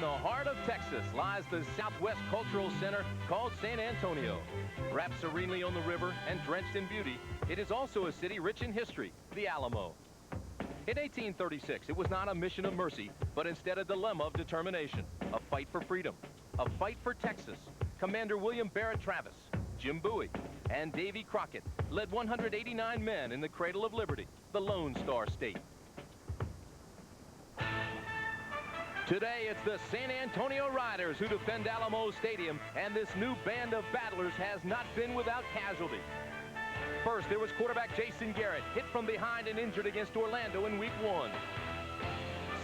the heart of Texas lies the Southwest Cultural Center called San Antonio. Wrapped serenely on the river and drenched in beauty, it is also a city rich in history, the Alamo. In 1836, it was not a mission of mercy, but instead a dilemma of determination, a fight for freedom, a fight for Texas. Commander William Barrett Travis, Jim Bowie, and Davy Crockett led 189 men in the cradle of liberty, the Lone Star State. Today, it's the San Antonio Riders who defend Alamo Stadium, and this new band of battlers has not been without casualty. First, there was quarterback Jason Garrett, hit from behind and injured against Orlando in Week 1.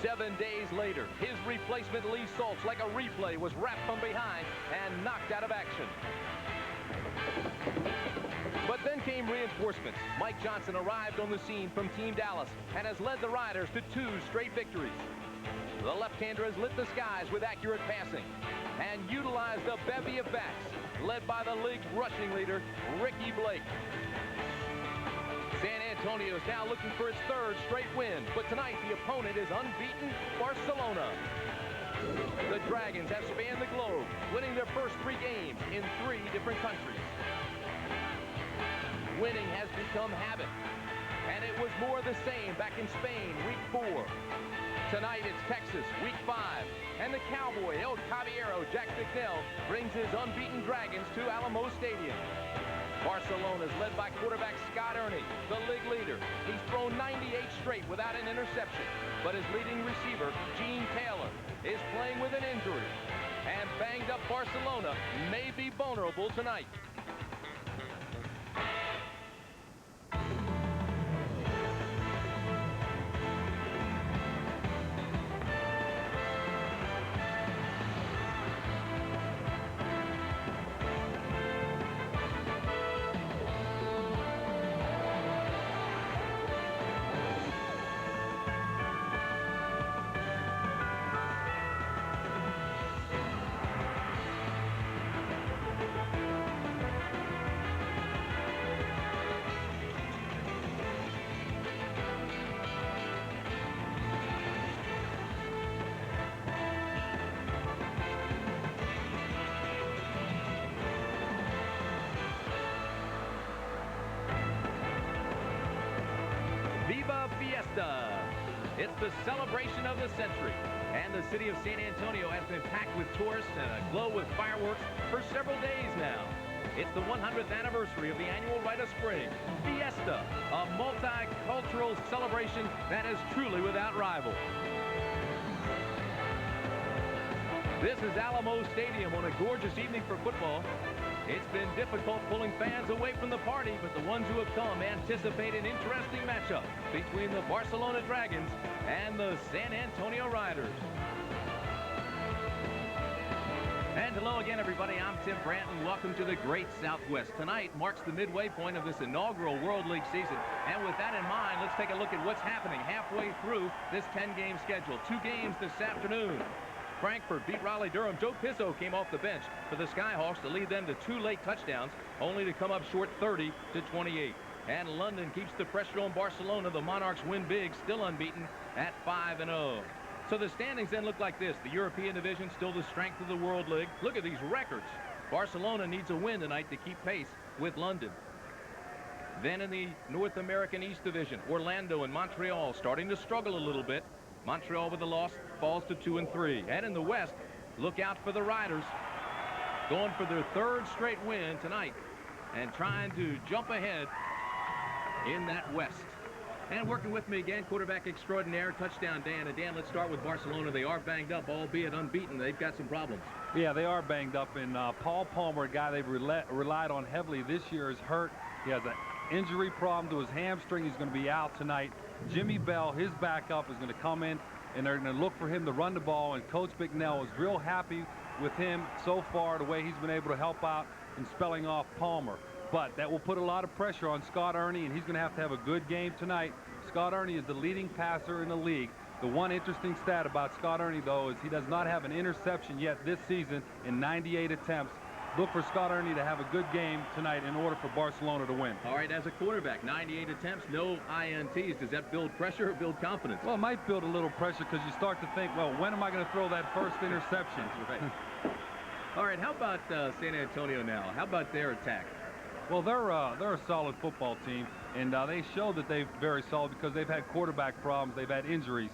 7 days later, his replacement Lee Saltz, like a replay, was wrapped from behind and knocked out of action. But then came reinforcements. Mike Johnson arrived on the scene from Team Dallas and has led the Riders to 2 straight victories. The left-hander has lit the skies with accurate passing and utilized a bevy of backs, led by the league's rushing leader, Ricky Blake. San Antonio is now looking for its 3rd straight win, but tonight the opponent is unbeaten Barcelona. The Dragons have spanned the globe, winning their first 3 games in 3 different countries. Winning has become habit, and it was more the same back in Spain, Week 4. Tonight it's Texas, Week 5, and the Cowboy, El Caballero, Jack McNeil, brings his unbeaten Dragons to Alamo Stadium. Barcelona is led by quarterback Scott Ernie, the league leader. He's thrown 98 straight without an interception, but his leading receiver, Gene Taylor, is playing with an injury. And banged-up Barcelona may be vulnerable tonight. Fiesta. It's the celebration of the century, and the city of San Antonio has been packed with tourists and aglow with fireworks for several days now. It's the 100th anniversary of the annual Rite of Spring, Fiesta, a multicultural celebration that is truly without rival. This is Alamo Stadium on a gorgeous evening for football. It's been difficult pulling fans away from the party, but the ones who have come anticipate an interesting matchup between the Barcelona Dragons and the San Antonio Riders. And hello again, everybody. I'm Tim Branton. Welcome to the Great Southwest. Tonight marks the midway point of this inaugural World League season. And with that in mind, let's take a look at what's happening halfway through this 10-game schedule. 2 games this afternoon. Frankfurt beat Raleigh-Durham. Joe Pizzo came off the bench for the Skyhawks to lead them to 2 late touchdowns, only to come up short 30-28. And London keeps the pressure on Barcelona. The Monarchs win big, still unbeaten at 5-0. So the standings then look like this. The European division still the strength of the World League. Look at these records. Barcelona needs a win tonight to keep pace with London. Then in the North American East Division, Orlando and Montreal starting to struggle a little bit. Montreal with a loss falls to 2-3. And in the West, look out for the Riders, going for their 3rd straight win tonight and trying to jump ahead in that West. And working with me again, quarterback extraordinaire, touchdown Dan. And Dan, let's start with Barcelona. They are banged up, albeit unbeaten. They've got some problems. Yeah, they are banged up. And Paul Palmer, a guy they've relied on heavily this year, is hurt. He has an injury problem to his hamstring. He's going to be out tonight. Jimmy Bell, his backup, is going to come in, and they're going to look for him to run the ball. And Coach McNeil is real happy with him so far, the way he's been able to help out in spelling off Palmer. But that will put a lot of pressure on Scott Ernie, and he's going to have a good game tonight. Scott Ernie is the leading passer in the league. The one interesting stat about Scott Ernie, though, is he does not have an interception yet this season in 98 attempts. look for Scott Ernie to have a good game tonight in order for Barcelona to win. All right, as a quarterback, 98 attempts, no INTs. Does that build pressure or build confidence? Well, it might build a little pressure because you start to think, well, when am I going to throw that first interception? That's right. All right, how about San Antonio now? How about their attack? Well, they're a solid football team, and they show that they're very solid because they've had quarterback problems. They've had injuries.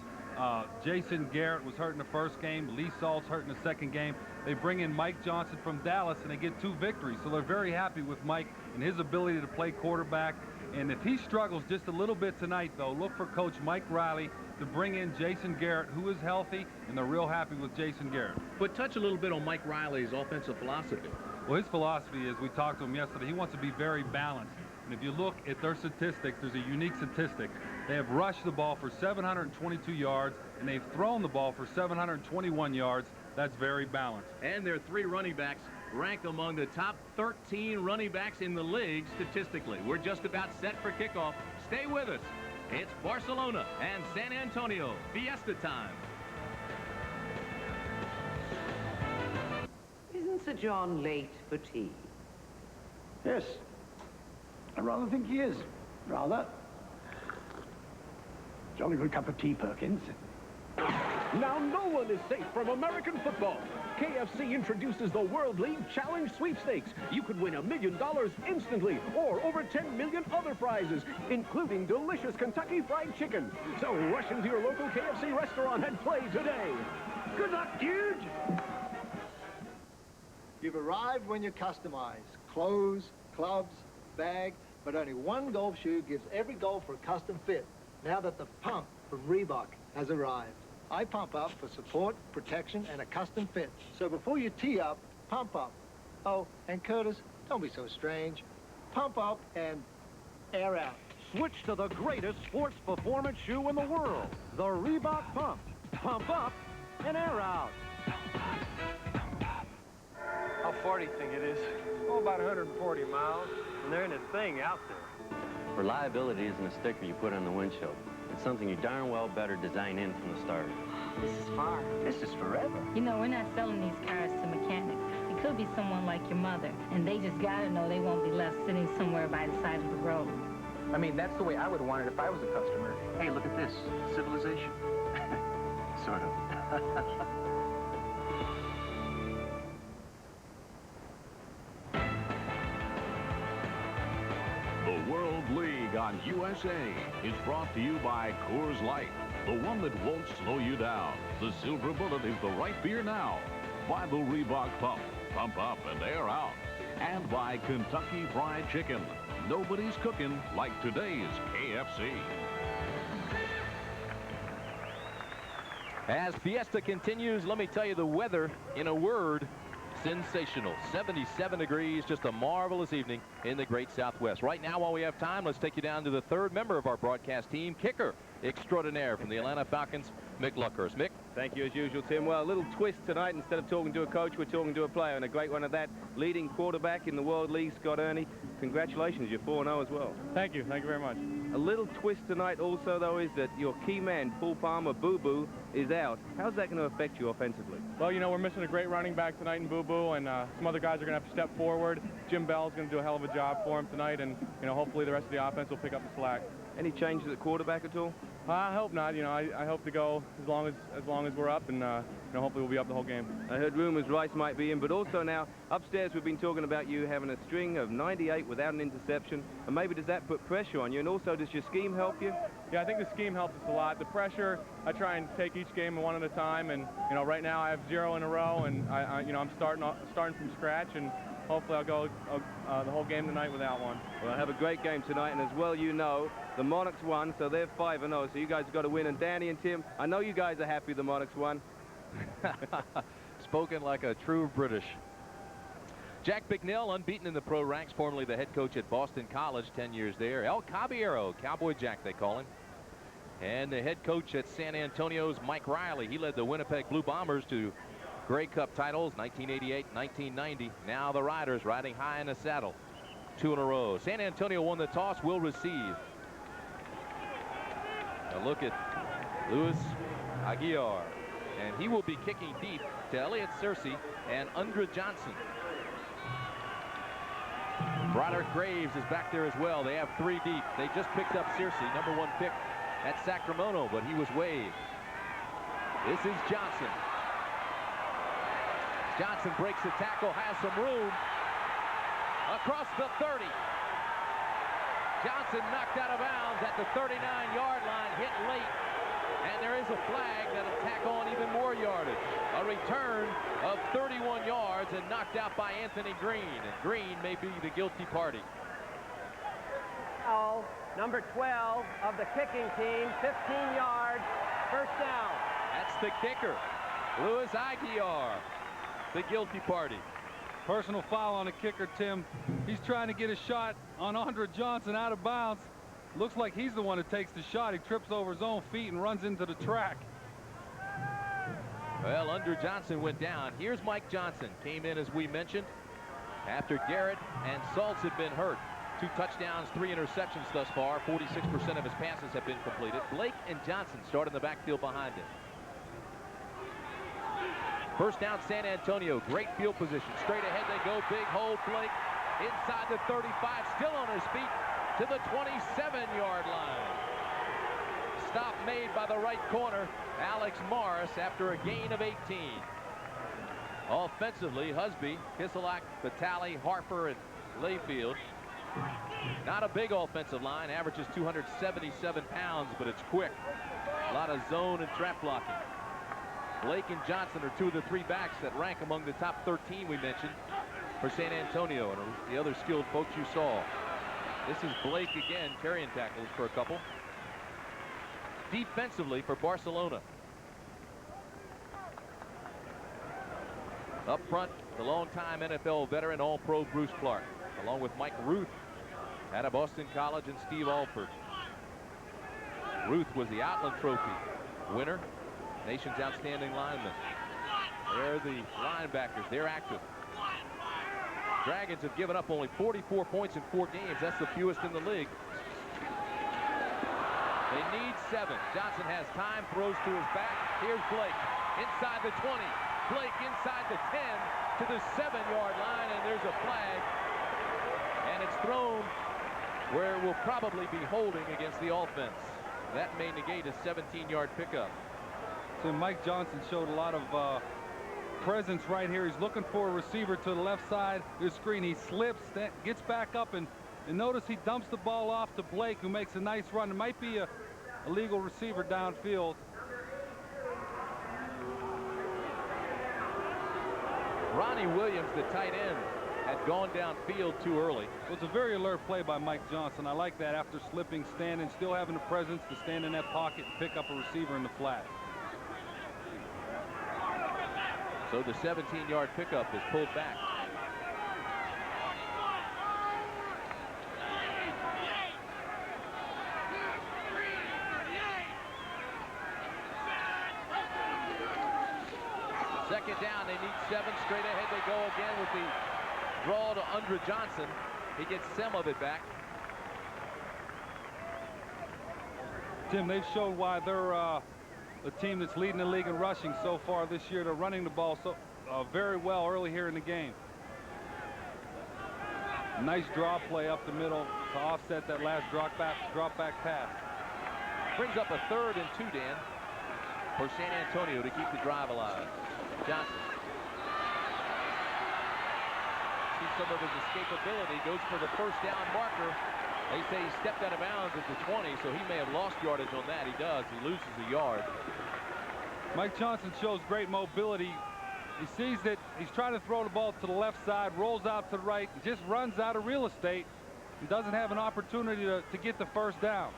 Jason Garrett was hurt in the first game. Lee Salt's hurt in the second game. They bring in Mike Johnson from Dallas, and they get 2 victories. So they're very happy with Mike and his ability to play quarterback. And if he struggles just a little bit tonight, though, look for Coach Mike Riley to bring in Jason Garrett, who is healthy, and they're real happy with Jason Garrett. But touch a little bit on Mike Riley's offensive philosophy. Well, his philosophy is, we talked to him yesterday, he wants to be very balanced. And if you look at their statistics, there's a unique statistic. They have rushed the ball for 722 yards, and they've thrown the ball for 721 yards. That's very balanced. And their 3 running backs rank among the top 13 running backs in the league statistically. We're just about set for kickoff. Stay with us. It's Barcelona and San Antonio. Fiesta time. Isn't Sir John late for tea? Yes. I rather think he is. Rather. Jolly good cup of tea, Perkins. Now no one is safe from American football. KFC introduces the World League Challenge Sweepstakes. You could win $1 million instantly, or over 10 million other prizes, including delicious Kentucky Fried Chicken. So rush into your local KFC restaurant and play today. Good luck, dude! You've arrived when you customize. Clothes, clubs, bag, but only one golf shoe gives every golfer a custom fit. Now that the pump from Reebok has arrived. I pump up for support, protection, and a custom fit. So before you tee up, pump up. Oh, and Curtis, don't be so strange. Pump up and air out. Switch to the greatest sports performance shoe in the world, the Reebok Pump. Pump up and air out. How far do you think it is? Oh, about 140 miles. And there ain't a thing out there. Reliability isn't a sticker you put on the windshield. It's something you darn well better design in from the start. This is far. This is forever. You know, we're not selling these cars to mechanics. It could be someone like your mother, and they just gotta know they won't be left sitting somewhere by the side of the road. I mean, that's the way I would want it if I was a customer. Hey, look at this. Civilization. Sort of. The World League on USA is brought to you by Coors Light, the one that won't slow you down. The Silver Bullet is the right beer now. By the Reebok Pump, pump up and air out. And by Kentucky Fried Chicken. Nobody's cooking like today's KFC. As Fiesta continues, let me tell you the weather in a word. Sensational. 77 degrees, just a marvelous evening in the Great Southwest. Right now, while we have time, let's take you down to the 3rd member of our broadcast team, kicker extraordinaire from the Atlanta Falcons, Mick Luckhurst. Mick? Thank you, as usual, Tim. Well, a little twist tonight. Instead of talking to a coach, we're talking to a player, and a great one of that. Leading quarterback in the World League, Scott Ernie. Congratulations, you're 4-0 as well. Thank you. Thank you very much. A little twist tonight also, though, is that your key man, Paul Palmer, Boo Boo, is out. How's that going to affect you offensively? Well, you know, we're missing a great running back tonight in Boo Boo, and some other guys are going to have to step forward. Jim Bell's going to do a hell of a job for him tonight, and, you know, hopefully the rest of the offense will pick up the slack. Any changes at quarterback at all? I hope not. You know, I hope to go as long as we're up, and you know, hopefully we'll be up the whole game. I heard rumors Rice might be in, but also now upstairs we've been talking about you having a string of 98 without an interception, and maybe does that put pressure on you? And also, does your scheme help you? Yeah, I think the scheme helps us a lot. The pressure, I try and take each game one at a time, and you know, right now I have 0 in a row, and you know, I'm starting from scratch, and hopefully I'll go the whole game tonight without one. Well, have a great game tonight, and as well you know, the Monarchs won, so they're 5-0, so you guys have got to win. And Danny and Tim, I know you guys are happy the Monarchs won. Spoken like a true British. Jack Bicknell, unbeaten in the pro ranks, formerly the head coach at Boston College, 10 years there. El Caballero, Cowboy Jack they call him. And the head coach at San Antonio's Mike Riley. He led the Winnipeg Blue Bombers to Grey Cup titles, 1988, 1990. Now the Riders riding high in the saddle. 2 in a row. San Antonio won the toss, will receive. A look at Luis Aguiar. And he will be kicking deep to Elliott Searcy and Undra Johnson. Broderick Graves is back there as well. They have 3 deep. They just picked up Searcy, #1 pick at Sacramento, but he was waived. This is Johnson. Johnson breaks the tackle, has some room. Across the 30. Johnson knocked out of bounds at the 39-yard line, hit late. And there is a flag that'll tack on even more yardage. A return of 31 yards and knocked out by Anthony Green. And Green may be the guilty party. Oh, number 12 of the kicking team, 15 yards, first down. That's the kicker, Louis Aguiar, the guilty party. Personal foul on the kicker, Tim. He's trying to get a shot on Andre Johnson out of bounds. Looks like he's the one that takes the shot. He trips over his own feet and runs into the track. Well, Andre Johnson went down. Here's Mike Johnson. Came in, as we mentioned, after Garrett and Saltz had been hurt. 2 touchdowns, 3 interceptions thus far. 46% of his passes have been completed. Blake and Johnson start in the backfield behind him. First down, San Antonio. Great field position. Straight ahead they go. Big hole. Blake inside the 35. Still on his feet to the 27-yard line. Stop made by the right corner, Alex Morris, after a gain of 18. Offensively, Husby, Kiselak, Vitale, Harper, and Layfield. Not a big offensive line. Averages 277 pounds, but it's quick. A lot of zone and trap blocking. Blake and Johnson are 2 of the 3 backs that rank among the top 13 we mentioned for San Antonio, and the other skilled folks you saw. This is Blake again, carrying tackles for a couple. Defensively for Barcelona. Up front, the longtime NFL veteran, All-Pro Bruce Clark, along with Mike Ruth out of Boston College and Steve Alford. Ruth was the Outland Trophy winner, nation's outstanding lineman. They're the linebackers. They're active. Dragons have given up only 44 points in 4 games. That's the fewest in the league. They need 7. Johnson has time, throws to his back. Here's Blake inside the 20. Blake inside the 10 to the 7-yard line, and there's a flag. And it's thrown where it will probably be holding against the offense. That may negate a 17-yard pickup. So Mike Johnson showed a lot of presence right here. He's looking for a receiver to the left side of the screen. He slips, gets back up, and notice he dumps the ball off to Blake, who makes a nice run. It might be a legal receiver downfield. Ronnie Williams, the tight end, had gone downfield too early. It was a very alert play by Mike Johnson. I like that. After slipping, standing, still having the presence to stand in that pocket and pick up a receiver in the flat. So the 17-yard pickup is pulled back. Second down, they need 7. Straight ahead they go again with the draw to Andre Johnson. He gets some of it back. Tim, they've shown why they're the team that's leading the league in rushing so far this year. They're running the ball so very well early here in the game. Nice draw play up the middle to offset that last drop back pass. Brings up a 3rd and 2, Dan, for San Antonio to keep the drive alive. Johnson. See some of his escapability. Goes for the first down marker. They say he stepped out of bounds at the 20, so he may have lost yardage on that. He does. He loses a yard. Mike Johnson shows great mobility. He sees that he's trying to throw the ball to the left side, rolls out to the right, just runs out of real estate and doesn't have an opportunity to get the first down.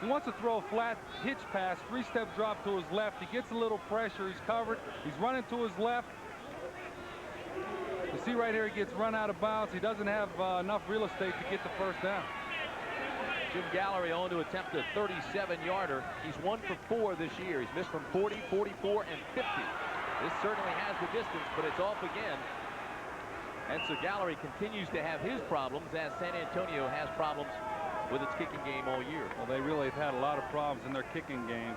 He wants to throw a flat hitch pass, 3-step drop to his left. He gets a little pressure. He's covered. He's running to his left. You see right here, he gets run out of bounds. He doesn't have enough real estate to get the first down. Jim Gallery on to attempt a 37-yarder. He's 1 for 4 this year. He's missed from 40, 44, and 50. This certainly has the distance, but it's off again. And so Gallery continues to have his problems as San Antonio has problems with its kicking game all year. Well, they really have had a lot of problems in their kicking game.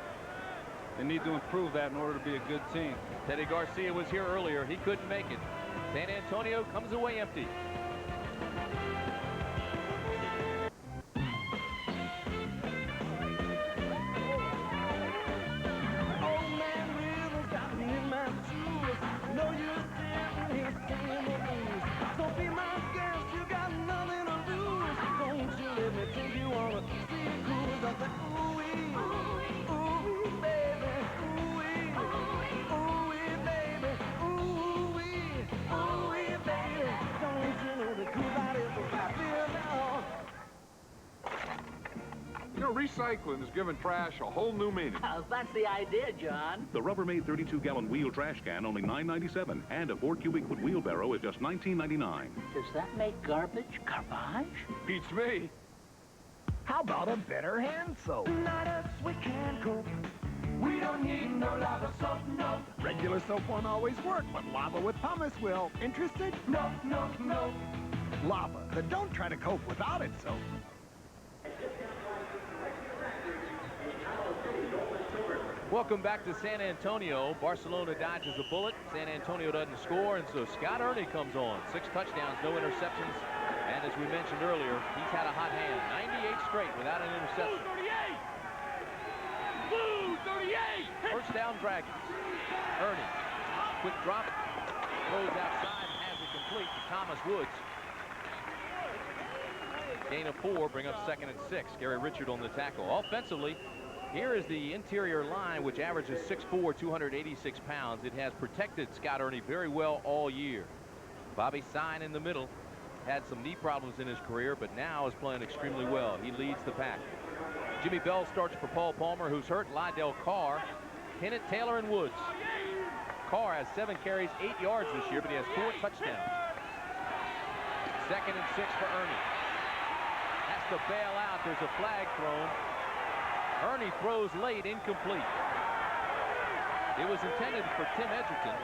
They need to improve that in order to be a good team. Teddy Garcia was here earlier. He couldn't make it. San Antonio comes away empty. recycling has given trash a whole new meaning. That's the idea, John. The Rubbermaid 32-gallon wheel trash can, only $9.97, and a 4 cubic foot wheelbarrow is just $19.99. Does that make garbage garbage? Beats me. How about a better hand soap? Not us, we can't cope. We don't need no lava soap, no. Regular soap won't always work, but lava with pumice will. Interested? No, no, no. Lava, but don't try to cope without it soap. Welcome back to San Antonio. Barcelona dodges a bullet. San Antonio doesn't score, and so Scott Ernie comes on. 6 touchdowns, no interceptions. And as we mentioned earlier, he's had a hot hand. 98 straight without an interception. Blue 38! First down, Dragons. Ernie, quick drop, throws outside and has it complete to Thomas Woods. Gain of 4, bring up 2nd and 6. Gary Richard on the tackle. Offensively, here is the interior line, which averages 6'4", 286 pounds. It has protected Scott Ernie very well all year. Bobby Sine in the middle. Had some knee problems in his career, but now is playing extremely well. He leads the pack. Jimmy Bell starts for Paul Palmer, who's hurt. Lydell Carr, Kenneth Taylor, and Woods. Carr has 7 carries, 8 yards this year, but he has 4 touchdowns. 2nd and 6 for Ernie. Has to bail out. There's a flag thrown. Ernie throws late, incomplete. It was intended for Tim Edgerton.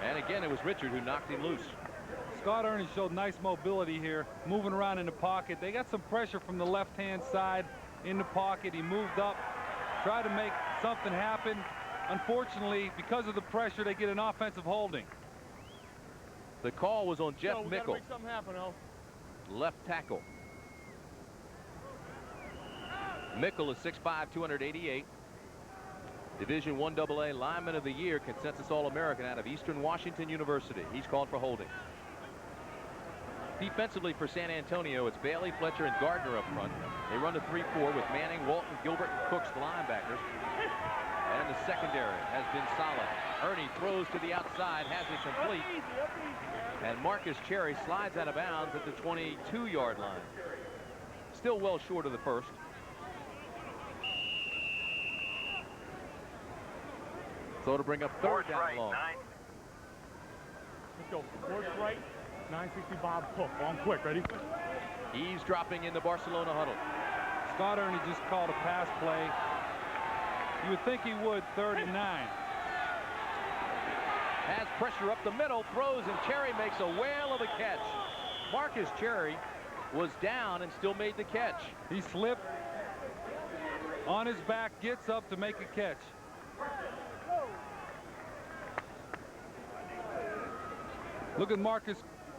And again, it was Richard who knocked him loose. Scott Ernie showed nice mobility here, moving around in the pocket. They got some pressure from the left-hand side in the pocket. He moved up, tried to make something happen. Unfortunately, because of the pressure, they get an offensive holding. The call was on Jeff Mickle, make something happen, left tackle. Mickle is 6'5", 288. Division I AA Lineman of the Year, consensus All-American out of Eastern Washington University. He's called for holding. Defensively for San Antonio, it's Bailey, Fletcher, and Gardner up front. They run the 3-4 with Manning, Walton, Gilbert, and Cooks, the linebackers. And the secondary has been solid. Ernie throws to the outside, has it complete. And Marcus Cherry slides out of bounds at the 22-yard line. Still well short of the first. So to bring up 3rd down long. Let's go. 4th right, 960 Bob Cook. On quick, ready? Eavesdropping in the Barcelona huddle. Scott Ernie just called a pass play. You would think he would, 3rd and 9. Has pressure up the middle, throws, and Cherry makes a whale of a catch. Marcus Cherry was down and still made the catch. He slipped on his back, gets up to make a catch. Look at Marcus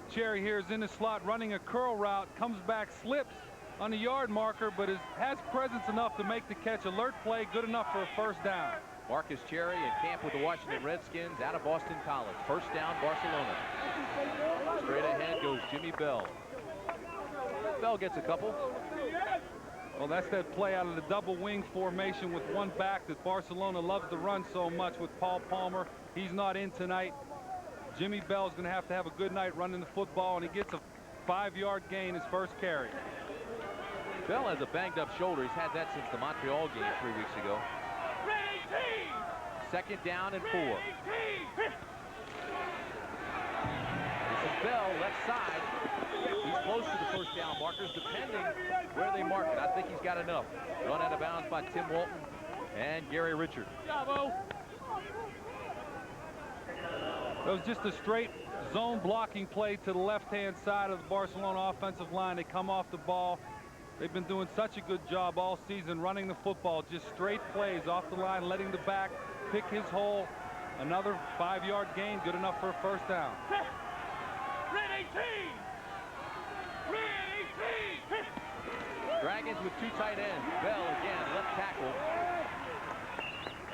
Cherry here, is in the slot running a curl route, comes back, slips on the yard marker, but has presence enough to make the catch. Alert play, good enough for a 1st down. Marcus Cherry in camp with the Washington Redskins out of Boston College. 1st down, Barcelona. Straight ahead goes Jimmy Bell. Bell gets a couple. Well, that's that play out of the double wing formation with one back that Barcelona loves to run so much with Paul Palmer. He's not in tonight. Jimmy Bell's going to have a good night running the football, and he gets a 5-yard gain, his 1st carry. Bell has a banged-up shoulder. He's had that since the Montreal game 3 weeks ago. 2nd down and 4. This is Bell, left side. He's close to the 1st down markers, depending where they mark it. I think he's got enough. Run out of bounds by Tim Walton and Gary Richard. Bravo. It was just a straight zone blocking play to the left-hand side of the Barcelona offensive line. They come off the ball. They've been doing such a good job all season running the football. Just straight plays off the line, letting the back pick his hole. Another 5-yard gain, good enough for a 1st down. Red 18! Red 18! Dragons with 2 tight ends. Bell again, left tackle.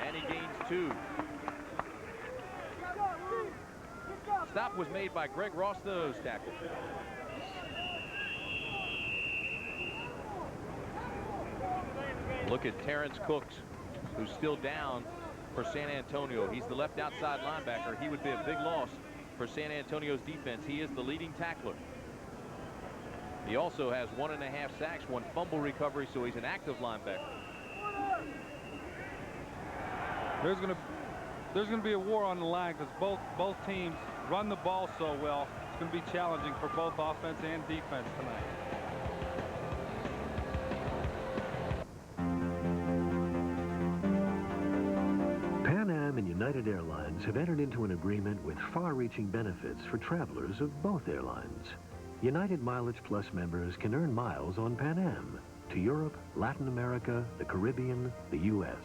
And he gains 2. Stop was made by Greg Ross, the nose tackle. Look at Terrence Cooks, who's still down for San Antonio. He's the left outside linebacker. He would be a big loss for San Antonio's defense. He is the leading tackler. He also has 1.5 sacks, 1 fumble recovery, so he's an active linebacker. There's gonna be a war on the line because both teams run the ball so well. It's going to be challenging for both offense and defense tonight. Pan Am and United Airlines have entered into an agreement with far-reaching benefits for travelers of both airlines. United Mileage Plus members can earn miles on Pan Am to Europe, Latin America, the Caribbean, the U.S.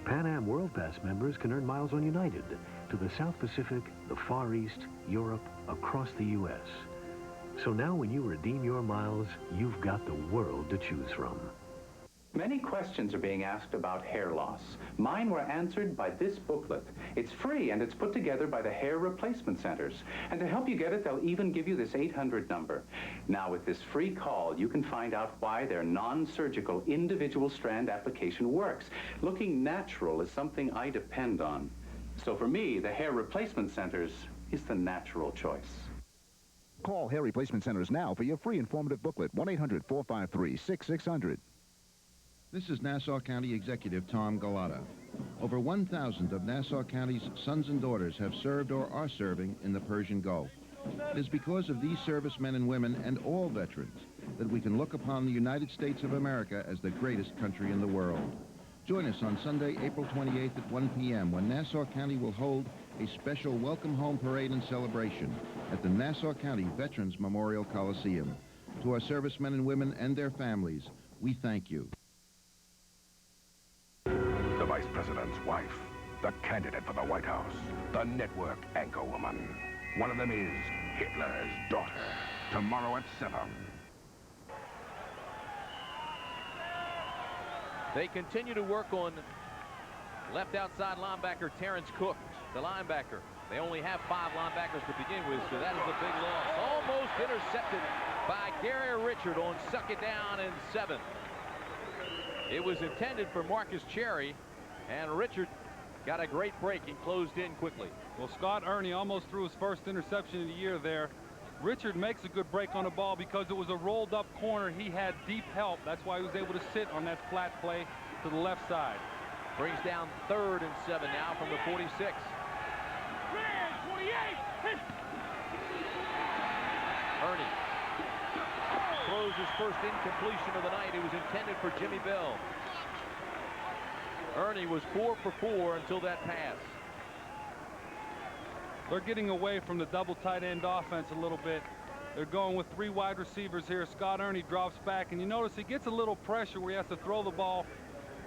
Pan Am World Pass members can earn miles on United to the South Pacific, the Far East, Europe, across the U.S. So now when you redeem your miles, you've got the world to choose from. Many questions are being asked about hair loss. Mine were answered by this booklet. It's free and it's put together by the Hair Replacement Centers. And to help you get it, they'll even give you this 800 number. Now with this free call, you can find out why their non-surgical individual strand application works. Looking natural is something I depend on. So for me, the Hair Replacement Centers is the natural choice. Call Hair Replacement Centers now for your free informative booklet, 1-800-453-6600. This is Nassau County Executive Tom Galata. Over 1,000 of Nassau County's sons and daughters have served or are serving in the Persian Gulf. It is because of these servicemen and women and all veterans that we can look upon the United States of America as the greatest country in the world. Join us on Sunday, April 28th at 1 p.m. when Nassau County will hold a special Welcome Home Parade and celebration at the Nassau County Veterans Memorial Coliseum. To our servicemen and women and their families, we thank you. The Vice President's wife, the candidate for the White House, the network anchorwoman. One of them is Hitler's daughter. Tomorrow at 7. They continue to work on left outside linebacker Terrence Cook, the linebacker. They only have 5 linebackers to begin with, so that is a big loss. Almost intercepted by Gary Richard on 2nd down and 7. It was intended for Marcus Cherry, and Richard got a great break and closed in quickly. Well, Scott Ernie almost threw his first interception of the year there. Richard makes a good break on the ball because it was a rolled up corner. He had deep help. That's why he was able to sit on that flat play to the left side. Brings down 3rd and 7 now from the 46. 28. Ernie throws his first incompletion of the night. It was intended for Jimmy Bell. Ernie was 4 for 4 until that pass. They're getting away from the double tight end offense a little bit. They're going with 3 wide receivers here. Scott Ernie drops back, and you notice he gets a little pressure where he has to throw the ball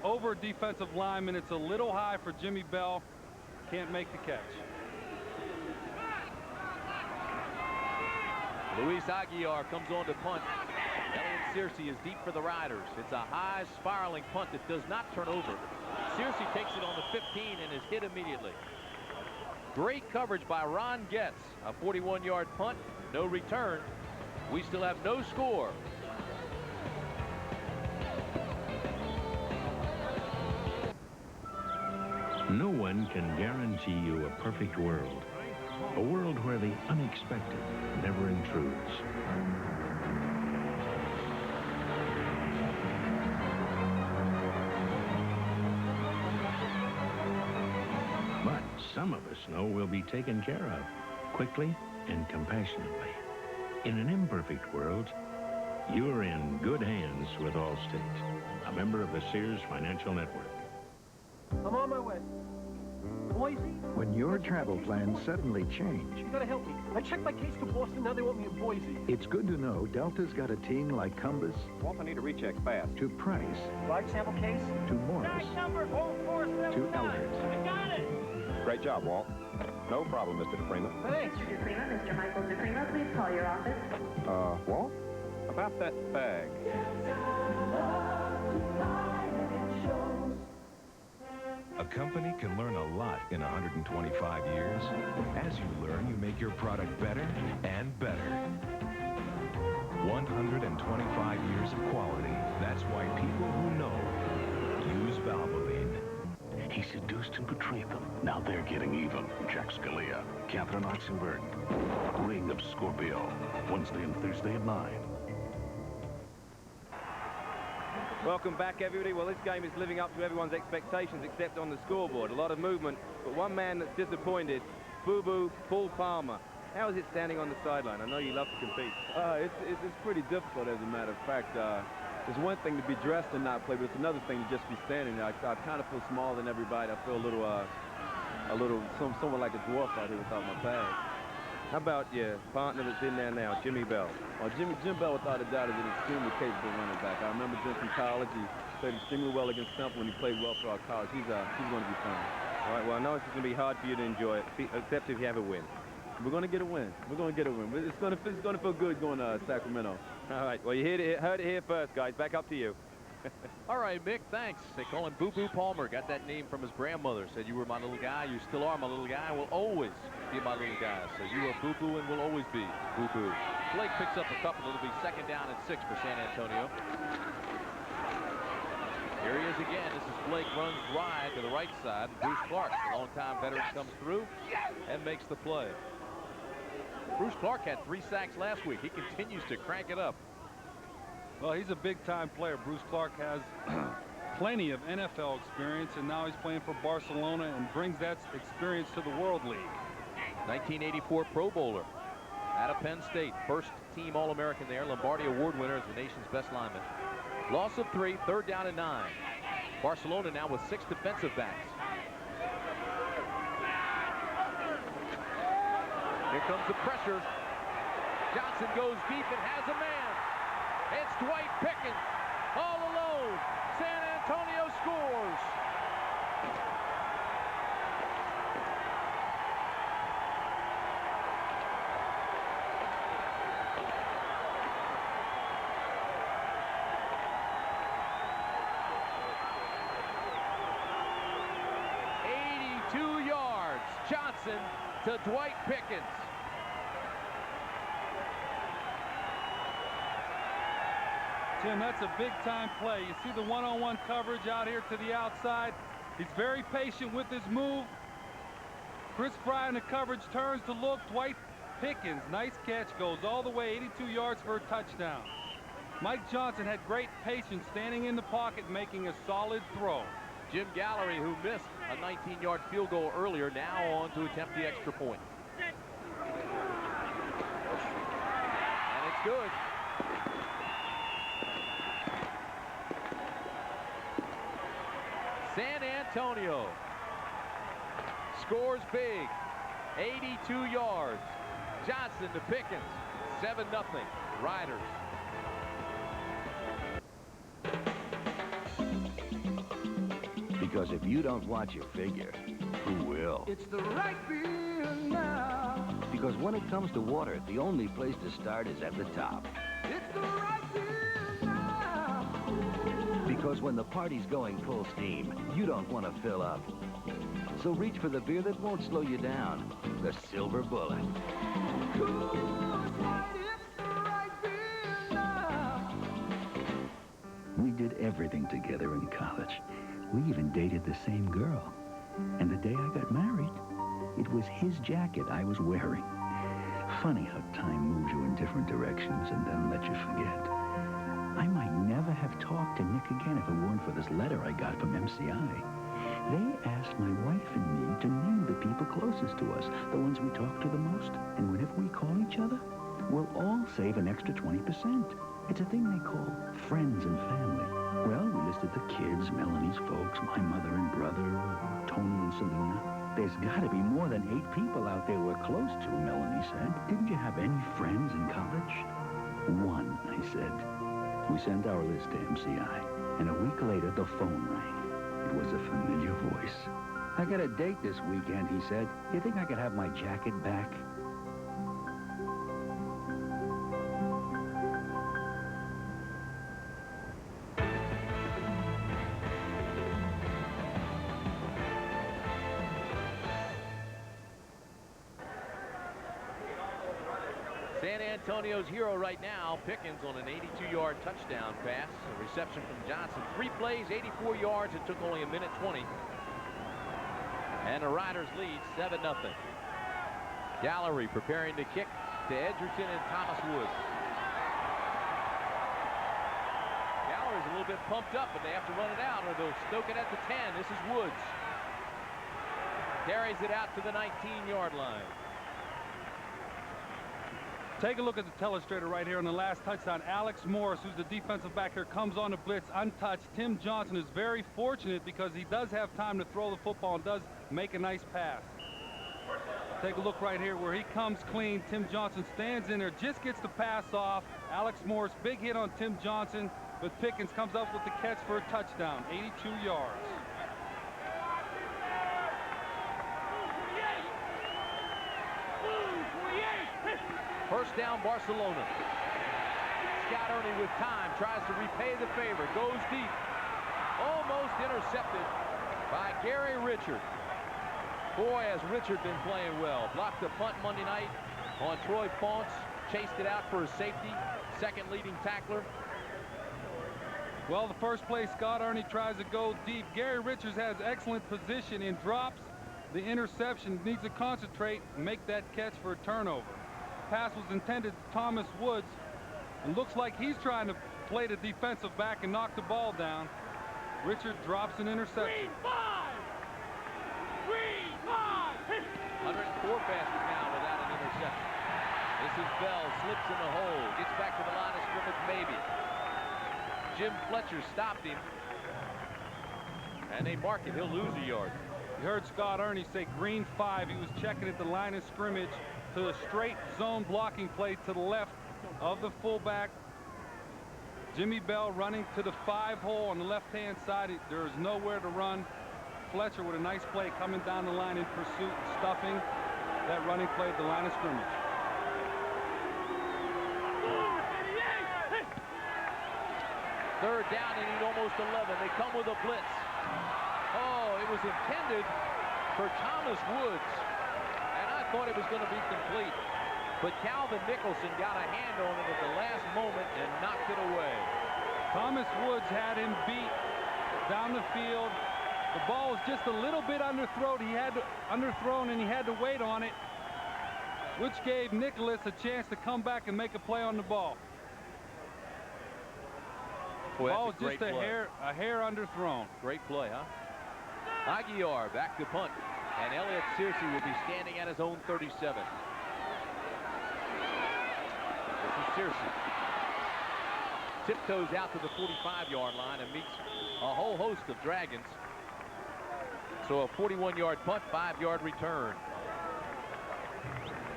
over a defensive lineman. It's a little high for Jimmy Bell. Can't make the catch. Luis Aguiar comes on to punt. Elliot Searcy is deep for the Riders. It's a high spiraling punt that does not turn over. Searcy takes it on the 15 and is hit immediately. Great coverage by Ron Getz. A 41-yard punt, no return. We still have no score. No one can guarantee you a perfect world. A world where the unexpected never intrudes. But some of us know we'll be taken care of quickly and compassionately. In an imperfect world, you're in good hands with Allstate, a member of the Sears Financial Network. I'm on my way. Boise? When your travel plans suddenly change, You gotta help me. I checked my case to Boston, now they want me in Boise. it's good to know Delta's got a team like Cumbus Walt, I need a recheck fast. to Price Flag sample case? to Morris number 4479. to Elders. I got it. Great job, Walt. No problem, Mr. DePrima. Thanks. Mr. DePrima, Mr. Michael DePrima, please call your office. Walt? About that bag. A company can learn a lot in 125 years. As you learn, you make your product better and better. 125 years of quality. That's why people who know use Valvoline. He seduced and betrayed them. Now they're getting even. Jack Scalia, Catherine Oxenberg, Ring of Scorpio, Wednesday and Thursday at 9. Welcome back, everybody. Well, this game is living up to everyone's expectations except on the scoreboard. A lot of movement, but one man that's disappointed, Boo-Boo Paul Palmer. How is it standing on the sideline? I know you love to compete. It's pretty difficult, as a matter of fact. It's one thing to be dressed and not play, but it's another thing to just be standing there. I kind of feel smaller than everybody. I feel somewhat like a dwarf out here without my bag. How about your partner that's in there now, Jimmy Bell? Well, Jim Bell, without a doubt, is an extremely capable running back. I remember Jim from college. He played extremely well against Temple, and he played well for our college. He's going to be fun. All right, well, I know it's going to be hard for you to enjoy it, except if you have a win. We're going to get a win. We're going to get a win. It's going to feel good going to Sacramento. All right, well, you heard it here first, guys. Back up to you. All right, Mick, thanks. They call him Boo-Boo Palmer. Got that name from his grandmother. Said, you were my little guy. You still are my little guy. Will always be my little guy. So you are Boo-Boo and will always be Boo-Boo. Blake picks up a couple. It'll be 2nd down and 6 for San Antonio. Here he is again. This is Blake, runs wide to the right side. Bruce Clark, the longtime veteran, comes through and makes the play. Bruce Clark had 3 sacks last week. He continues to crank it up. Well, he's a big-time player. Bruce Clark has plenty of NFL experience, and now he's playing for Barcelona and brings that experience to the World League. 1984 Pro Bowler out of Penn State. First-team All-American there. Lombardi Award winner as the nation's best lineman. Loss of 3, 3rd down and 9. Barcelona now with 6 defensive backs. Here comes the pressure. Johnson goes deep and has a man. It's Dwight Pickens all alone. San Antonio scores. Johnson to Dwight Pickens. Tim, that's a big-time play. You see the one-on-one coverage out here to the outside. He's very patient with his move. Chris Fry in the coverage turns to look. Dwight Pickens, nice catch, goes all the way 82 yards for a touchdown. Mike Johnson had great patience standing in the pocket, making a solid throw. Jim Gallery, who missed a 19-yard field goal earlier, now on to attempt the extra point. And it's good. San Antonio scores big. 82 yards. Johnson to Pickens. 7-0. Riders. Because if you don't watch your figure, who will? It's the right beer now. Because when it comes to water, the only place to start is at the top. It's the right beer now. Because when the party's going full steam, you don't want to fill up. So reach for the beer that won't slow you down. The Silver Bullet. We did everything together in college. We even dated the same girl. And the day I got married, it was his jacket I was wearing. Funny how time moves you in different directions and then lets you forget. I might never have talked to Nick again if it weren't for this letter I got from MCI. They asked my wife and me to name the people closest to us, the ones we talk to the most. And whenever we call each other, we'll all save an extra 20%. It's a thing they call friends and family. Well, we listed the kids, Melanie's folks, my mother and brother, Tony and Selena. There's got to be more than 8 people out there we're close to, Melanie said. Didn't you have any friends in college? 1, I said. We sent our list to MCI, and a week later, the phone rang. It was a familiar voice. I got a date this weekend, he said. You think I could have my jacket back? San Antonio's hero right now, Pickens, on an 82-yard touchdown pass. A reception from Johnson. 3 plays, 84 yards. It took only 1:20. And the Riders lead 7-0. Gallery preparing to kick to Edgerton and Thomas Wood. Gallery's a little bit pumped up, but they have to run it out or they'll stoke it at the 10. This is Woods. Carries it out to the 19-yard line. Take a look at the telestrator right here on the last touchdown. Alex Morris, who's the defensive back here, comes on the blitz untouched. Tim Johnson is very fortunate because he does have time to throw the football and does make a nice pass. Take a look right here where he comes clean. Tim Johnson stands in there, just gets the pass off. Alex Morris, big hit on Tim Johnson, but Pickens comes up with the catch for a touchdown, 82 yards. First down, Barcelona. Scott Ernie with time, tries to repay the favor, goes deep. Almost intercepted by Gary Richard. Boy, has Richard been playing well. Blocked the punt Monday night on Troy Ponce. Chased it out for a safety. Second leading tackler. Well, the first play, Scott Ernie tries to go deep. Gary Richards has excellent position and drops the interception. Needs to concentrate and make that catch for a turnover. Pass was intended to Thomas Woods. It looks like he's trying to play the defensive back and knock the ball down. Richard drops an interception. 104 passes now without an interception. This is Bell, slips in the hole, gets back to the line of scrimmage, maybe. Jim Fletcher stopped him, and they mark it. He'll lose a yard. You heard Scott Ernie say green 5. He was checking at the line of scrimmage to a straight zone blocking play to the left of the fullback. Jimmy Bell running to the 5 hole on the left-hand side. There is nowhere to run. Fletcher with a nice play coming down the line in pursuit, stuffing that running play at the line of scrimmage. Third down, they need almost 11. They come with a blitz. Oh, it was intended for Thomas Woods, and I thought it was going to be complete. But Calvin Nicholson got a hand on it at the last moment and knocked it away. Thomas Woods had him beat down the field. The ball was just a little bit underthrown. Underthrown, and he had to wait on it, which gave Nicholas a chance to come back and make a play on the ball. Boy, the ball was just a hair underthrown. Great play, huh? Aguiar back to punt, and Elliott Searcy will be standing at his own 37. This is Searcy. Tiptoes out to the 45-yard line and meets a whole host of Dragons. So a 41-yard punt, 5-yard return.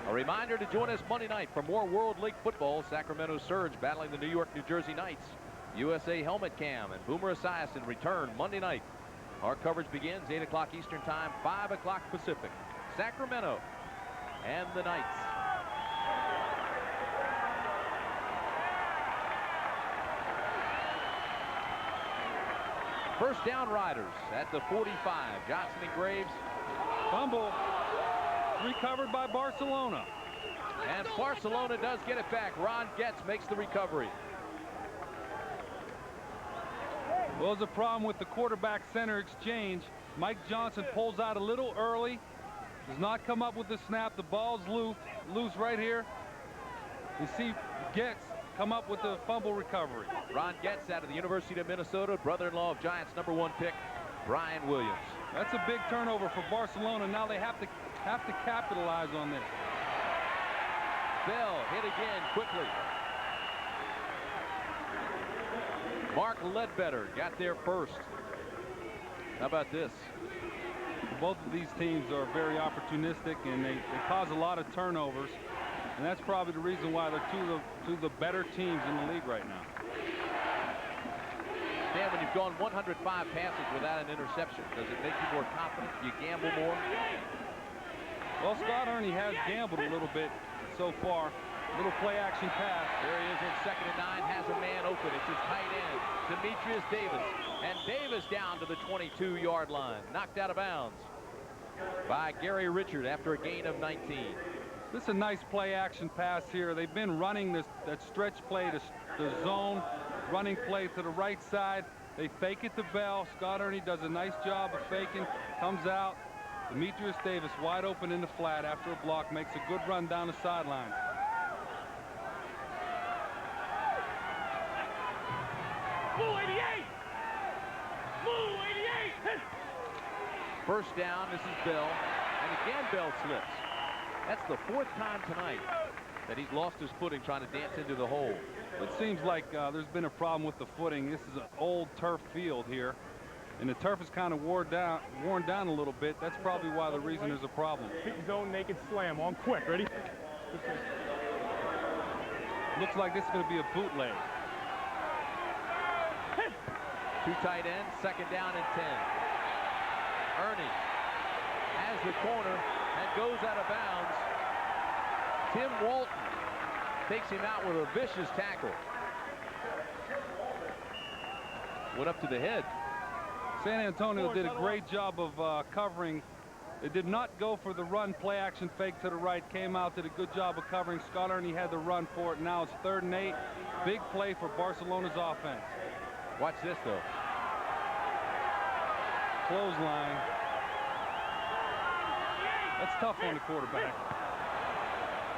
A reminder to join us Monday night for more World League football. Sacramento Surge battling the New York, New Jersey Knights. USA Helmet Cam and Boomer Esiason return Monday night. Our coverage begins 8 o'clock Eastern Time, 5 o'clock Pacific. Sacramento and the Knights. First down, Riders at the 45. Johnson and Graves. Fumble recovered by Barcelona. And Barcelona does get it back. Ron Getz makes the recovery. Well, there's a problem with the quarterback center exchange. Mike Johnson pulls out a little early. Does not come up with the snap. The ball's loose right here. You see Getz come up with the fumble recovery. Ron Getz out of the University of Minnesota, brother-in-law of Giants #1 pick Brian Williams. That's a big turnover for Barcelona. Now they have to capitalize on this. Bell hit again quickly. Mark Ledbetter got there first. How about this? Both of these teams are very opportunistic, and they cause a lot of turnovers. And that's probably the reason why they're two of the better teams in the league right now. Dan, when you've gone 105 passes without an interception, does it make you more confident? You gamble more? Well, Scott Ernie has gambled a little bit so far. Little play-action pass. There he is in 2nd and 9, has a man open. It's his tight end, Demetrius Davis. And Davis down to the 22-yard line. Knocked out of bounds by Gary Richard after a gain of 19. This is a nice play-action pass here. They've been running that stretch play to the zone, running play to the right side. They fake it to Bell. Scott Ernie does a nice job of faking. Comes out. Demetrius Davis wide open in the flat after a block. Makes a good run down the sideline. Blue 88! First down, this is Bell. And again, Bell slips. That's the 4th time tonight that he's lost his footing trying to dance into the hole. It seems like there's been a problem with the footing. This is an old turf field here, and the turf is kind of worn down a little bit. That's probably why the reason there's a problem. Kick zone naked slam on quick. Ready? Looks like this is going to be a bootleg. 2 tight ends, 2nd down and 10. Ernie has the corner and goes out of bounds. Tim Walton takes him out with a vicious tackle. Went up to the head. San Antonio did a great job of covering. They did not go for the run play action fake to the right. Came out, did a good job of covering. Scott Ernie had the run for it. Now it's 3rd and 8. Big play for Barcelona's offense. Watch this, though. Clothesline. That's tough on the quarterback.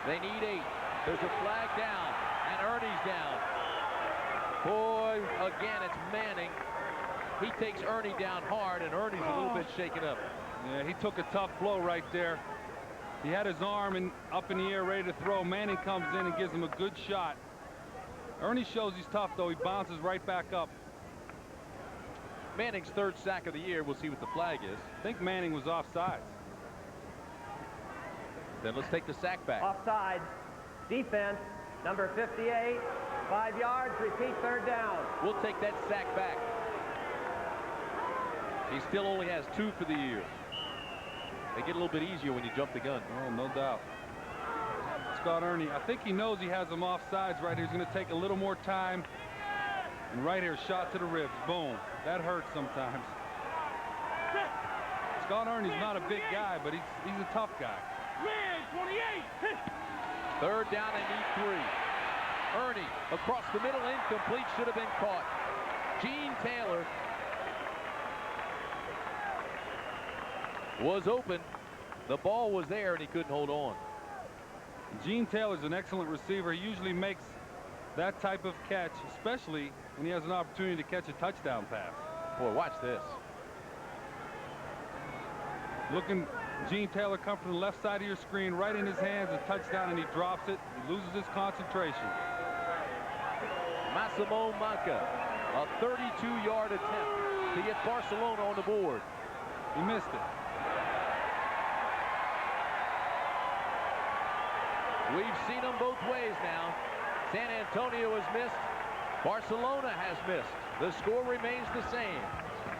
They need 8. There's a flag down, and Ernie's down. Boy, again, it's Manning. He takes Ernie down hard, and Ernie's a little bit shaken up. Yeah, he took a tough blow right there. He had his arm up in the air ready to throw. Manning comes in and gives him a good shot. Ernie shows he's tough, though. He bounces right back up. Manning's 3rd sack of the year. We'll see what the flag is. I think Manning was offsides. Then let's take the sack back. Offside. Defense, number 58. 5 yards. Repeat, 3rd down. We'll take that sack back. He still only has 2 for the year. They get a little bit easier when you jump the gun. Oh, no doubt. Scott Ernie, I think he knows he has him offsides right here. He's going to take a little more time. And right here, shot to the ribs. Boom. That hurts sometimes. Scott Ernie's not a big guy, but he's a tough guy. 3rd down, they need 3. Ernie across the middle, incomplete, should have been caught. Gene Taylor was open. The ball was there, and he couldn't hold on. Gene Taylor's an excellent receiver. He usually makes that type of catch, especially when he has an opportunity to catch a touchdown pass. Boy, watch this. Looking, Gene Taylor come from the left side of your screen, right in his hands, a touchdown, and he drops it. He loses his concentration. Massimo Manca, a 32-yard attempt to get Barcelona on the board. He missed it. We've seen them both ways now. San Antonio has missed. Barcelona has missed. The score remains the same.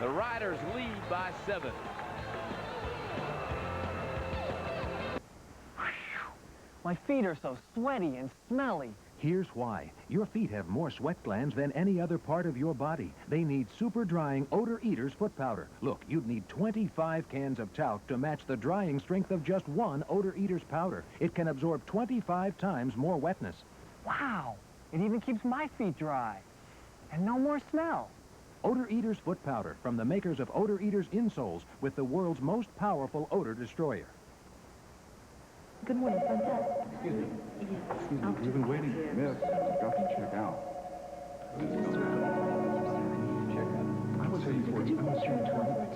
The Riders lead by 7. My feet are so sweaty and smelly. Here's why. Your feet have more sweat glands than any other part of your body. They need super drying Odor Eaters foot powder. Look, you'd need 25 cans of talc to match the drying strength of just 1 Odor Eaters powder. It can absorb 25 times more wetness. Wow, it even keeps my feet dry. And no more smell. Odor Eaters foot powder from the makers of Odor Eaters insoles with the world's most powerful odor destroyer. Good morning, front desk. Excuse me. Excuse me. We've been waiting. Miss, got to check out. Check out. I was here for you. I was here for you.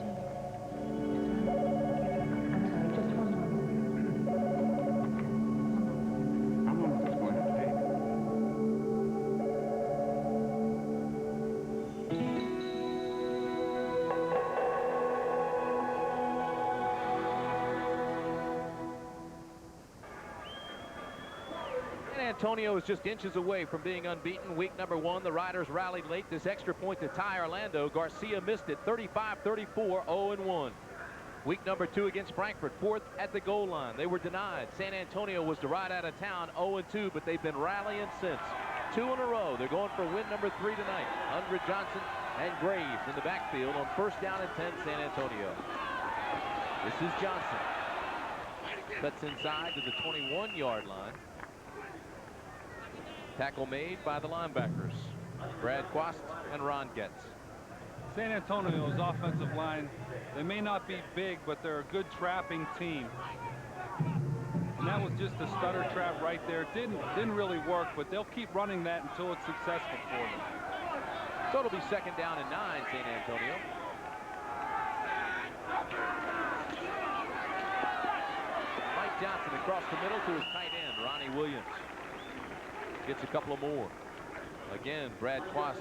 Just one moment. How long is this going to take? Antonio is just inches away from being unbeaten. Week number 1, the Riders rallied late. This extra point to tie Orlando. Garcia missed it, 35-34, 0-1. Week number 2 against Frankfurt, 4th at the goal line. They were denied. San Antonio was to ride out of town, 0-2, but they've been rallying since. 2 in a row. They're going for win number 3 tonight. Under Johnson and Graves in the backfield on 1st down and 10, San Antonio. This is Johnson. Cuts inside to the 21-yard line. Tackle made by the linebackers, Brad Quast and Ron Getz. San Antonio's offensive line, they may not be big, but they're a good trapping team. And that was just a stutter trap right there. Didn't really work, but they'll keep running that until it's successful for them. So it'll be 2nd down and 9, San Antonio. across the middle to his tight end, Ronnie Williams. Gets a couple of more. Again, Brad Quast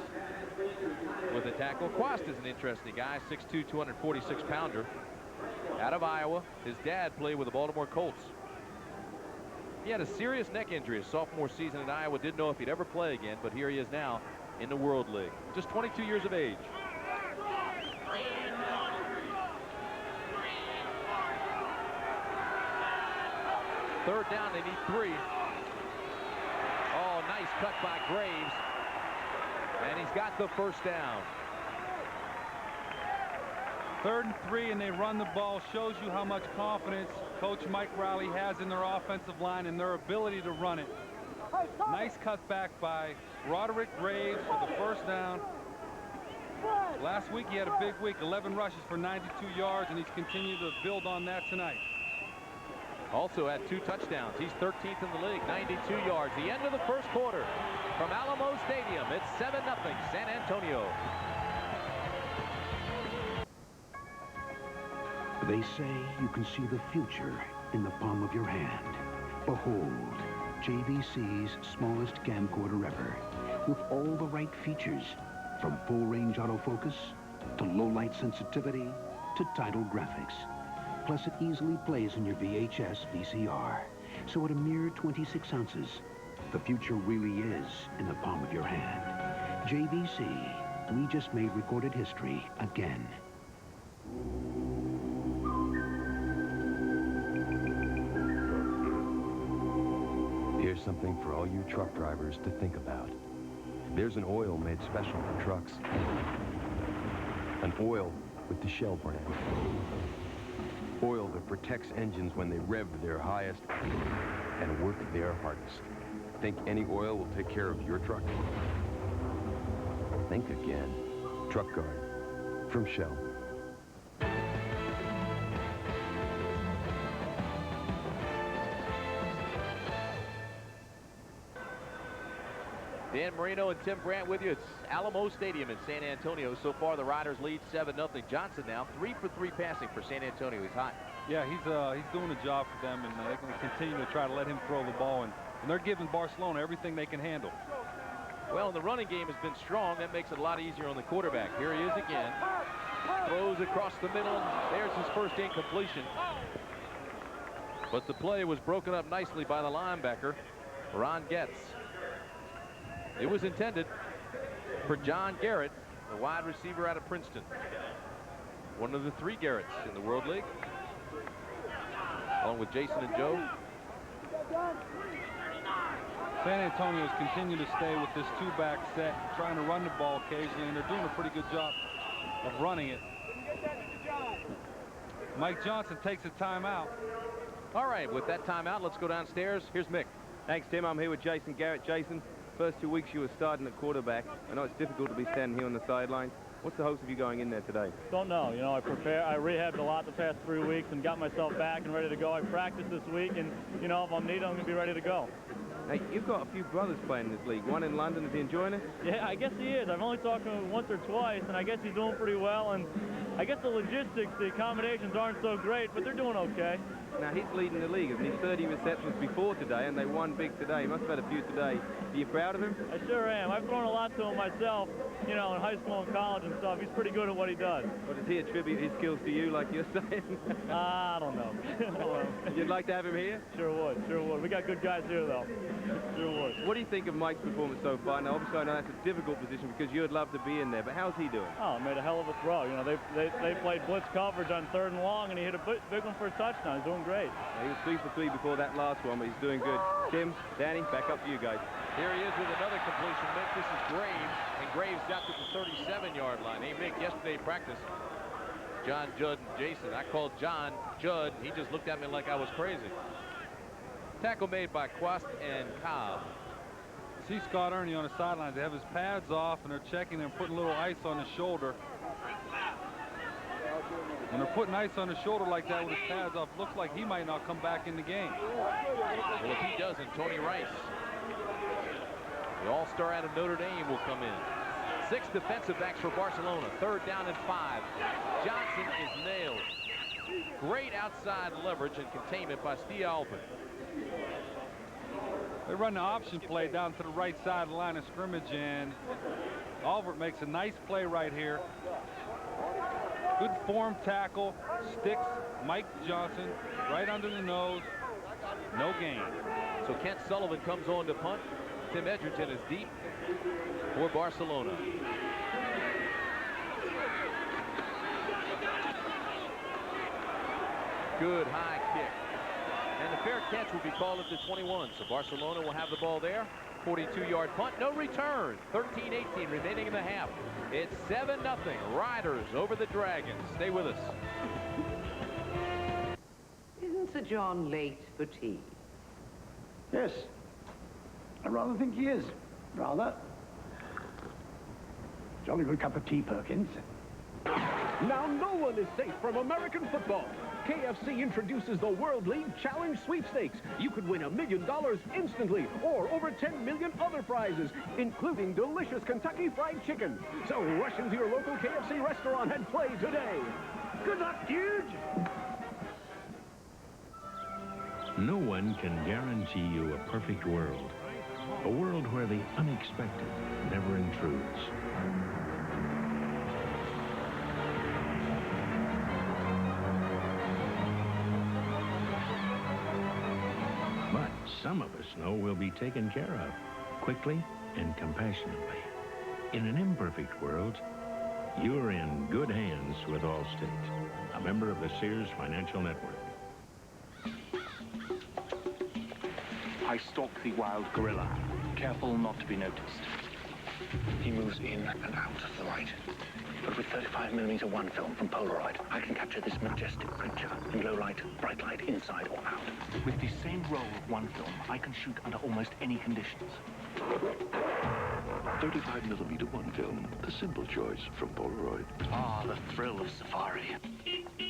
with a tackle. Quast is an interesting guy, 6'2", 246-pounder. Out of Iowa. His dad played with the Baltimore Colts. He had a serious neck injury his sophomore season in Iowa. Didn't know if he'd ever play again, but here he is now in the World League. Just 22 years of age. Third down, they need 3. Oh, nice cut by Graves. And he's got the first down. 3rd and 3, and they run the ball. Shows you how much confidence Coach Mike Riley has in their offensive line and their ability to run it. Nice cutback by Roderick Graves for the first down. Last week he had a big week, 11 rushes for 92 yards, and he's continued to build on that tonight. Also had 2 touchdowns. He's 13th in the league, 92 yards. The end of the first quarter from Alamo Stadium. It's 7-0 San Antonio. They say you can see the future in the palm of your hand. Behold, JVC's smallest camcorder ever, with all the right features, from full-range autofocus to low-light sensitivity to title graphics. Plus, it easily plays in your VHS VCR. So at a mere 26 ounces, the future really is in the palm of your hand. JVC, we just made recorded history again. Here's something for all you truck drivers to think about. There's an oil made special for trucks. An oil with the Shell brand. Oil that protects engines when they rev their highest and work their hardest. Think any oil will take care of your truck? Think again. Truck Guard from Shell. Dan Marino and Tim Brandt with you. It's Alamo Stadium in San Antonio. So far, the Riders lead 7-0. Johnson now 3 for 3 passing for San Antonio. He's hot. Yeah, he's doing a job for them, and they're going to continue to try to let him throw the ball, and they're giving Barcelona everything they can handle. Well, the running game has been strong. That makes it a lot easier on the quarterback. Here he is again. Throws across the middle. There's his first incompletion. But the play was broken up nicely by the linebacker, Ron Getz. It was intended for John Garrett, the wide receiver out of Princeton. One of the 3 Garretts in the World League, along with Jason and Joe. San Antonio's continue to stay with this 2-back set, trying to run the ball occasionally, and they're doing a pretty good job of running it. Mike Johnson takes a timeout. All right, with that timeout, let's go downstairs. Here's Mick. Thanks, Tim. I'm here with Jason Garrett. Jason, first 2 weeks you were starting at quarterback. I know it's difficult to be standing here on the sidelines. What's the hopes of you going in there today? Don't know. You know, I rehabbed a lot the past 3 weeks and got myself back and ready to go. I practiced this week, and, you know, if I'm needed, I'm going to be ready to go. Hey, you've got a few brothers playing in this league. One in London. Is he enjoying it? Yeah, I guess he is. I've only talked to him once or twice, and I guess he's doing pretty well. And I guess the logistics, the accommodations aren't so great, but they're doing okay. Now, he's leading the league. He's 30 receptions before today, and they won big today. He must have had a few today. Are you proud of him? I sure am. I've thrown a lot to him myself, you know, in high school and college and stuff. He's pretty good at what he does. Or does he attribute his skills to you, like you're saying? I don't know. You'd like to have him here? Sure would. Sure would. We got good guys here, though. Sure would. What do you think of Mike's performance so far? Now, obviously, I know that's a difficult position because you would love to be in there, but how's he doing? Oh, made a hell of a throw. You know, they played blitz coverage on 3rd and long, and he hit a big one for a touchdown. He's doing great. He was 3 for 3 before that last one, but he's doing good. Tim, Danny, back up to you guys. Here he is with another completion. Mick, this is Graves, and Graves got to the 37-yard line. Hey, Mick, yesterday practice, John, Judd, and Jason. I called John Judd. He just looked at me like I was crazy. Tackle made by Quast and Cobb. See Scott Ernie on the sidelines. They have his pads off, and they're checking and putting a little ice on his shoulder. When they're putting ice on his shoulder like that with his pads off, looks like he might not come back in the game. Well, if he doesn't, Tony Rice, the all-star out of Notre Dame, will come in. 6 defensive backs for Barcelona. 3rd down and 5. Johnson is nailed. Great outside leverage and containment by Steve Alvin. They run the option play down to the right side of the line of scrimmage, and Albert makes a nice play right here. Good form tackle, sticks Mike Johnson right under the nose. No gain. So Kent Sullivan comes on to punt. Tim Edgerton is deep for Barcelona. Good high kick. And the fair catch will be called at the 21. So Barcelona will have the ball there. 42-yard punt, no return. 13-18 remaining in the half. It's 7-0. Riders over the Dragons. Stay with us. Isn't Sir John late for tea? Yes. I rather think he is. Rather. Jolly good cup of tea, Perkins. Now no one is safe from American football. KFC introduces the World League Challenge Sweepstakes. You could win $1 million instantly, or over 10 million other prizes, including delicious Kentucky Fried Chicken. So rush into your local KFC restaurant and play today. Good luck, huge! No one can guarantee you a perfect world. A world where the unexpected never intrudes. But some of us know we'll be taken care of, quickly and compassionately. In an imperfect world, you're in good hands with Allstate, a member of the Sears Financial Network. I stalk the wild gorilla, careful not to be noticed. He moves in and out of the light. But with 35mm one film from Polaroid, I can capture this majestic creature in low light, bright light, inside or out. With the same roll of one film, I can shoot under almost any conditions. 35mm one film, the simple choice from Polaroid. Ah, the thrill of safari.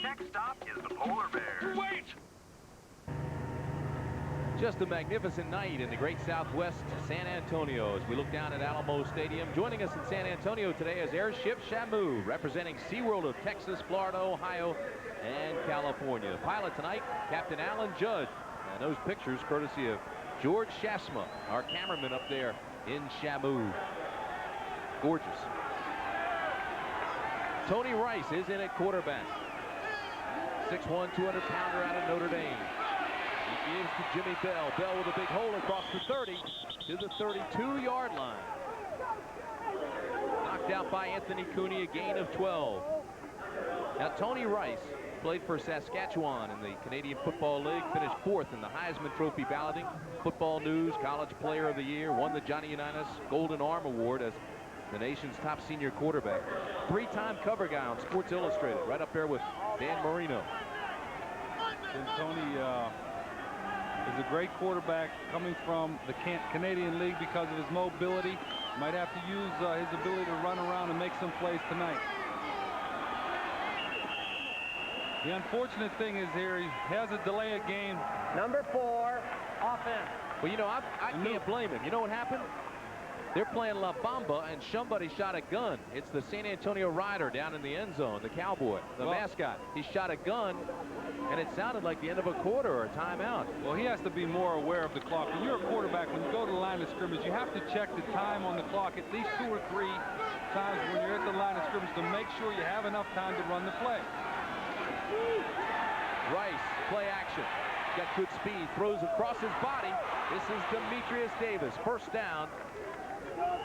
Next stop is the polar bear. Wait! Just a magnificent night in the great Southwest San Antonio as we look down at Alamo Stadium. Joining us in San Antonio today is Airship Shamu, representing SeaWorld of Texas, Florida, Ohio, and California. The pilot tonight, Captain Alan Judd. And those pictures courtesy of George Shasma, our cameraman up there in Shamu. Gorgeous. Tony Rice is in at quarterback. 6'1", 200-pounder out of Notre Dame. He gives to Jimmy Bell. Bell with a big hole across the 30 to the 32-yard line. Knocked out by Anthony Cooney, a gain of 12. Now, Tony Rice played for Saskatchewan in the Canadian Football League, finished 4th in the Heisman Trophy balloting. Football News College Player of the Year, won the Johnny Unitas Golden Arm Award as the nation's top senior quarterback. 3-time cover guy on Sports Illustrated, right up there with Dan Marino. And Tony is a great quarterback coming from the Canadian League because of his mobility. Might have to use his ability to run around and make some plays tonight. The unfortunate thing is here, he has a delay of game. Number 4, offense. Well, you know, I can't blame him. You know what happened? They're playing La Bamba, and somebody shot a gun. It's the San Antonio Rider down in the end zone, the cowboy, the mascot. He shot a gun, and it sounded like the end of a quarter or a timeout. Well, he has to be more aware of the clock. When you're a quarterback, when you go to the line of scrimmage, you have to check the time on the clock at least 2 or 3 times when you're at the line of scrimmage to make sure you have enough time to run the play. Rice, play action. Got good speed, throws across his body. This is Demetrius Davis, first down.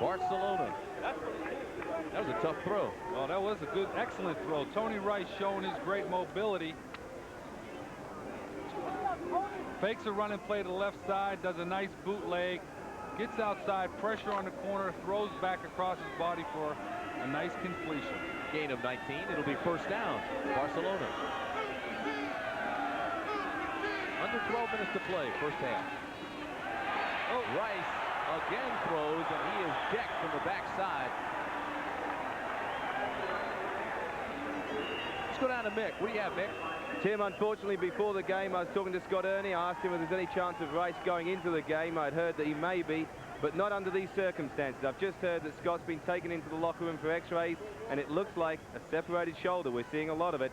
Barcelona. That was a tough throw. Oh, that was a good, excellent throw. Tony Rice showing his great mobility. Fakes a running play to the left side, does a nice bootleg, gets outside, pressure on the corner, throws back across his body for a nice completion. Gain of 19. It'll be first down. Barcelona. Under 12 minutes to play, first half. Oh, Rice again throws, and he is decked from the backside. Let's go down to Mick. What do you have, Mick? Tim, unfortunately, before the game, I was talking to Scott Ernie. I asked him if there's any chance of Rice going into the game. I'd heard that he may be, but not under these circumstances. I've just heard that Scott's been taken into the locker room for x-rays, and it looks like a separated shoulder. We're seeing a lot of it.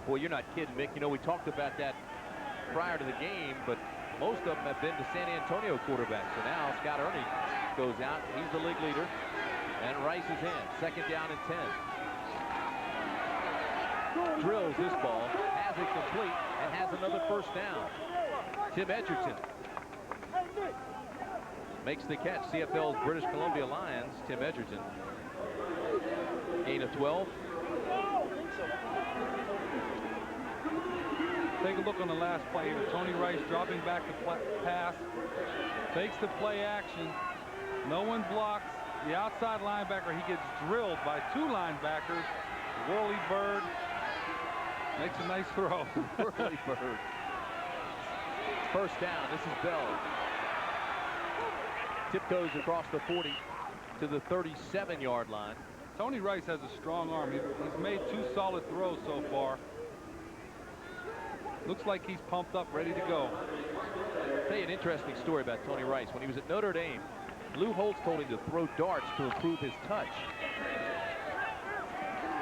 Boy, you're not kidding, Mick. You know, we talked about that prior to the game, but most of them have been to San Antonio quarterbacks. So now Scott Ernie goes out. He's the league leader. And Rice is in. Second down and 10. Drills this ball, has it complete, and has another first down. Tim Edgerton makes the catch. CFL's British Columbia Lions, Tim Edgerton. Gain of 12. Take a look on the last play here. Tony Rice dropping back the pass. Takes the play action. No one blocks. The outside linebacker, he gets drilled by 2 linebackers. Whirly Bird makes a nice throw. Whirly Bird. First down. This is Bell. Tiptoes across the 40 to the 37-yard line. Tony Rice has a strong arm. He's made 2 solid throws so far. Looks like he's pumped up, ready to go. I'll tell you an interesting story about Tony Rice. When he was at Notre Dame, Lou Holtz told him to throw darts to improve his touch.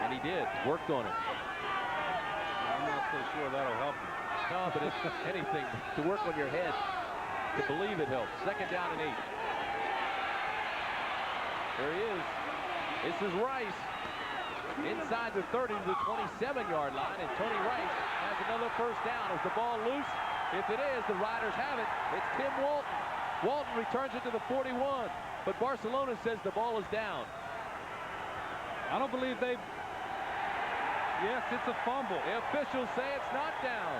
And he did. Worked on it. I'm not so sure that'll help him. No, but it's anything to work on your head, to believe it helps. Second down and 8. There he is. This is Rice. Inside the 30 to the 27-yard line, and Tony Rice has another first down. Is the ball loose? If it is, the Riders have it. It's Tim Walton. Walton returns it to the 41, but Barcelona says the ball is down. I don't believe they... Yes, it's a fumble. The officials say it's not down.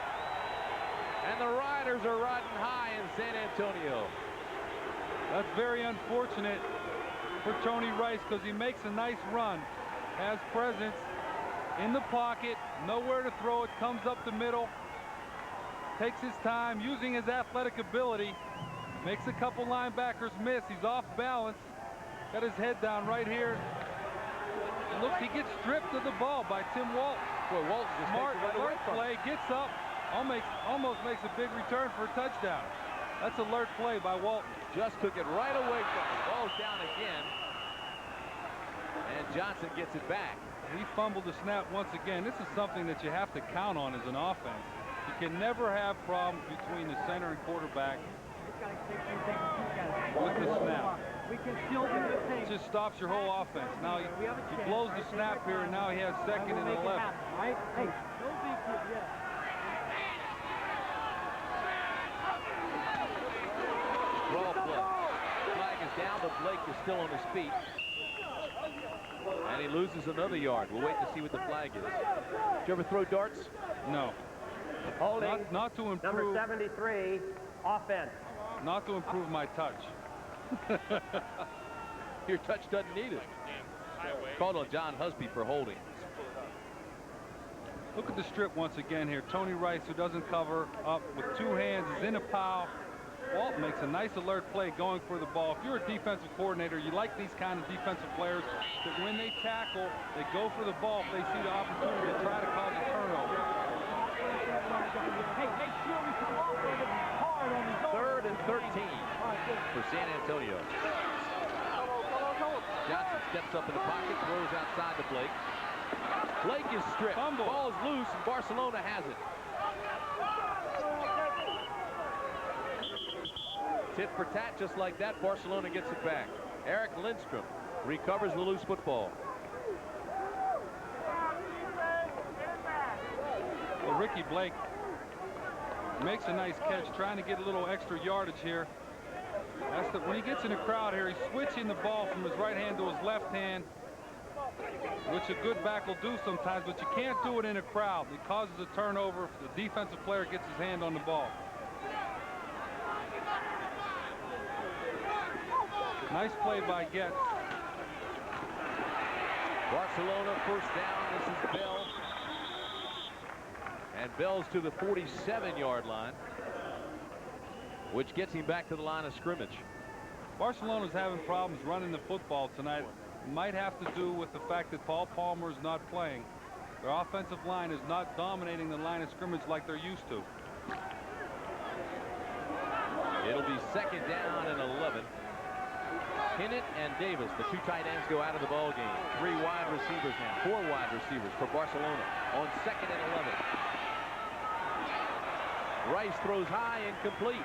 And the Riders are riding high in San Antonio. That's very unfortunate for Tony Rice because he makes a nice run. Has presence in the pocket, nowhere to throw it, comes up the middle, takes his time, using his athletic ability, makes a couple linebackers miss. He's off balance, got his head down right here. And look, he gets stripped of the ball by Tim Walton. Boy, Walton just smart alert play, gets up, almost makes a big return for a touchdown. That's alert play by Walton. Just took it right away from him. Ball's down again. And Johnson gets it back. He fumbled the snap once again. This is something that you have to count on as an offense. You can never have problems between the center and quarterback with the snap. It just stops your whole offense. Now he blows the snap here, and now he has second and 11. Draw play. Flag is down, but Blake is still on his feet. And he loses another yard. We'll wait to see what the flag is. Did you ever throw darts? No. Holding. Not to improve. Number 73, offense. Not to improve my touch. Your touch doesn't need it. Called on John Husby for holding. Look at the strip once again here. Tony Rice, who doesn't cover up with 2 hands, is in a pile. Walton makes a nice alert play going for the ball. If you're a defensive coordinator, you like these kind of defensive players that when they tackle, they go for the ball if they see the opportunity to try to cause a turnover. Third and 13 for San Antonio. Johnson steps up in the pocket, throws outside to Blake. Blake is stripped. Ball's loose, and Barcelona has it. Tit for tat, just like that. Barcelona gets it back. Eric Lindstrom recovers the loose football. Well, Ricky Blake makes a nice catch, trying to get a little extra yardage here. When he gets in the crowd here, he's switching the ball from his right hand to his left hand, which a good back will do sometimes, but you can't do it in a crowd. It causes a turnover if the defensive player gets his hand on the ball. Nice play by Getz. Barcelona first down. This is Bell. And Bell's to the 47-yard line, which gets him back to the line of scrimmage. Barcelona's having problems running the football tonight. It might have to do with the fact that Paul Palmer is not playing. Their offensive line is not dominating the line of scrimmage like they're used to. It'll be second down and 11. Hinnant and Davis, the two tight ends, go out of the ball game. 3 wide receivers now, 4 wide receivers for Barcelona on 2nd and 11. Rice throws high, incomplete.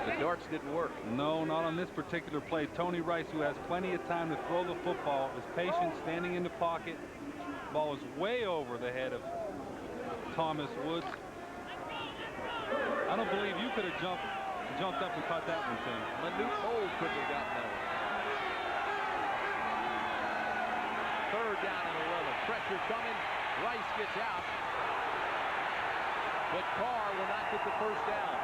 The darts didn't work. No, not on this particular play. Tony Rice, who has plenty of time to throw the football, is patient, standing in the pocket. Ball is way over the head of Thomas Woods. I don't believe you could have jumped up and caught that one, Tim. Manute Cole could have gotten that one. 3rd down and 11. Pressure coming. Rice gets out. But Carr will not get the first down.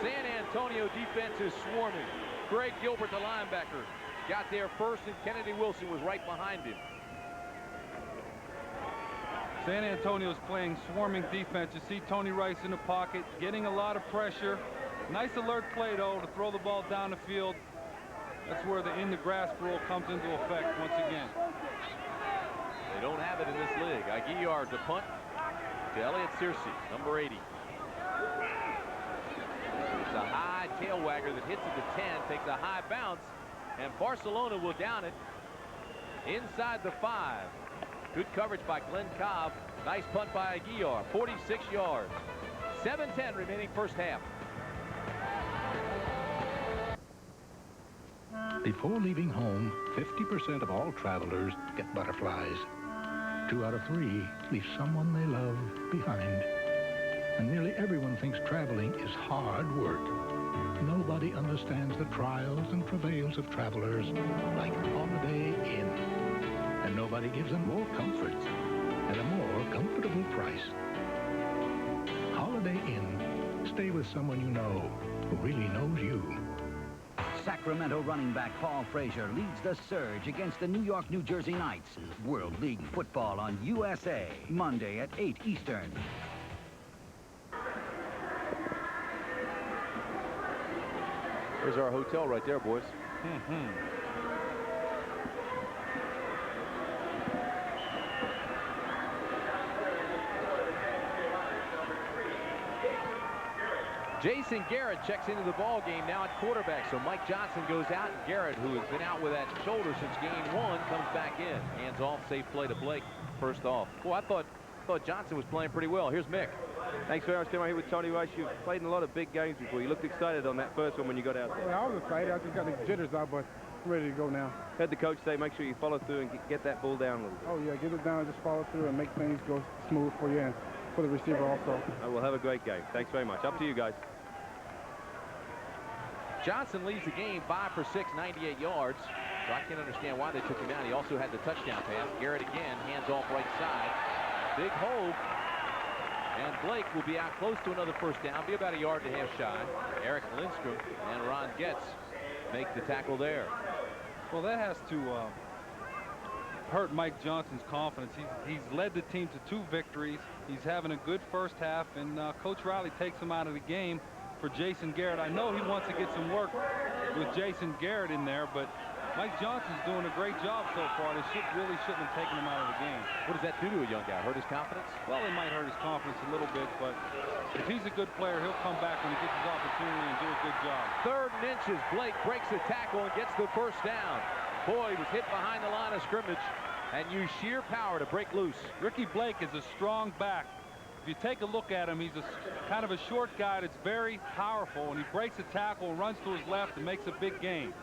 San Antonio defense is swarming. Greg Gilbert, the linebacker, got there first, and Kennedy Wilson was right behind him. San Antonio's playing swarming defense. You see Tony Rice in the pocket, getting a lot of pressure. Nice alert play, though, to throw the ball down the field. That's where the in-the-grass rule comes into effect once again. They don't have it in this league. Aguilar to punt to Elliott Searcy, number 80. It's a high tail wagger that hits at the 10, takes a high bounce, and Barcelona will down it inside the 5. Good coverage by Glenn Cobb. Nice punt by Aguilar, 46 yards. 7:10 remaining first half. Before leaving home, 50% of all travelers get butterflies. 2 out of 3 leave someone they love behind. And nearly everyone thinks traveling is hard work. Nobody understands the trials and travails of travelers like Holiday Inn. And nobody gives them more comforts at a more comfortable price. Holiday Inn. Stay with someone you know who really knows you. Sacramento running back Paul Frazier leads the surge against the New York, New Jersey Knights. World League football on USA, Monday at 8 Eastern. There's our hotel right there, boys. Jason Garrett checks into the ball game now at quarterback. So Mike Johnson goes out, and Garrett, who has been out with that shoulder since game 1, comes back in. Hands off, safe play to Blake. First off. Boy, I thought Johnson was playing pretty well. Here's Mick. Thanks very much, Tim. I'm here with Tony Rice. You've played in a lot of big games before. You looked excited on that first one when you got out there. Well, I was excited. I just got the jitters out, but I'm ready to go now. Heard the coach say make sure you follow through and get that ball down a little bit. Oh, yeah, get it down and just follow through and make things go smooth for you and for the receiver also. We'll have a great game. Thanks very much. Up to you guys. Johnson leads the game 5 for 6, 98 yards. So I can't understand why they took him out. He also had the touchdown pass. Garrett again, hands off right side. Big hole. And Blake will be out close to another first down, be about a yard and a half shy. Eric Lindstrom and Ron Getz make the tackle there. Well, that has to hurt Mike Johnson's confidence. He's led the team to 2 victories. He's having a good first half, and Coach Riley takes him out of the game for Jason Garrett. I know he wants to get some work with Jason Garrett in there, but Mike Johnson's doing a great job so far. They really shouldn't have taken him out of the game. What does that do to a young guy? Hurt his confidence? Well, it might hurt his confidence a little bit, but if he's a good player, he'll come back when he gets his opportunity and do a good job. 3rd and inches. Blake breaks the tackle and gets the first down. Boy, he was hit behind the line of scrimmage and used sheer power to break loose. Ricky Blake is a strong back. If you take a look at him, he's a kind of a short guy that's very powerful, and he breaks a tackle, runs to his left, and makes a big gain.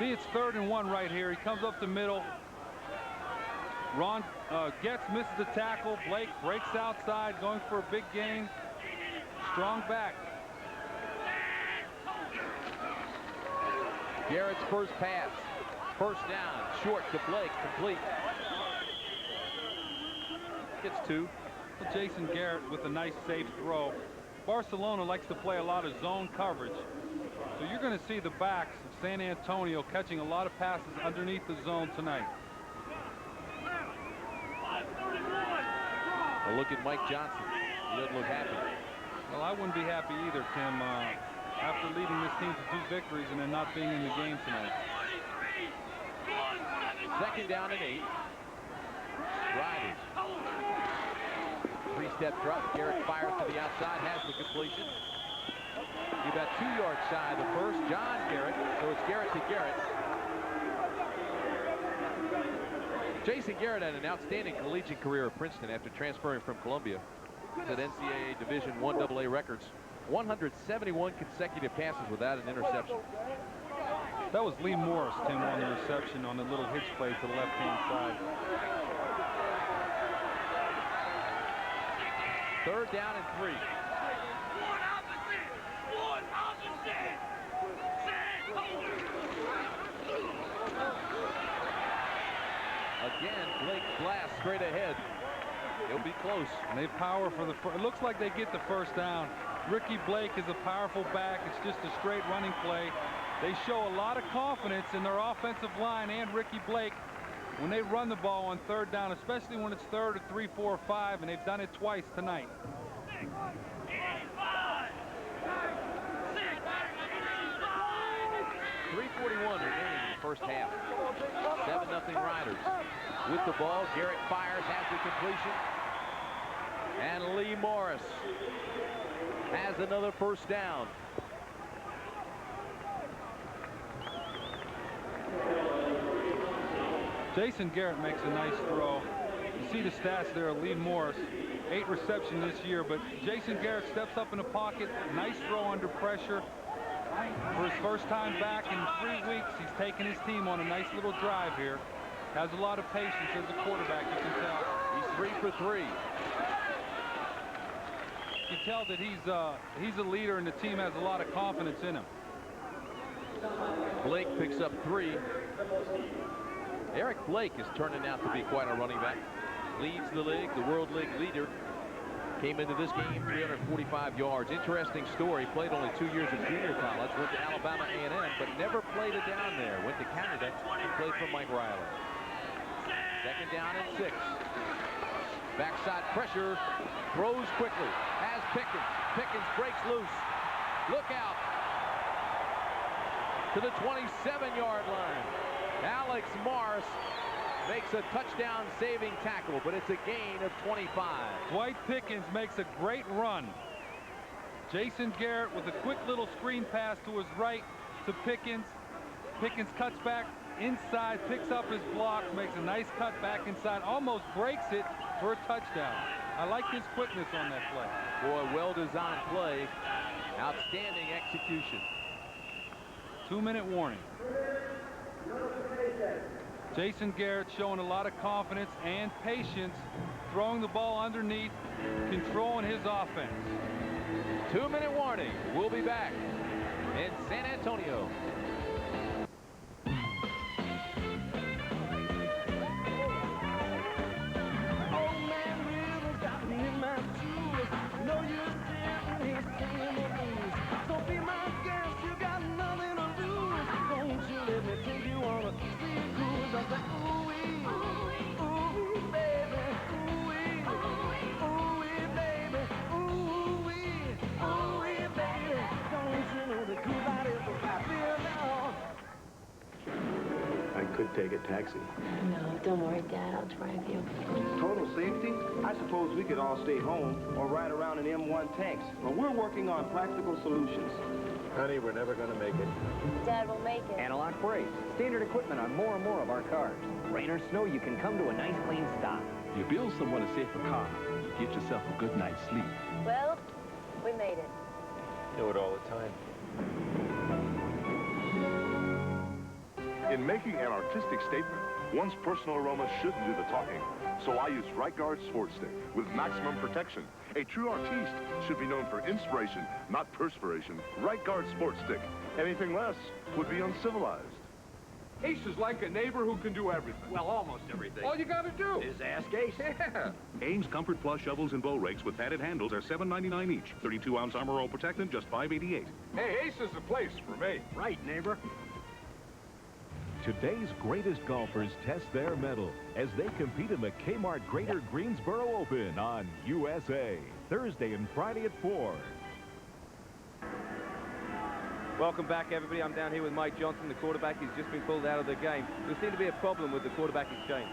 See, it's 3rd and 1 right here. He comes up the middle. Ron Getz misses the tackle. Blake breaks outside, going for a big gain. Strong back. Garrett's first pass. First down, short to Blake, complete. Gets 2. Well, Jason Garrett with a nice safe throw. Barcelona likes to play a lot of zone coverage. So you're going to see the backs of San Antonio catching a lot of passes underneath the zone tonight. A look at Mike Johnson. He doesn't look happy. Well, I wouldn't be happy either, Tim. after leading this team to 2 victories and then not being in the game tonight. 2nd down and 8. Riders. 3-step drop. Garrett fires to the outside, has the completion. He about 2 yards shy of the first. John Garrett. So it's Garrett to Garrett. Jason Garrett had an outstanding collegiate career at Princeton after transferring from Columbia. Set NCAA Division I AA records. 171 consecutive passes without an interception. That was Lee Morris, Tim, on the reception on the little hitch play to the left-hand side. 3rd down and 3. Again, Blake blasts straight ahead. He'll be close. And they power for the first. It looks like they get the first down. Ricky Blake is a powerful back. It's just a straight running play. They show a lot of confidence in their offensive line and Ricky Blake when they run the ball on 3rd down, especially when it's 3rd or 3, 4, or 5, and they've done it twice tonight. 3:41 remaining in the first half. 7-0 Riders. With the ball, Garrett fires, has the completion. And Lee Morris has another first down. Jason Garrett makes a nice throw. You see the stats there of Lee Morris. 8 receptions this year, but Jason Garrett steps up in the pocket. Nice throw under pressure. For his first time back in 3 weeks, he's taken his team on a nice little drive here. Has a lot of patience as a quarterback, you can tell. He's 3 for 3. You can tell that he's a leader and the team has a lot of confidence in him. Blake picks up 3. Eric Blake is turning out to be quite a running back. Leads the league, the World League leader. Came into this game 345 yards. Interesting story. Played only 2 years of junior college. Went to Alabama A&M, but never played it down there. Went to Canada and played for Mike Riley. 2nd down and 6. Backside pressure. Throws quickly. Has Pickens. Pickens breaks loose. Look out. To the 27-yard line. Alex Morris makes a touchdown-saving tackle, but it's a gain of 25. Dwight Pickens makes a great run. Jason Garrett with a quick little screen pass to his right to Pickens. Pickens cuts back inside, picks up his block, makes a nice cut back inside, almost breaks it for a touchdown. I like his quickness on that play. Boy, well-designed play. Outstanding execution. 2-minute warning. Jason Garrett showing a lot of confidence and patience, throwing the ball underneath, controlling his offense. 2-minute warning. We'll be back in San Antonio. I could take a taxi. No, don't worry, Dad. I'll drive you. Total safety? I suppose we could all stay home or ride around in M1 tanks. But we're working on practical solutions. Honey, we're never going to make it. Dad will make it. Anti-lock brakes. Standard equipment on more and more of our cars. Rain or snow, you can come to a nice clean stop. You build someone a safer car, you get yourself a good night's sleep. Well, we made it. Do it all the time. In making an artistic statement, one's personal aroma shouldn't do the talking. So I use Right Guard Sport Stick with maximum protection. A true artiste should be known for inspiration, not perspiration. Right Guard Sport Stick. Anything less would be uncivilized. Ace is like a neighbor who can do everything. Well, almost everything. All you gotta do is ask Ace. Yeah. Ames Comfort Plus shovels and bow rakes with padded handles are $7.99 each. 32-ounce Armor All Protectant, just $5.88. Hey, Ace is the place for me. Right, neighbor. Today's greatest golfers test their mettle as they compete in the Kmart Greater Greensboro Open on USA. Thursday and Friday at 4. Welcome back, everybody. I'm down here with Mike Johnson, the quarterback. He's just been pulled out of the game. There seemed to be a problem with the quarterback exchange.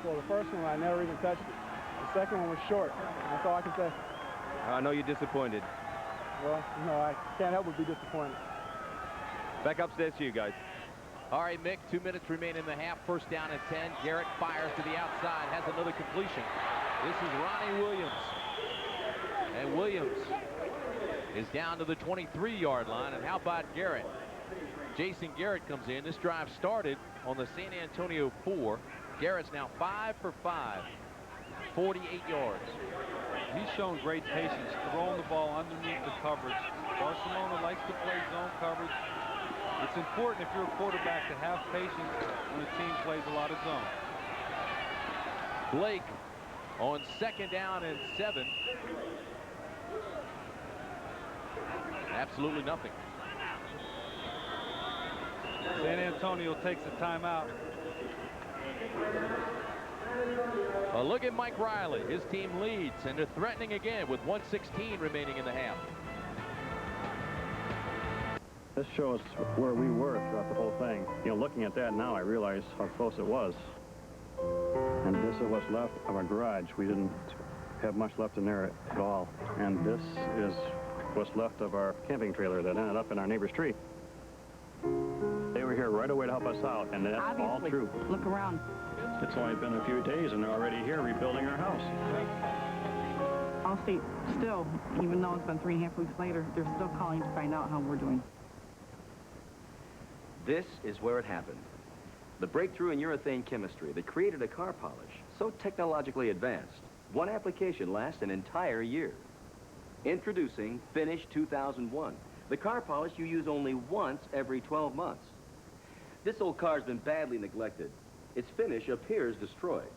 Well, the first one, I never even touched it. The second one was short. That's all I can say. I know you're disappointed. Well, no, I can't help but be disappointed. Back upstairs to you guys. All right, Mick, 2 minutes remain in the half. First down and 10. Garrett fires to the outside, has another completion. This is Ronnie Williams. And Williams is down to the 23-yard line. And how about Garrett? Jason Garrett comes in. This drive started on the San Antonio 4. Garrett's now 5 for 5, 48 yards. He's shown great patience throwing the ball underneath the coverage. Barcelona likes to play zone coverage. It's important if you're a quarterback to have patience when the team plays a lot of zone. Blake on 2nd down and 7. Absolutely nothing. San Antonio takes a timeout. Well, look at Mike Riley. His team leads, and they're threatening again with 1:16 remaining in the half. This shows where we were throughout the whole thing. You know, looking at that now, I realize how close it was. And this is what's left of our garage. We didn't have much left in there at all. And this is what's left of our camping trailer that ended up in our neighbor's tree. They were here right away to help us out, and that's all true. Look around. It's only been a few days, and they're already here rebuilding our house. I'll say, still, even though it's been 3.5 weeks later, they're still calling to find out how we're doing. This is where it happened. The breakthrough in urethane chemistry that created a car polish so technologically advanced, one application lasts an entire year. Introducing Finish 2001, the car polish you use only once every 12 months. This old car's been badly neglected. Its finish appears destroyed.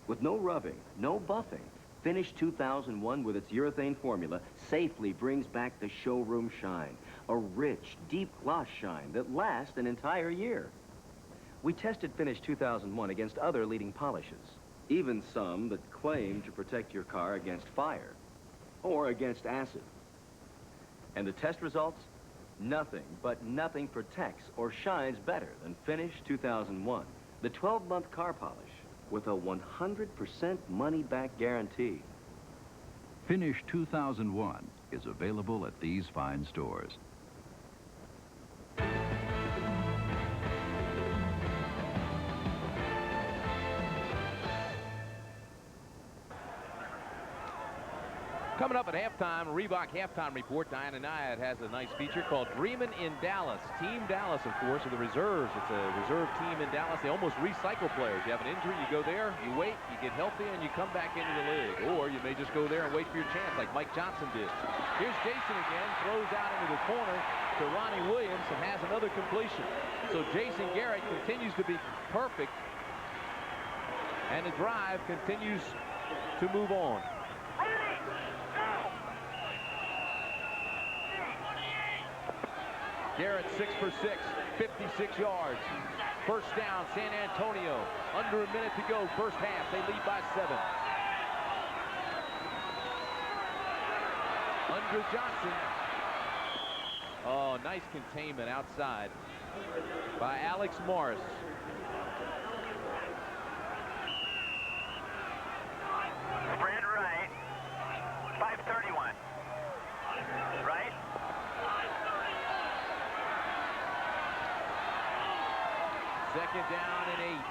With no rubbing, no buffing, Finish 2001 with its urethane formula safely brings back the showroom shine, a rich, deep gloss shine that lasts an entire year. We tested Finish 2001 against other leading polishes, even some that claim to protect your car against fire or against acid. And the test results? Nothing, but nothing protects or shines better than Finish 2001, the 12-month car polish with a 100% money-back guarantee. Finish 2001 is available at these fine stores. Coming up at halftime, Reebok halftime report. Diana Nyad has a nice feature called Dreamin' in Dallas. Team Dallas, of course, are the reserves. It's a reserve team in Dallas. They almost recycle players. You have an injury, you go there, you wait, you get healthy, and you come back into the league. Or you may just go there and wait for your chance like Mike Johnson did. Here's Jason again, throws out into the corner to Ronnie Williams and has another completion. So Jason Garrett continues to be perfect, and the drive continues to move on. Garrett 6 for 6, 56 yards. First down, San Antonio. Under a minute to go, first half. They lead by 7. Under Johnson. Oh, nice containment outside by Alex Morris. Spread right. 531. Right. Second down and 8.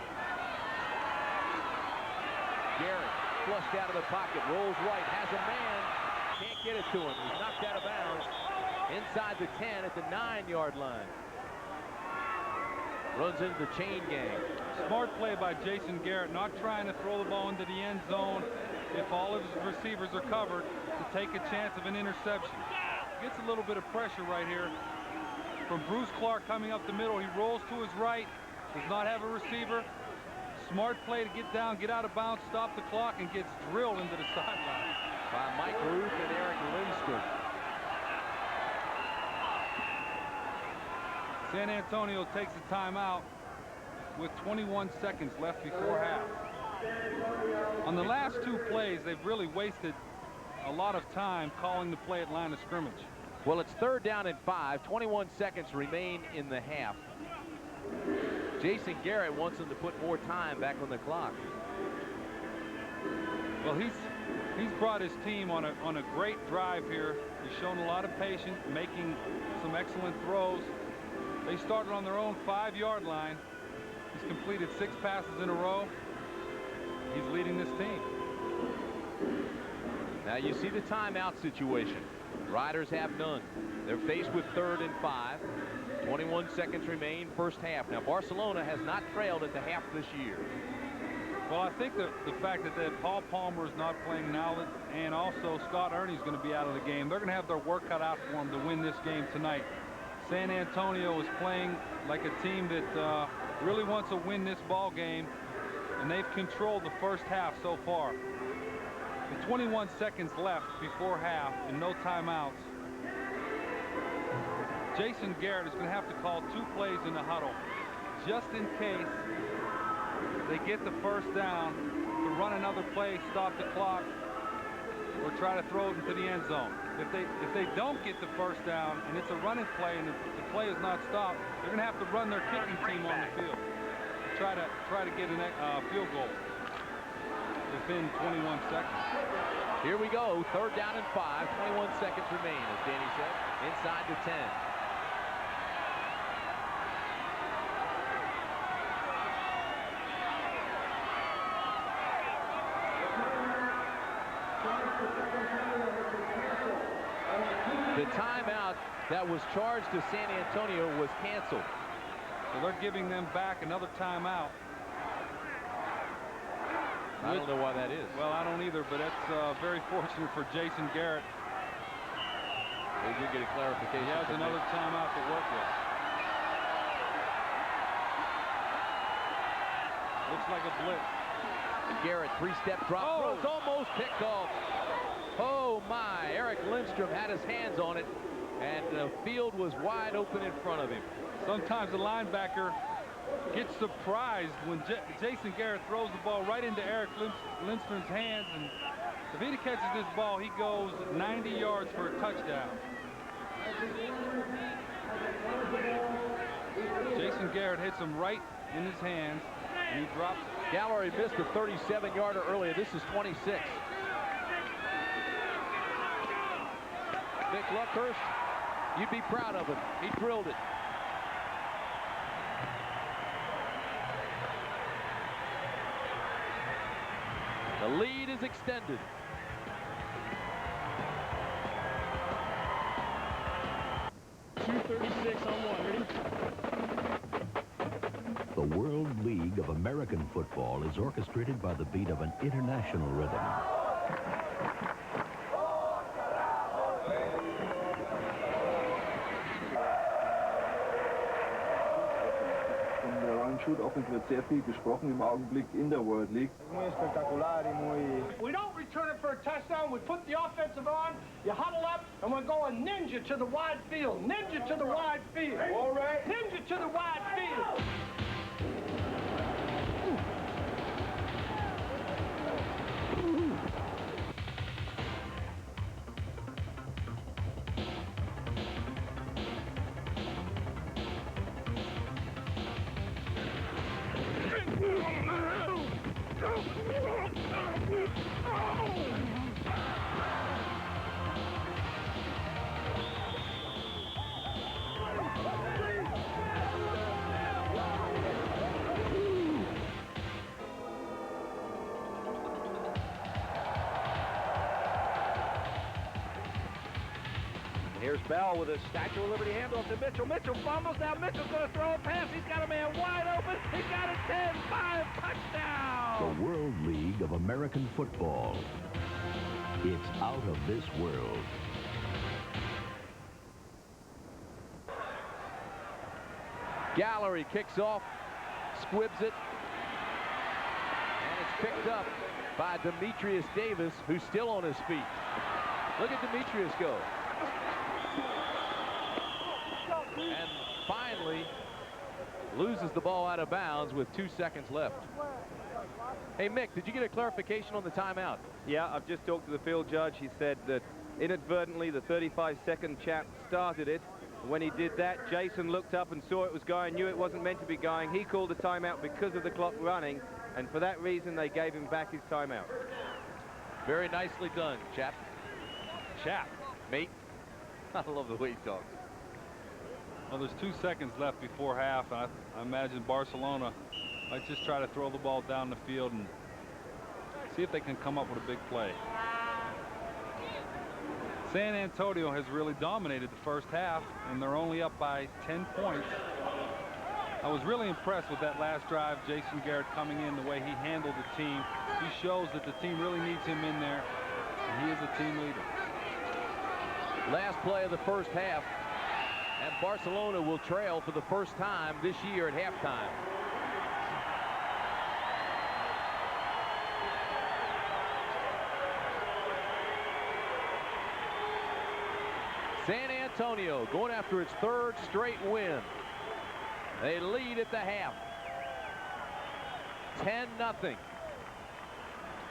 Garrett flushed out of the pocket, rolls right, has a man, can't get it to him. He's knocked out of bounds inside the 10 at the 9-yard line. Runs into the chain gang. Smart play by Jason Garrett, not trying to throw the ball into the end zone if all of his receivers are covered, to take a chance of an interception. Gets a little bit of pressure right here from Bruce Clark coming up the middle. He rolls to his right, does not have a receiver. Smart play to get down, get out of bounds, stop the clock, and gets drilled into the sideline. By Mike Ruth and Eric Lindstrom. San Antonio takes a timeout with 21 seconds left before half. On the last 2 plays, they've really wasted a lot of time calling the play at line of scrimmage. Well, it's 3rd down and 5. 21 seconds remain in the half. Jason Garrett wants them to put more time back on the clock. Well, he's brought his team on a great drive here. He's shown a lot of patience, making some excellent throws. They started on their own 5-yard line. He's completed 6 passes in a row. He's leading this team. Now you see the timeout situation. Riders have none. They're faced with 3rd and 5. 21 seconds remain, first half. Now Barcelona has not trailed at the half this year. Well, I think the fact that Paul Palmer is not playing now, and also Scott Ernie's going to be out of the game, they're going to have their work cut out for them to win this game tonight. San Antonio is playing like a team that really wants to win this ball game, and they've controlled the first half so far. With 21 seconds left before half and no timeouts, Jason Garrett is going to have to call 2 plays in the huddle just in case they get the first down to run another play, stop the clock, or try to throw it into the end zone. If they don't get the first down and it's a running play and the play is not stopped, they're going to have to run their kicking team on the field to try to get a field goal within 21 seconds. Here we go, 3rd down and 5. 21 seconds remain, as Danny said, inside the 10. The timeout that was charged to San Antonio was canceled. So they're giving them back another timeout. I don't know why that is. Well, I don't either, but that's very fortunate for Jason Garrett. They did get a clarification. He has another timeout to work with. Looks like a blitz. Garrett, 3-step drop. Throws almost picked off. Oh my, Eric Lindstrom had his hands on it, and the field was wide open in front of him. Sometimes the linebacker gets surprised when Jason Garrett throws the ball right into Eric Lindstrom's hands, and if he catches this ball, he goes 90 yards for a touchdown. Jason Garrett hits him right in his hands, and he drops it. Gallery missed a 37-yarder earlier. This is 26. Vic Luckhurst, you'd be proud of him. He drilled it. The lead is extended. .236 on one. Ready? The World League of American Football is orchestrated by the beat of an international rhythm. Offense wird sehr viel gesprochen im Augenblick in der World League. We don't return it for a touchdown. We put the offensive on, you huddle up, and we're going ninja to the wide field. Ninja to the wide field. All right. Ninja to the wide field. Here's Bell with a Statue of Liberty handoff to Mitchell. Mitchell fumbles. Now Mitchell's going to throw a pass. He's got a man wide open. He's got a 10-5 touchdown. The World League of American Football. It's out of this world. Gallery kicks off, squibs it, and it's picked up by Demetrius Davis, who's still on his feet. Look at Demetrius go. And finally loses the ball out of bounds with 2 seconds left. Hey, Mick, did you get a clarification on the timeout? Yeah, I've just talked to the field judge. He said that inadvertently the 35-second chap started it. When he did that, Jason looked up and saw it was going, knew it wasn't meant to be going. He called a timeout because of the clock running, and for that reason, they gave him back his timeout. Very nicely done, chap. Chap. Mate. I love the way he talks. Well, there's 2 seconds left before half, and I imagine Barcelona might just try to throw the ball down the field and see if they can come up with a big play. San Antonio has really dominated the first half, and they're only up by 10 points. I was really impressed with that last drive. Jason Garrett coming in, the way he handled the team. He shows that the team really needs him in there, and he is a team leader. Last play of the first half, and Barcelona will trail for the first time this year at halftime. San Antonio going after its third straight win. They lead at the half. 10-0.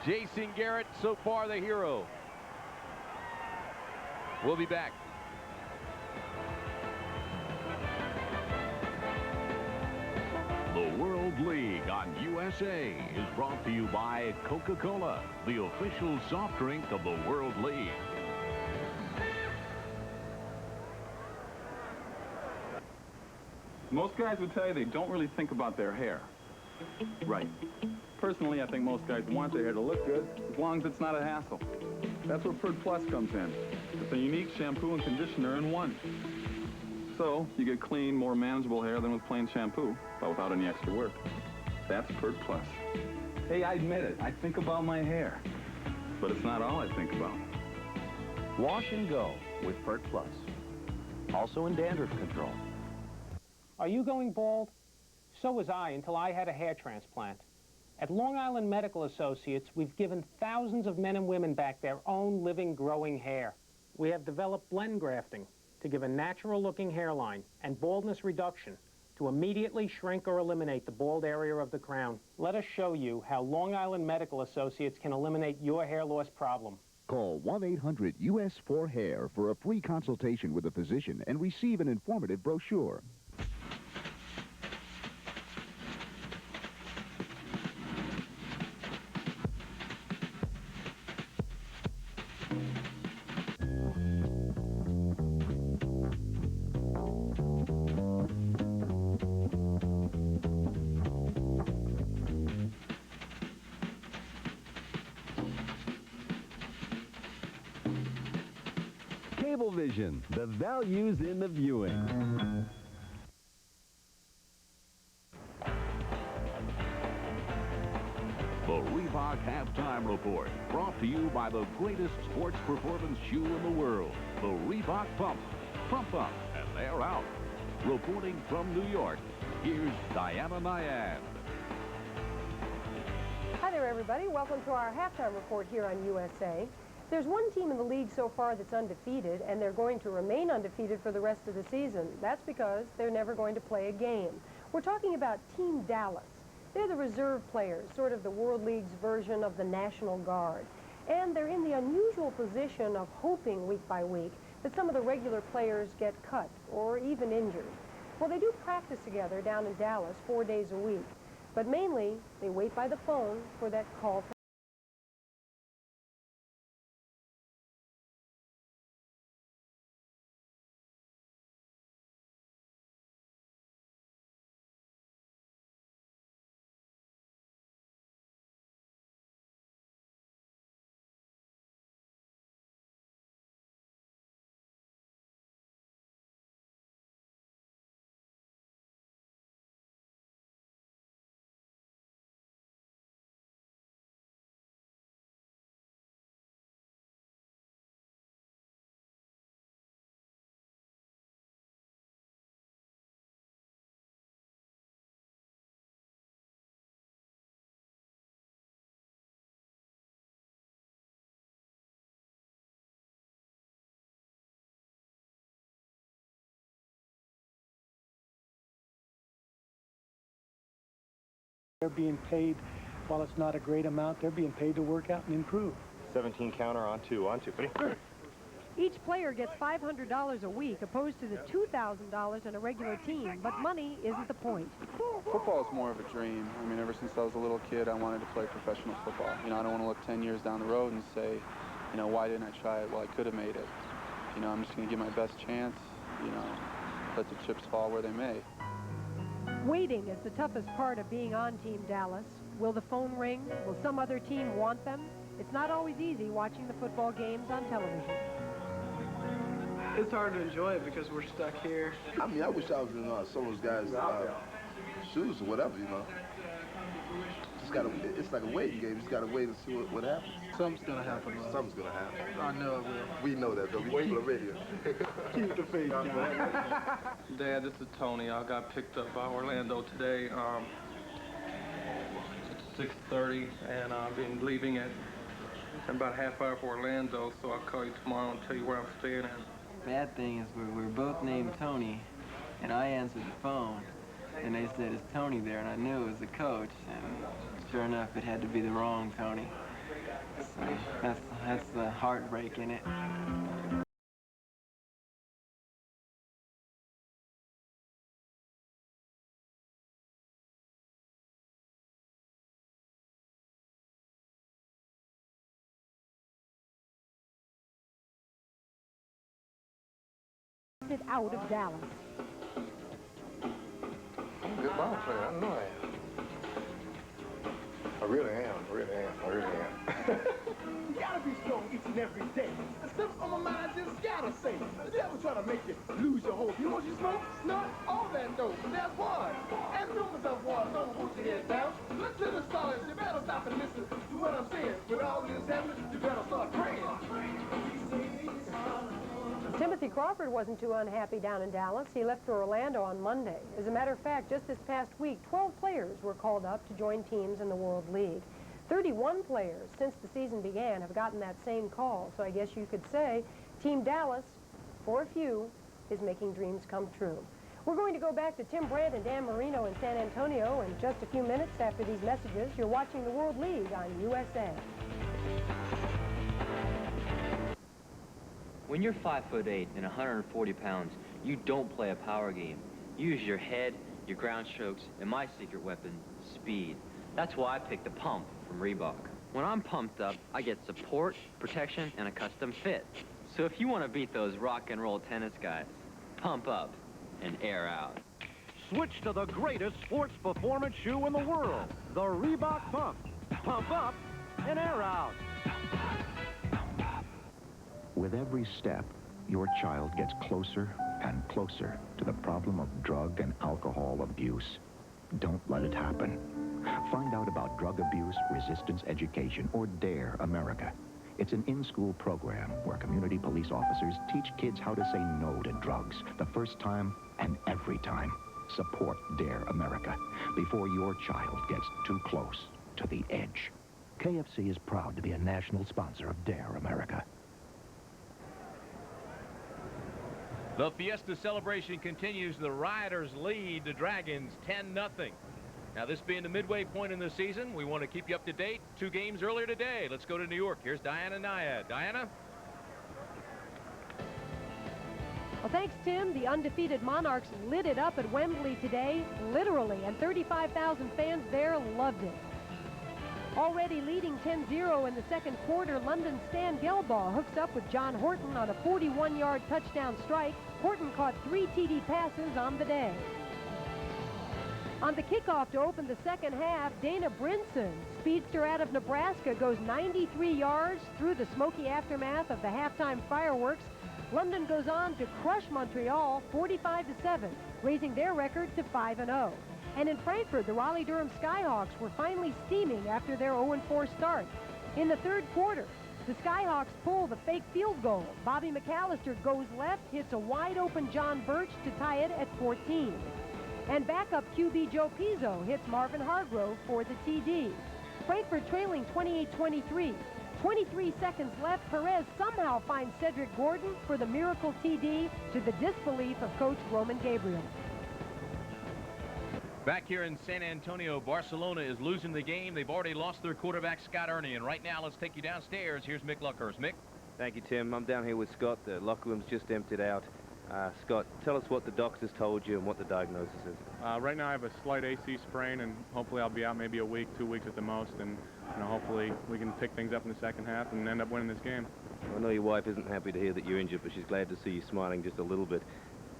Jason Garrett, so far the hero. We'll be back. The World League on USA is brought to you by Coca-Cola, the official soft drink of the World League. Most guys would tell you they don't really think about their hair. Right. Personally, I think most guys want their hair to look good as long as it's not a hassle. That's where Pert Plus comes in. It's a unique shampoo and conditioner in one. So, you get clean, more manageable hair than with plain shampoo, but without any extra work. That's Pert Plus. Hey, I admit it, I think about my hair. But it's not all I think about. Wash and go with Pert Plus. Also in dandruff control. Are you going bald? So was I until I had a hair transplant. At Long Island Medical Associates, we've given thousands of men and women back their own living, growing hair. We have developed blend grafting to give a natural-looking hairline and baldness reduction to immediately shrink or eliminate the bald area of the crown. Let us show you how Long Island Medical Associates can eliminate your hair loss problem. Call 1-800-US4-HAIR for a free consultation with a physician and receive an informative brochure. Cablevision, the values in the viewing. The Reebok Halftime Report, brought to you by the greatest sports performance shoe in the world, the Reebok Pump. Pump up, and they're out. Reporting from New York, here's Diana Nyad. Hi there, everybody. Welcome to our halftime report here on USA. There's one team in the league so far that's undefeated, and they're going to remain undefeated for the rest of the season. That's because they're never going to play a game. We're talking about Team Dallas. They're the reserve players, sort of the World League's version of the National Guard. And they're in the unusual position of hoping week by week that some of the regular players get cut or even injured. Well, they do practice together down in Dallas 4 days a week, but mainly they wait by the phone for that call from They're being paid While it's not a great amount, they're being paid to work out and improve. 17 counter on two. Each player gets $500 a week, opposed to the $2,000 in a regular team. But money isn't the point. Football is more of a dream. I mean, ever since I was a little kid, I wanted to play professional football. You know, I don't want to look 10 years down the road and say, you know, why didn't I try it? Well, I could have made it. You know, I'm just going to give my best chance, you know, let the chips fall where they may. Waiting is the toughest part of being on Team Dallas. Will the phone ring? Will some other team want them? It's not always easy watching the football games on television. It's hard to enjoy it because we're stuck here. I mean, I wish I was in some of those guys' shoes or whatever, you know. Just gotta, it's like a waiting game. You just gotta wait and see what happens. Something's gonna happen. Something's gonna happen. I know it will. We know that, though. We people are radio. Keep the faith, John. Dad, this is Tony. I got picked up by Orlando today. It's 6:30, and I've been leaving at about half hour for Orlando, so I'll call you tomorrow and tell you where I'm staying at. Bad thing is we're both named Tony, and I answered the phone, and they said, "Is Tony there?" And I knew it was the coach, and sure enough, it had to be the wrong Tony. So that's the heartbreak in it. Out of Dallas. I'm a good ball player. I know I am. I really am. I really am. You gotta be strong each and every day. The stuff on my mind, I just gotta say. The devil try to make you lose your hope. You want you smoke? Snort? All that dope. But there's one. And rumors of one. Don't put your head down. Look to the stars. You better stop and listen to what I'm saying. With all this happening, you better start praying. Timothy Crawford wasn't too unhappy down in Dallas. He left for Orlando on Monday. As a matter of fact, just this past week, 12 players were called up to join teams in the World League. 31 players since the season began have gotten that same call. So I guess you could say Team Dallas, for a few, is making dreams come true. We're going to go back to Tim Brandt and Dan Marino in San Antonio in just a few minutes after these messages. You're watching the World League on USA. When you're 5'8" and 140 pounds, you don't play a power game. You use your head, your ground strokes, and my secret weapon, speed. That's why I picked the pump from Reebok. When I'm pumped up, I get support, protection, and a custom fit. So if you want to beat those rock and roll tennis guys, pump up and air out. Switch to the greatest sports performance shoe in the world, the Reebok Pump. Pump up and air out. With every step, your child gets closer and closer to the problem of drug and alcohol abuse. Don't let it happen. Find out about drug abuse resistance education, or DARE America. It's an in-school program where community police officers teach kids how to say no to drugs the first time and every time. Support DARE America before your child gets too close to the edge. KFC is proud to be a national sponsor of DARE America. The Fiesta celebration continues. The Riders lead the Dragons 10-0. Now, this being the midway point in the season, we want to keep you up to date. 2 games earlier today. Let's go to New York. Here's Diana Nyad. Diana? Well, thanks, Tim. The undefeated Monarchs lit it up at Wembley today, literally, and 35,000 fans there loved it. Already leading 10-0 in the second quarter, London's Stan Gelbaugh hooks up with John Horton on a 41-yard touchdown strike. Horton caught 3 TD passes on the day. On the kickoff to open the second half, Dana Brinson, speedster out of Nebraska, goes 93 yards through the smoky aftermath of the halftime fireworks. London goes on to crush Montreal 45-7, raising their record to 5-0. And in Frankfurt, the Raleigh-Durham Skyhawks were finally steaming after their 0-4 start. In the third quarter, the Skyhawks pull the fake field goal. Bobby McAllister goes left, hits a wide-open John Birch to tie it at 14. And backup QB Joe Pizzo hits Marvin Hargrove for the TD. Frankfurt trailing 28-23. 23 seconds left. Perez somehow finds Cedric Gordon for the miracle TD, to the disbelief of coach Roman Gabriel. Back here in San Antonio, Barcelona is losing the game. They've already lost their quarterback, Scott Ernie. And right now, let's take you downstairs. Here's Mick Luckhurst. Mick? Thank you, Tim. I'm down here with Scott. The locker room's just emptied out. Scott, tell us what the doctors told you and what the diagnosis is. Right now I have a slight AC sprain, and hopefully I'll be out maybe a week, 2 weeks at the most, and hopefully we can pick things up in the second half and end up winning this game. I know your wife isn't happy to hear that you're injured, but she's glad to see you smiling just a little bit.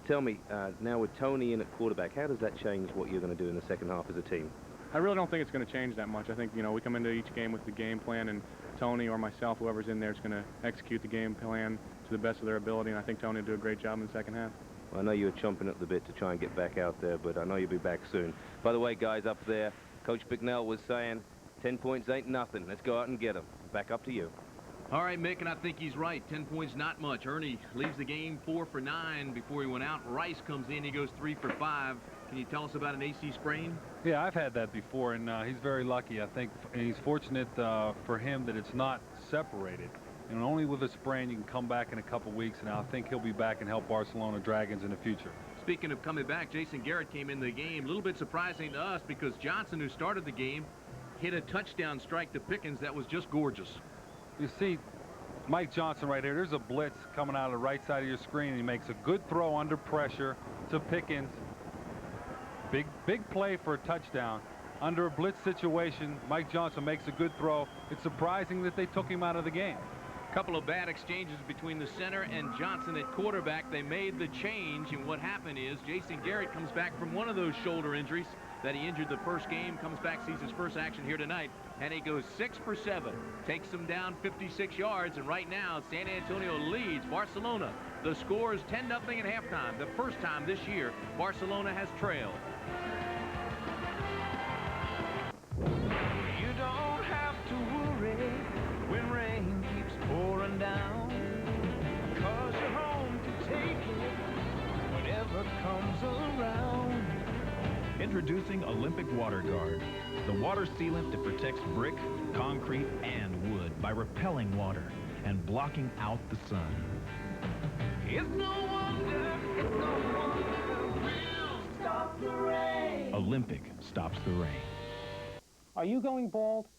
Tell me, now with Tony in at quarterback, how does that change what you're going to do in the second half as a team? I really don't think it's going to change that much. I think, we come into each game with the game plan, and Tony or myself, whoever's in there, is going to execute the game plan to the best of their ability, and I think Tony will do a great job in the second half. Well, I know you were chomping at the bit to try and get back out there, but I know you'll be back soon. By the way, guys, up there, Coach Bicknell was saying 10 points ain't nothing. Let's go out and get them. Back up to you. All right, Mick, and I think he's right. 10 points, not much. Ernie leaves the game 4 for 9 before he went out. Rice comes in. He goes 3 for 5. Can you tell us about an AC sprain? Yeah, I've had that before, and he's very lucky, I think. And he's fortunate for him that it's not separated. And only with a sprain, you can come back in a couple weeks, and I think he'll be back and help Barcelona Dragons in the future. Speaking of coming back, Jason Garrett came in the game. A little bit surprising to us because Johnson, who started the game, hit a touchdown strike to Pickens that was just gorgeous. You see Mike Johnson right here. There's a blitz coming out of the right side of your screen. He makes a good throw under pressure to Pickens. Big play for a touchdown. Under a blitz situation, Mike Johnson makes a good throw. It's surprising that they took him out of the game. Couple of bad exchanges between the center and Johnson at quarterback. They made the change, and what happened is Jason Garrett comes back from one of those shoulder injuries that he injured the first game, comes back, sees his first action here tonight, and he goes 6 for 7, takes them down 56 yards, and right now San Antonio leads Barcelona. The score is 10-0 at halftime. The first time this year Barcelona has trailed. You don't have to worry when rain keeps pouring down, 'cause you're home to take it whatever comes around. Introducing Olympic Water Guard, the water sealant that protects brick, concrete, and wood by repelling water and blocking out the sun. It's no wonder we'll stop the rain. Olympic stops the rain. Are you going bald?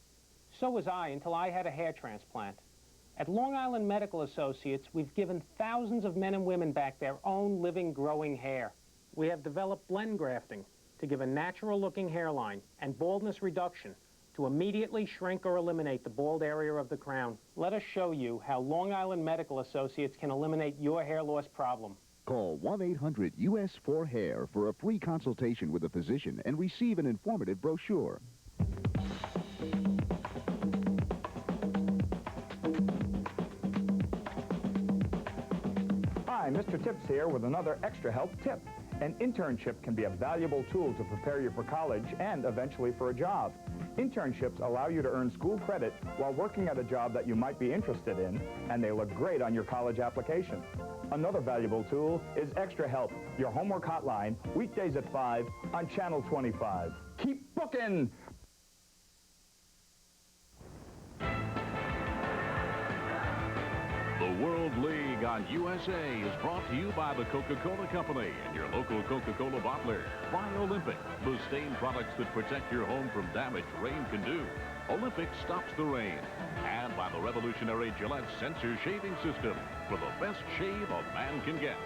So was I until I had a hair transplant. At Long Island Medical Associates, we've given thousands of men and women back their own living, growing hair. We have developed blend grafting to give a natural-looking hairline and baldness reduction to immediately shrink or eliminate the bald area of the crown. Let us show you how Long Island Medical Associates can eliminate your hair loss problem. Call 1-800-US4-HAIR for a free consultation with a physician and receive an informative brochure. Hi, Mr. Tips here with another extra help tip. An internship can be a valuable tool to prepare you for college and eventually for a job. Internships allow you to earn school credit while working at a job that you might be interested in, and they look great on your college application. Another valuable tool is Extra Help, your homework hotline, weekdays at 5 on Channel 25. Keep booking! The World League on USA is brought to you by the Coca-Cola Company and your local Coca-Cola bottler. By Olympic, the stain products that protect your home from damage rain can do. Olympic stops the rain. And by the revolutionary Gillette Sensor Shaving System for the best shave a man can get.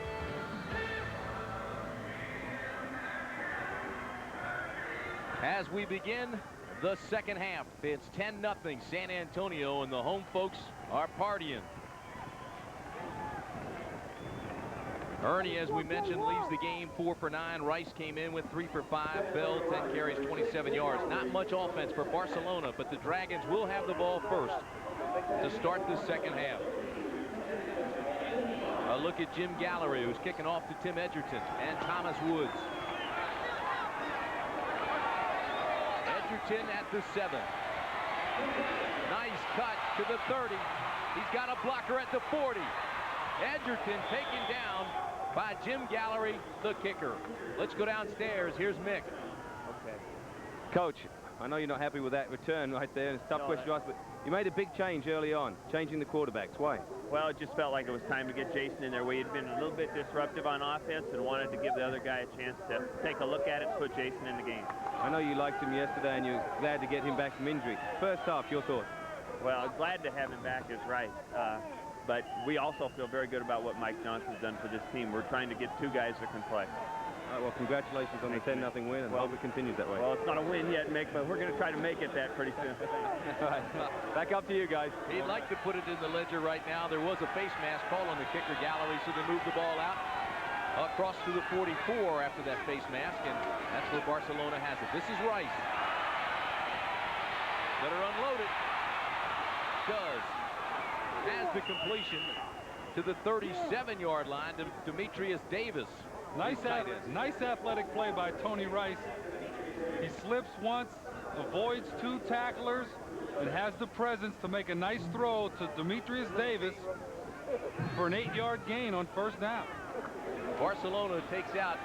As we begin the second half, it's 10-0 San Antonio, and the home folks are partying. Ernie, as we mentioned, leaves the game 4 for 9. Rice came in with 3 for 5. Bell, 10 carries, 27 yards. Not much offense for Barcelona, but the Dragons will have the ball first to start the second half. A look at Jim Gallery, who's kicking off to Tim Edgerton and Thomas Woods. Edgerton at the 7. Nice cut to the 30. He's got a blocker at the 40. Edgerton taken down by Jim Gallery, the kicker. Let's go downstairs. Here's Mick. Okay. Coach, I know you're not happy with that return right there, and it's a tough question to ask, but you made a big change early on, changing the quarterbacks. Why? Well, it just felt like it was time to get Jason in there. We had been a little bit disruptive on offense and wanted to give the other guy a chance to take a look at it and put Jason in the game. I know you liked him yesterday, and you're glad to get him back from injury. First half, your thoughts? Well, glad to have him back is right. But we also feel very good about what Mike Johnson's done for this team. We're trying to get 2 guys that can play. All right, well, congratulations on the 10-0 win, and hope it continues that way. Well, it's not a win yet, Mick, but we're going to try to make it that pretty soon. All right, back up to you guys. He'd like to put it in the ledger right now. There was a face mask call on the kicker gallery, so they moved the ball out across to the 44 after that face mask, and that's where Barcelona has it. This is Rice. Better unload it. Does. Has the completion to the 37-yard line to Demetrius Davis. Nice athletic play by Tony Rice. He slips once, avoids 2 tacklers, and has the presence to make a nice throw to Demetrius Davis for an 8-yard gain on first down. Barcelona takes out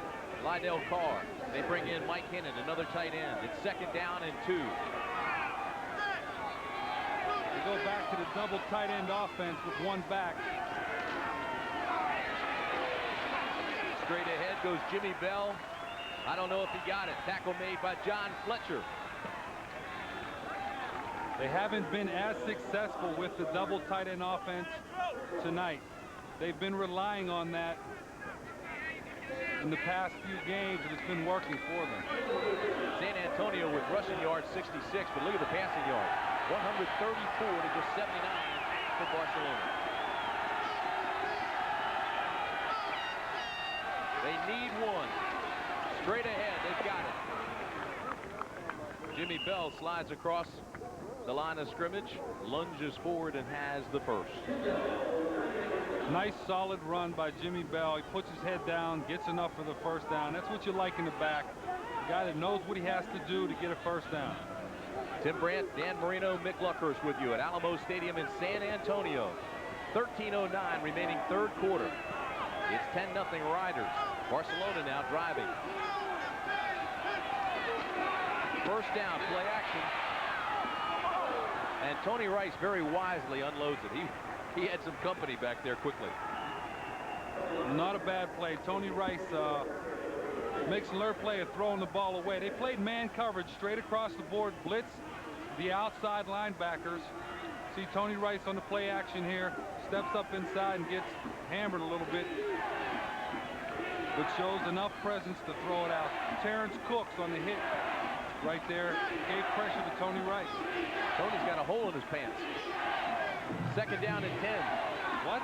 Lydell Carr. They bring in Mike Hennon, another tight end. It's 2nd down and 2. They go back to the double tight end offense with 1 back. Straight ahead goes Jimmy Bell. I don't know if he got it. Tackle made by John Fletcher. They haven't been as successful with the double tight end offense tonight. They've been relying on that in the past few games, and it's been working for them. San Antonio with rushing yards 66, but look at the passing yards. 134 to just 79 for Barcelona. They need 1. Straight ahead, they've got it. Jimmy Bell slides across the line of scrimmage, lunges forward, and has the first. Nice solid run by Jimmy Bell. He puts his head down, gets enough for the first down. That's what you like in the back. A guy that knows what he has to do to get a first down. Tim Brandt, Dan Marino, Mick Luckhurst with you at Alamo Stadium in San Antonio. 13:09 remaining 3rd quarter. It's 10-0 Riders. Barcelona now driving. First down, play action. And Tony Rice very wisely unloads it. He had some company back there quickly. Not a bad play. Tony Rice makes an alert play of throwing the ball away. They played man coverage straight across the board, blitz the outside linebackers. See Tony Rice on the play action here, steps up inside and gets hammered a little bit, but shows enough presence to throw it out. Terrence Cooks on the hit right there gave pressure to Tony Rice. Tony's got a hole in his pants. 2nd down and 10. What?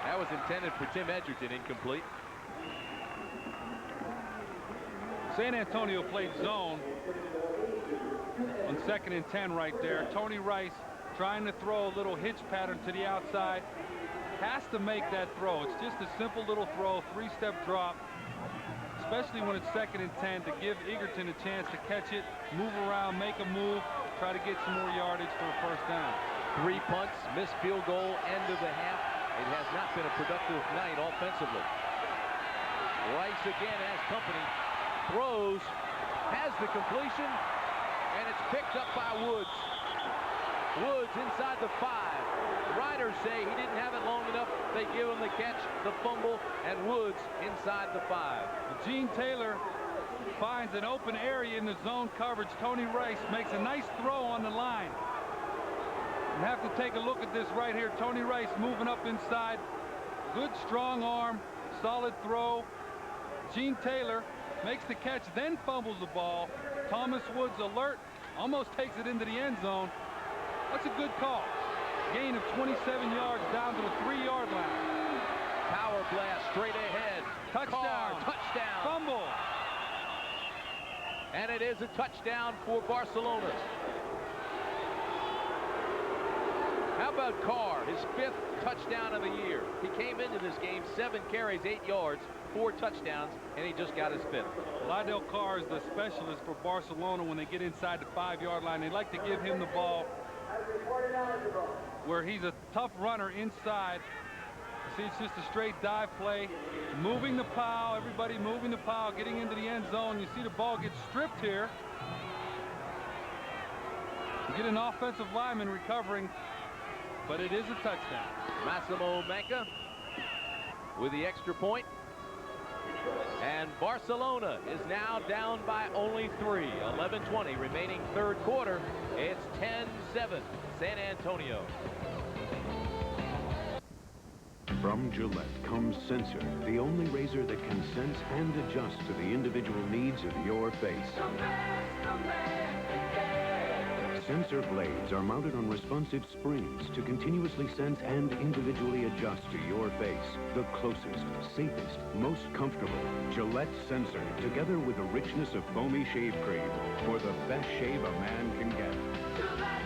That was intended for Tim Edgerton, incomplete. San Antonio played zone on 2nd and 10 right there. Tony Rice trying to throw a little hitch pattern to the outside. Has to make that throw. It's just a simple little throw, 3-step drop, especially when it's 2nd and 10, to give Egerton a chance to catch it, move around, make a move, try to get some more yardage for a first down. 3 punts, missed field goal, end of the half. It has not been a productive night offensively. Rice again has company, throws, has the completion, and it's picked up by Woods. Woods inside the 5. Riders say he didn't have it long enough. They give him the catch, the fumble, and Woods inside the 5. Gene Taylor finds an open area in the zone coverage. Tony Rice makes a nice throw on the line. You have to take a look at this right here. Tony Rice moving up inside. Good strong arm, solid throw. Gene Taylor makes the catch, then fumbles the ball. Thomas Woods alert, almost takes it into the end zone. That's a good call. Gain of 27 yards down to the 3-yard line. Power blast straight ahead. Touchdown. Carr, touchdown. Fumble. And it is a touchdown for Barcelona. How about Carr, his 5th touchdown of the year? He came into this game 7 carries, 8 yards, 4 touchdowns, and he just got his 5th. Lydell Carr is the specialist for Barcelona when they get inside the 5-yard line. They like to give him the ball where he's a tough runner inside See, it's just a straight dive play. Moving the pile, everybody moving the pile, getting into the end zone. You see the ball get stripped here. You get an offensive lineman recovering, but it is a touchdown. Massimo Manca with the extra point. And Barcelona is now down by only 3. 11:20 remaining third quarter. It's 10-7 San Antonio. From Gillette comes Sensor, the only razor that can sense and adjust to the individual needs of your face. Sensor blades are mounted on responsive springs to continuously sense and individually adjust to your face. The closest, safest, most comfortable Gillette Sensor, together with the richness of foamy shave cream for the best shave a man can get. Gillette,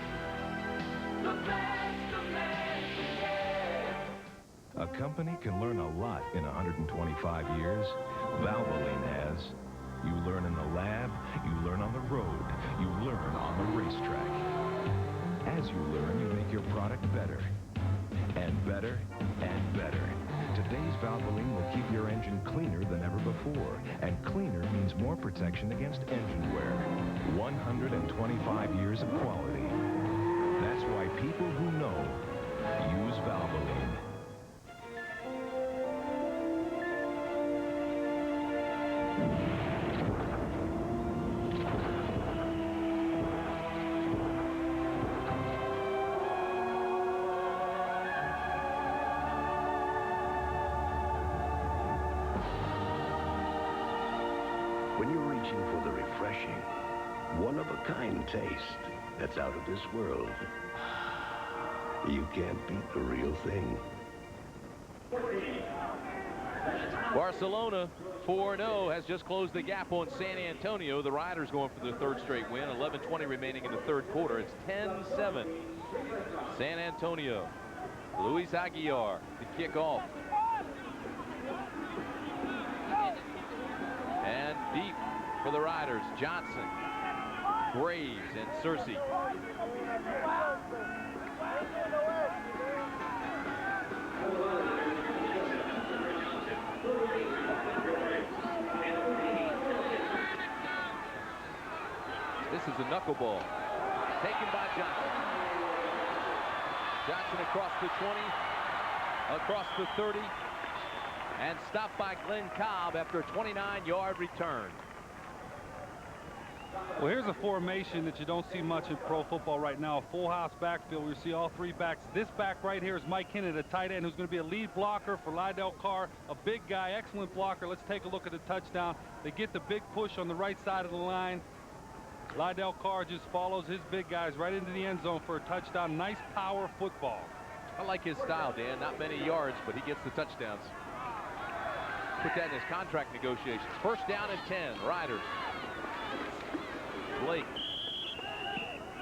the best a man can get. A company can learn a lot in 125 years. Valvoline has. You learn in the lab, you learn on the road, you learn on the racetrack. As you learn, you make your product better. And better, and better. Today's Valvoline will keep your engine cleaner than ever before. And cleaner means more protection against engine wear. 125 years of quality. That's why people who know use Valvoline. When you're reaching for the refreshing, one-of-a-kind taste that's out of this world, you can't beat the real thing. Barcelona 4-0 has just closed the gap on San Antonio. The Riders going for their third straight win. 11:20 remaining in the third quarter. It's 10-7 San Antonio. Luis Aguilar to kick off. And deep for the Riders, Johnson, Graves, and Searcy. This is a knuckleball taken by Johnson. Johnson across the 20, across the 30, and stopped by Glenn Cobb after a 29-yard return. Well, here's a formation that you don't see much in pro football right now. A full house backfield. We see all three backs. This back right here is Mike Hinnant, a tight end who's going to be a lead blocker for Lydell Carr, a big guy, excellent blocker. Let's take a look at the touchdown. They get the big push on the right side of the line. Lydell Carr just follows his big guys right into the end zone for a touchdown. Nice power football. I like his style, Dan. Not many yards, but he gets the touchdowns. Put that in his contract negotiations. First down and 10, Riders. Blake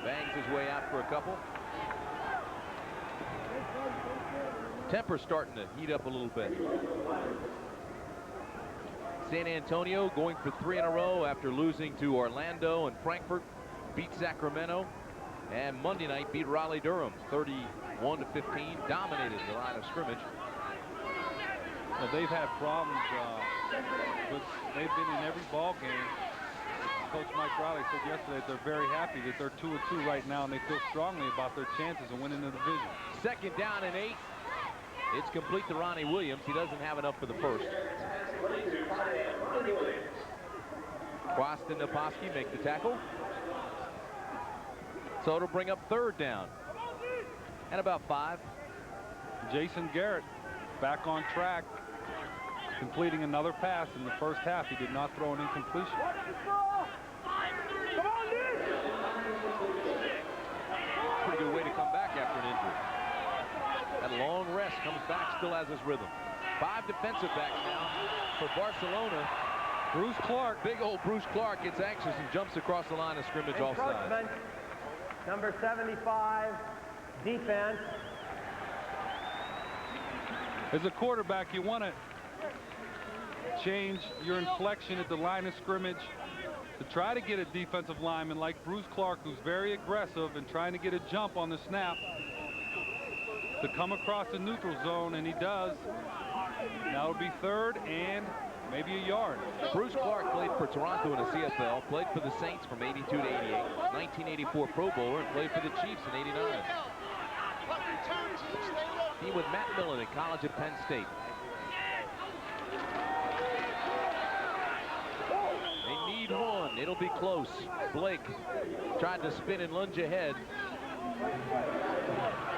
bangs his way out for a couple. Temper's starting to heat up a little bit. San Antonio going for 3 in a row after losing to Orlando, and Frankfurt beat Sacramento, and Monday night beat Raleigh-Durham 31-15, dominated the line of scrimmage. Well, they've had problems, but they've been in every ball game. Coach Mike Riley said yesterday that they're very happy that they're 2-2 right now, and they feel strongly about their chances of winning the division. Second down and 8. It's complete to Ronnie Williams. He doesn't have enough for the first. Quast and Naposki make the tackle. So it'll bring up third down. And about 5. Jason Garrett back on track, completing another pass in the first half. He did not throw an incompletion. Pretty good way to come back after an injury. That long rest, comes back, still has his rhythm. 5 defensive backs now for Barcelona. Bruce Clark. Big old Bruce Clark gets anxious and jumps across the line of scrimmage offside. Number 75, defense. As a quarterback, you want to change your inflection at the line of scrimmage to try to get a defensive lineman like Bruce Clark, who's very aggressive and trying to get a jump on the snap. to come across the neutral zone, and he does. Now it'll be third and maybe a yard. Bruce Clark played for Toronto in the CFL, played for the Saints from 82 to 88, 1984 Pro Bowler, and played for the Chiefs in 89. Team with Matt Millen in college at Penn State. They need one. It'll be close. Blake tried to spin and lunge ahead.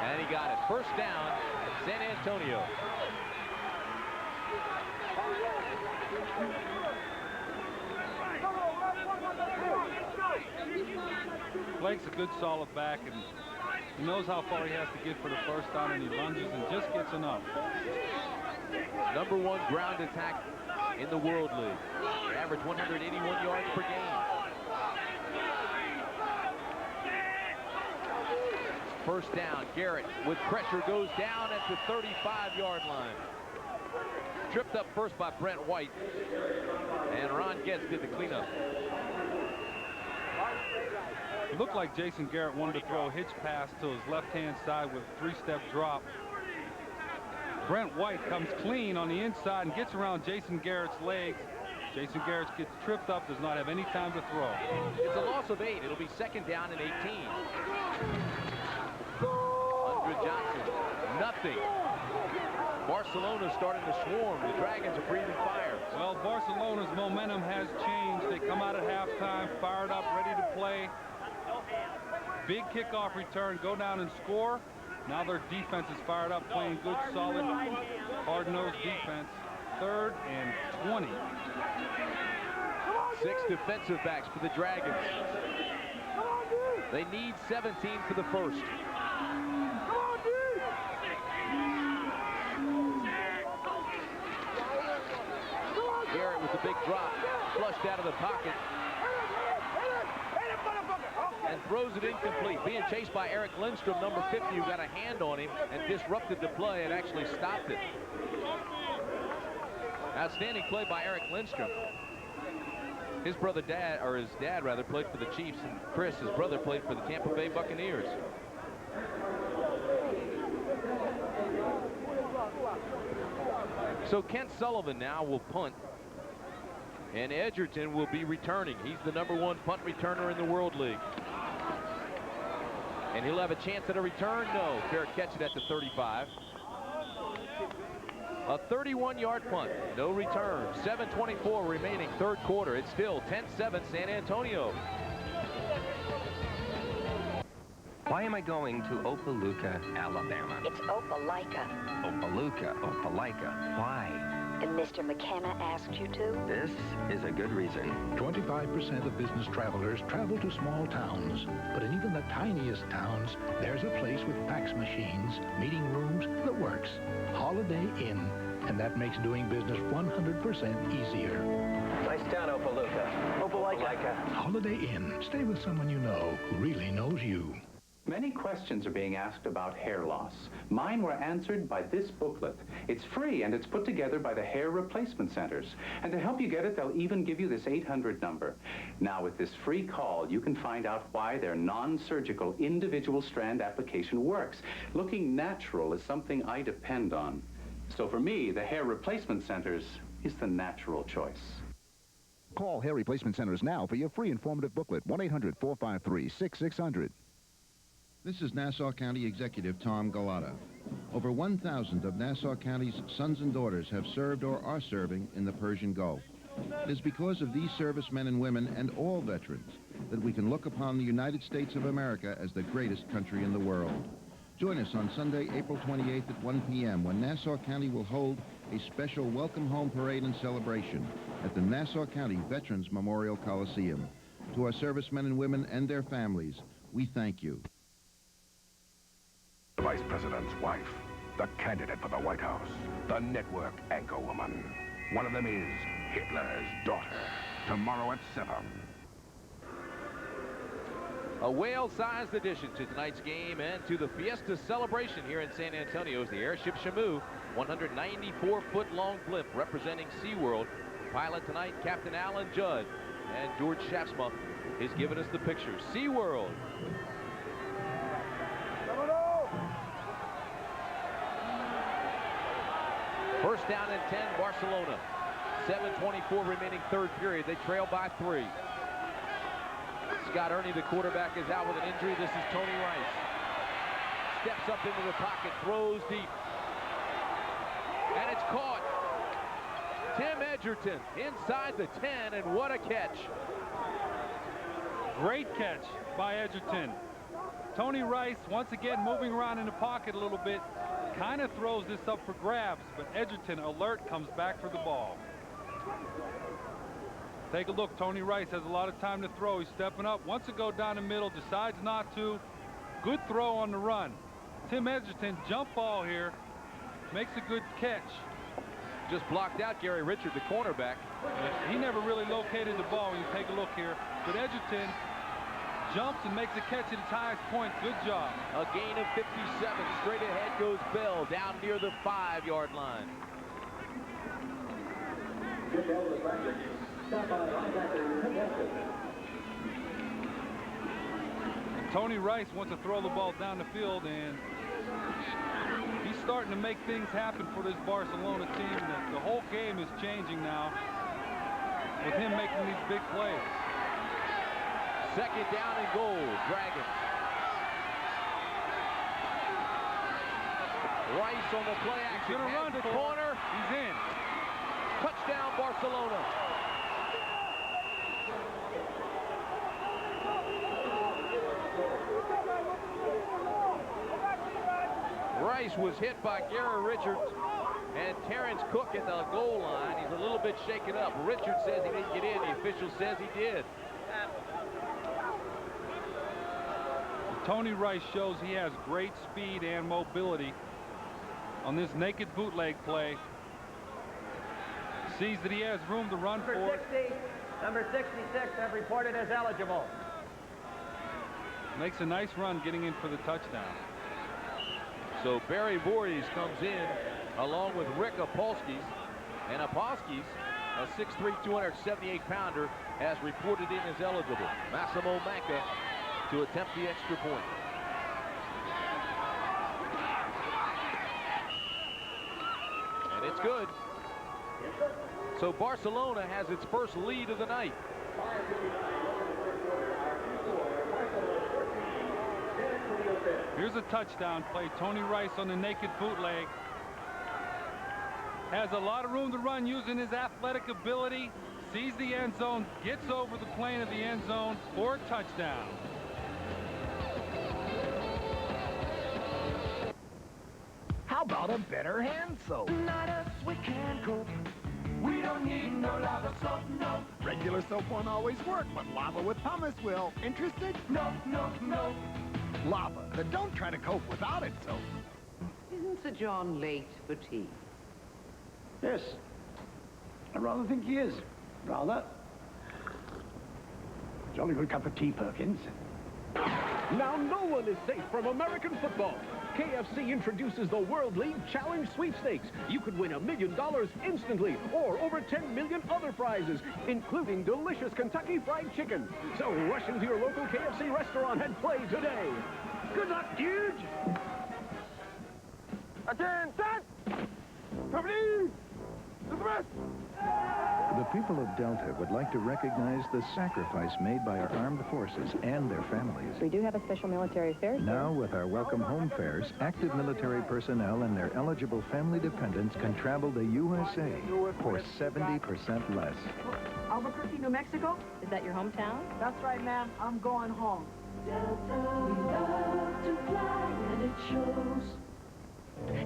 And he got it. First down, San Antonio. Blake's a good solid back, and he knows how far he has to get for the first down, and he lunges and just gets enough. #1 ground attack in the World League. They average 181 yards per game. First down, Garrett with pressure goes down at the 35-yard line. Tripped up first by Brent White, and Ron Getz did the cleanup. It looked like Jason Garrett wanted to throw a hitch pass to his left-hand side with a 3-step drop. Brent White comes clean on the inside and gets around Jason Garrett's legs. Jason Garrett gets tripped up, does not have any time to throw. It's a loss of 8. It'll be second down and 18. Andre Johnson, nothing. Barcelona starting to swarm. The Dragons are breathing fire. Well, Barcelona's momentum has changed. They come out at halftime, fired up, ready to play. Big kickoff return, go down and score. Now their defense is fired up, playing good, solid, hard-nosed defense. Third and 20. 6 defensive backs for the Dragons. They need 17 for the first. Garrett with the big drop, flushed out of the pocket, and throws it incomplete. Being chased by Eric Lindstrom, number 50, who got a hand on him and disrupted the play and actually stopped it. Outstanding play by Eric Lindstrom. His dad rather, played for the Chiefs, and Chris, his brother, played for the Tampa Bay Buccaneers. So Kent Sullivan now will punt, and Edgerton will be returning. He's the #1 punt returner in the World League. And he'll have a chance at a return. No, fair catch it at the 35. A 31-yard punt, no return. 7:24 remaining, third quarter. It's still 10-7 San Antonio. Why am I going to Opelika, Alabama? It's Opelika. Opelika. Why? And Mr. McKenna asked you to? This is a good reason. 25% of business travelers travel to small towns. But in even the tiniest towns, there's a place with fax machines, meeting rooms that works. Holiday Inn. And that makes doing business 100% easier. Nice town, Opelika. Opelika. Holiday Inn. Stay with someone you know who really knows you. Many questions are being asked about hair loss. Mine were answered by this booklet. It's free, and it's put together by the Hair Replacement Centers. And to help you get it, they'll even give you this 800 number. Now, with this free call, you can find out why their non-surgical individual strand application works. Looking natural is something I depend on. So for me, the Hair Replacement Centers is the natural choice. Call Hair Replacement Centers now for your free informative booklet. 1-800-453-6600. This is Nassau County Executive Tom Galata. Over 1,000 of Nassau County's sons and daughters have served or are serving in the Persian Gulf. It is because of these servicemen and women and all veterans that we can look upon the United States of America as the greatest country in the world. Join us on Sunday, April 28th at 1 p.m. when Nassau County will hold a special Welcome Home Parade and celebration at the Nassau County Veterans Memorial Coliseum. To our servicemen and women and their families, we thank you. The Vice President's wife, the candidate for the White House, the network anchorwoman. One of them is Hitler's daughter. Tomorrow at 7. A whale-sized addition to tonight's game and to the Fiesta celebration here in San Antonio is the airship Shamu, 194-foot-long blimp representing SeaWorld. Pilot tonight, Captain Alan Judd, and George Shafsma is giving us the picture. SeaWorld. First down and 10, Barcelona. 7:24 remaining third period. They trail by 3. Scott Ernie, the quarterback, is out with an injury. This is Tony Rice. Steps up into the pocket, throws deep. And it's caught. Tim Edgerton inside the 10, and what a catch. Great catch by Edgerton. Tony Rice, once again, moving around in the pocket a little bit, kind of throws this up for grabs, but Edgerton, alert, comes back for the ball. Take a look. Tony Rice has a lot of time to throw. He's stepping up. Wants to go down the middle, decides not to. Good throw on the run. Tim Edgerton, jump ball here, makes a good catch. Just blocked out Gary Richard, the cornerback. He never really located the ball when you take a look here. But Edgerton jumps and makes a catch at its highest point. Good job. A gain of 57. Straight ahead goes Bell down near the 5-yard line. And Tony Rice wants to throw the ball down the field, and he's starting to make things happen for this Barcelona team. The whole game is changing now with him making these big plays. Second down and goal, Dragons. Rice on the play action. He's going to run the for corner. He's in. Touchdown, Barcelona. Rice was hit by Gary Richards and Terrence Cook at the goal line. He's a little bit shaken up. Richards says he didn't get in. The official says he did. Tony Rice shows he has great speed and mobility on this naked bootleg play. Sees that he has room to run for it. Number 66 have reported as eligible. Makes a nice run getting in for the touchdown. So Barry Voorhees comes in along with Rick Apolskis. And Apolskis, a 6'3", 278-pounder, has reported in as eligible. Massimo Manca to attempt the extra point. And it's good. So Barcelona has its first lead of the night. Here's a touchdown play. Tony Rice on the naked bootleg. Has a lot of room to run using his athletic ability. Sees the end zone, gets over the plane of the end zone for a touchdown. How about a better hand soap? Not us, we can cope. We don't need no lava soap, no. Regular soap won't always work, but lava with pumice will. Interested? No, no, no. Lava, but don't try to cope without it, soap. Isn't Sir John late for tea? Yes. I rather think he is. Rather. Jolly good cup of tea, Perkins. Now no one is safe from American football. KFC introduces the World League Challenge Sweepstakes. You could win $1 million instantly, or over 10 million other prizes, including delicious Kentucky Fried Chicken. So rush into your local KFC restaurant and play today. Good luck, dude! Attention! Company! To the rest! The people of Delta would like to recognize the sacrifice made by our armed forces and their families. We do have a special military fare. Now, with our welcome home fares, active military personnel and their eligible family dependents can travel to USA for 70% less. Albuquerque, New Mexico? Is that your hometown? That's right, ma'am. I'm going home. Delta, we love to fly, and it shows.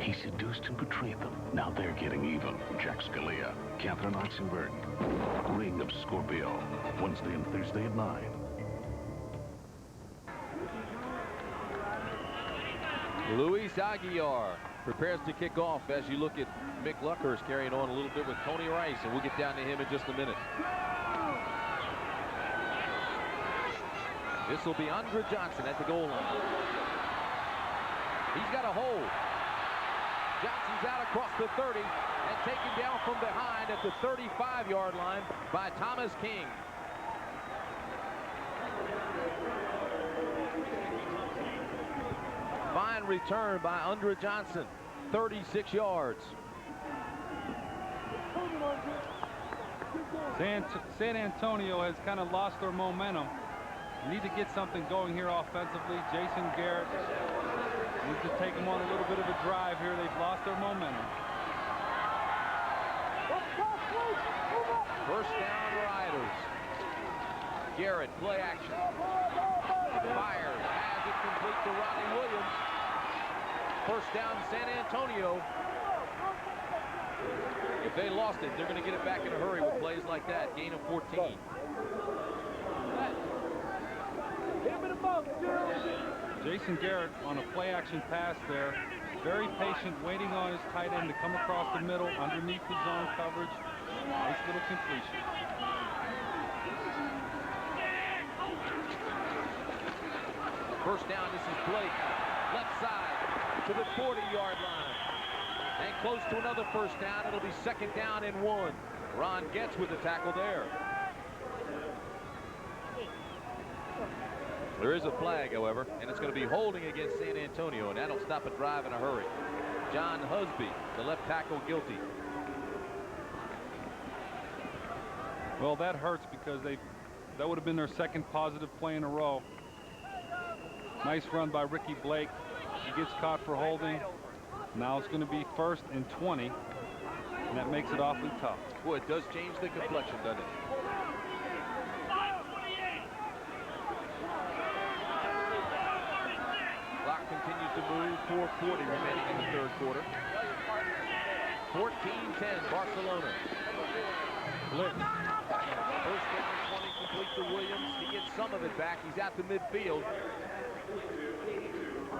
He seduced and betrayed them. Now they're getting even. Jack Scalia, Catherine Oxenberg, Ring of Scorpio, Wednesday and Thursday at 9. Luis Aguilar prepares to kick off as you look at Mick Luckhurst carrying on a little bit with Tony Rice, and we'll get down to him in just a minute. This will be Andre Johnson at the goal line. He's got a hold. Johnson's out across the 30 and taken down from behind at the 35-yard line by Thomas King. Fine return by Andre Johnson, 36 yards. San Antonio has kind of lost their momentum. Need to get something going here offensively. Jason Garrett needs to take them on a little bit of a drive here. They've lost their momentum. First down, Riders. Garrett, play action. Fires, has it complete to Ronnie Williams. First down, San Antonio. If they lost it, they're going to get it back in a hurry with plays like that. Gain of 14. Jason Garrett on a play action pass there. Very patient, waiting on his tight end to come across the middle underneath the zone coverage. Nice little completion. First down, this is Blake. Left side to the 40-yard line. And close to another first down. It'll be second down and 1. Ron Getz with the tackle there. There is a flag, however, and it's going to be holding against San Antonio, and that'll stop a drive in a hurry. John Husby, the left tackle, guilty. Well, that hurts because that would have been their second positive play in a row. Nice run by Ricky Blake. He gets caught for holding. Now it's going to be 1st and 20, and that makes it awfully tough. Boy, it does change the complexion, doesn't it? Clock continues to move. 4:40 remaining in the third quarter. 14-10, Barcelona. Blitz. First down, 20, complete to Williams. He gets some of it back. He's out to midfield.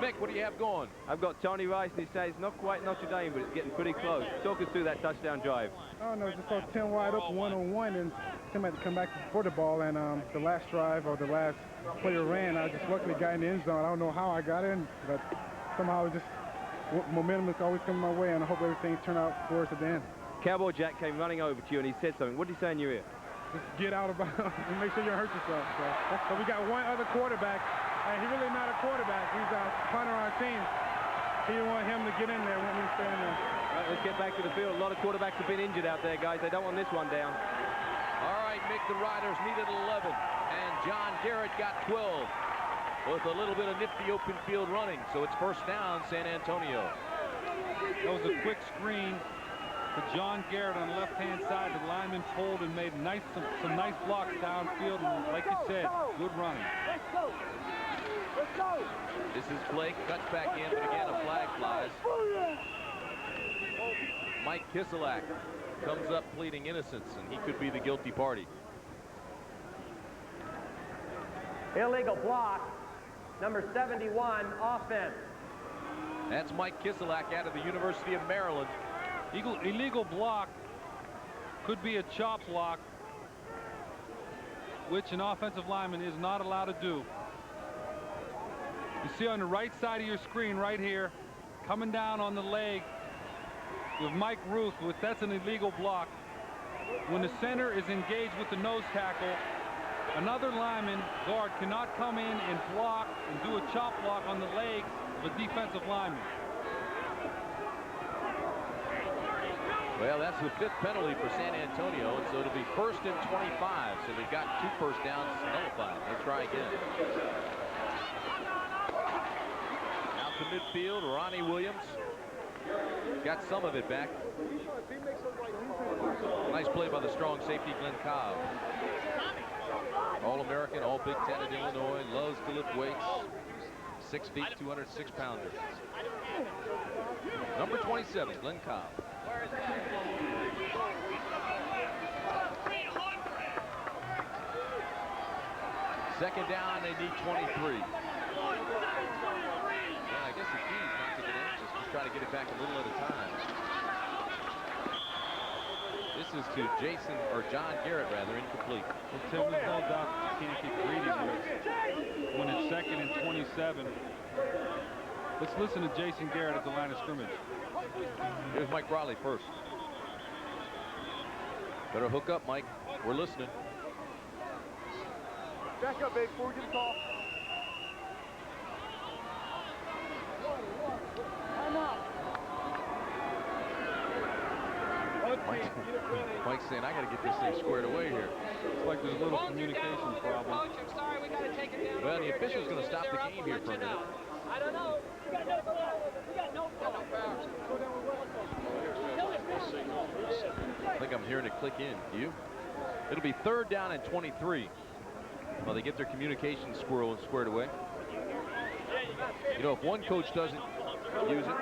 Mick, what do you have going? I've got Tony Rice, and he says not quite Notre Dame, but it's getting pretty close. Talk us through that touchdown drive. Oh, no, just saw 10 wide open, one-on-one, and Tim had to come back for the ball, and the last drive or the last player ran. I just luckily got in the end zone. I don't know how I got in, but somehow it just momentum is always coming my way, and I hope everything turned out for us at the end. Cowboy Jack came running over to you, and he said something. What did he say in your ear? Just get out of bounds and make sure you don't hurt yourself. So we got one other quarterback, and he's really not a quarterback. He's a punter on our team. He didn't want him to get in there, want me to stay in there. Right, let's get back to the field. A lot of quarterbacks have been injured out there, guys. They don't want this one down. All right, Mick, the Riders needed 11, and John Garrett got 12 with a little bit of nifty open field running. So it's first down, San Antonio. That was a quick screen for John Garrett on the left-hand side. The lineman pulled and made some nice blocks downfield, and like you said, good running. Let's go. Let's go. This is Blake, cuts back in, but again, a flag flies. Mike Kiselak comes up pleading innocence, and he could be the guilty party. Illegal block, number 71, offense. That's Mike Kiselak out of the University of Maryland. Illegal block could be a chop block, which an offensive lineman is not allowed to do. You see on the right side of your screen right here, coming down on the leg with Mike Ruth, that's an illegal block. When the center is engaged with the nose tackle, another lineman, guard, cannot come in and block and do a chop block on the legs of a defensive lineman. Well, that's the 5th penalty for San Antonio, and so it'll be 1st and 25. So they've got 2 first downs nullified. They'll try again. Out to midfield, Ronnie Williams. Got some of it back. Nice play by the strong safety, Glenn Cobb. All-American, all Big Ten at Illinois, loves to lift weights. 6 feet, 206 pounder. Number 27, Glenn Cobb. Second down, they need 23. Well, I guess the key is not to get anxious, just try to get it back a little at a time. This is to John Garrett, rather, incomplete. Well, Tim, there's no doubt that you can't get greedy when it's 2nd and 27. Let's listen to Jason Garrett at the line of scrimmage. Here's Mike Riley first. Better hook up, Mike. We're listening. Back up, big fool. Get the call. Time out. Mike's saying, I got to get this thing squared away here. It's like there's a little communications problem. Coach, I'm sorry, we got to take it down. Well, the official's going to stop the game here for a minute. I don't know. We got no fouls. I think I'm hearing it click in. You? It'll be 3rd down and 23. Well, they get their communications squared away. You know, if one coach doesn't use it.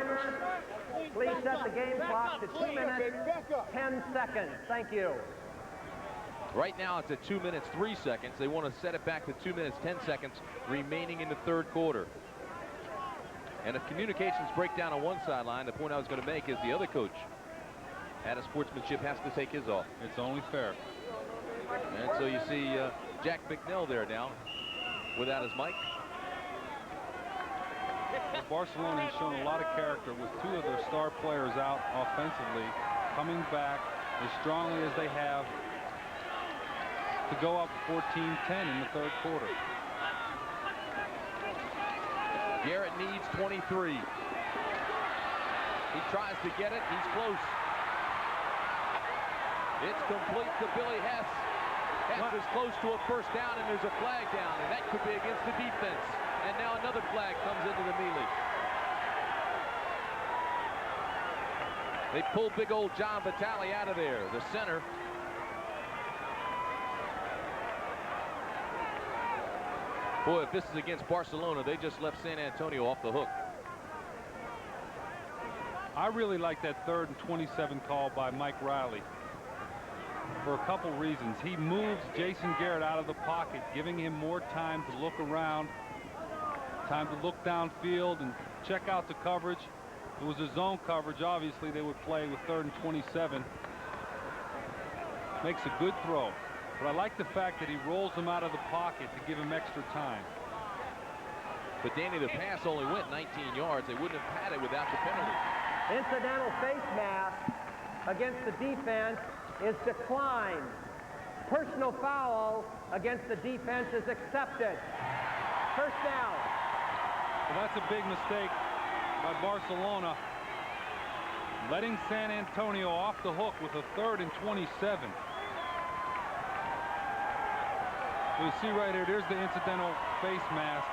Please set the game clock to 2 minutes, 10 seconds. Thank you. Right now it's at 2 minutes, 3 seconds. They want to set it back to 2 minutes, 10 seconds remaining in the 3rd quarter. And if communications break down on one sideline, the point I was going to make is the other coach at a sportsmanship has to take his off. It's only fair. And so you see Jack McNell there now without his mic. Barcelona has shown a lot of character with 2 of their star players out offensively, coming back as strongly as they have to go up 14-10 in the 3rd quarter. Garrett needs 23. He tries to get it. He's close. It's complete to Billy Hess. Hess is close to a first down, and there's a flag down, and that could be against the defense. And now another flag comes into the melee. They pull big old John Vitale out of there, the center. Boy, if this is against Barcelona, they just left San Antonio off the hook. I really like that 3rd and 27 call by Mike Riley for a couple reasons. He moves Jason Garrett out of the pocket, giving him more time to look around, time to look downfield and check out the coverage. If it was a zone coverage, obviously they would play with 3rd and 27. Makes a good throw. But I like the fact that he rolls him out of the pocket to give him extra time. But Danny, the pass only went 19 yards. They wouldn't have had it without the penalty. Incidental face mask against the defense is declined. Personal foul against the defense is accepted. First down. Well, that's a big mistake by Barcelona, letting San Antonio off the hook with a 3rd and 27. You see right here, there's the incidental face mask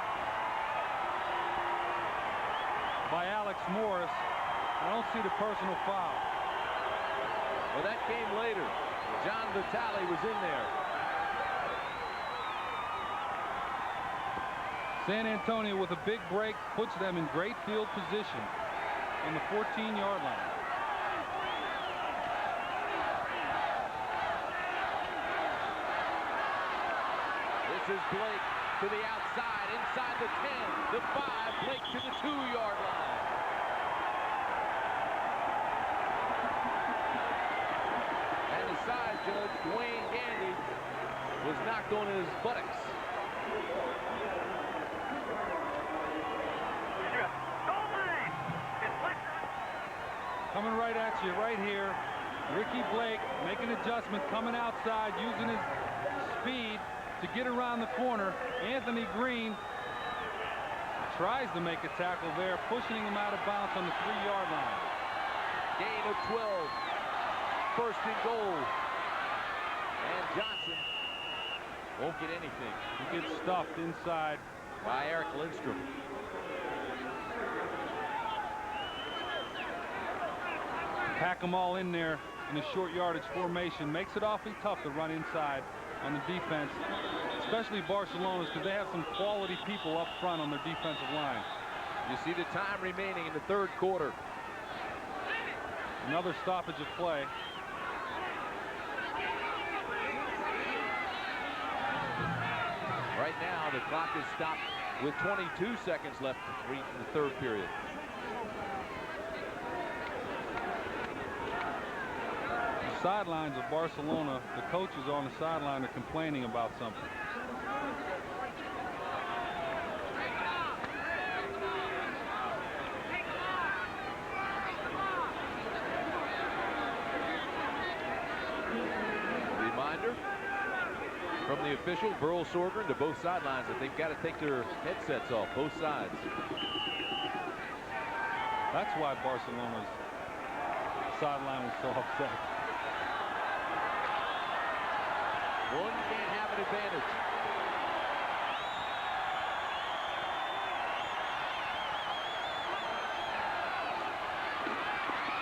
by Alex Morris. I don't see the personal foul. Well, that came later. John Vitale was in there. San Antonio with a big break puts them in great field position on the 14-yard line. This is Blake to the outside, inside the 10, the 5, Blake to the 2-yard line. And the side judge, Dwayne Gandy, was knocked on his buttocks. Coming right at you, right here. Ricky Blake making an adjustment, coming outside, using his speed to get around the corner. Anthony Green tries to make a tackle there, pushing him out of bounds on the 3-yard line. Gain of 12. 1st and goal. And Johnson won't get anything. He gets stuffed inside by Eric Lindstrom. Pack them all in there in a short yardage formation. Makes it awfully tough to run inside on the defense, especially Barcelona's, because they have some quality people up front on their defensive line. You see the time remaining in the 3rd quarter. Another stoppage of play. Right now, the clock is stopped with 22 seconds left in the 3rd period. The sidelines of Barcelona, the coaches on the sideline are complaining about something. Reminder from the official, Burl Sorgren, to both sidelines that they've got to take their headsets off, both sides. That's why Barcelona's sideline was so upset. Well, you can't have an advantage.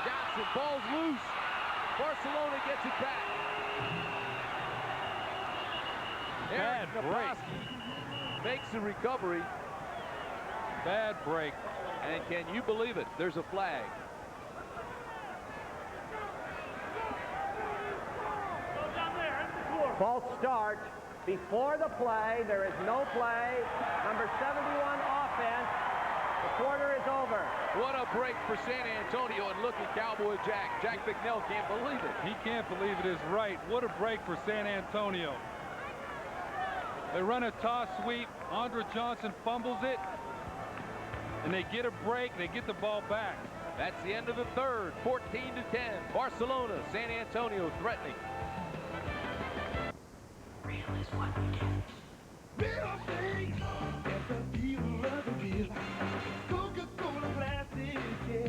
Johnson, ball's loose. Barcelona gets it back. Bad break. Makes the recovery. Bad break. And can you believe it? There's a flag. False start before the play. There is no play. Number 71 offense. The quarter is over. What a break for San Antonio, and look at Cowboy Jack. Jack Bicknell can't believe it. He can't believe it is right. What a break for San Antonio. They run a toss sweep. Andre Johnson fumbles it. And they get a break. They get the ball back. That's the end of the third. 14-10. Barcelona, San Antonio threatening. Real is what we do. Real things. Get the feel of the real. Coca-Cola glasses, yeah.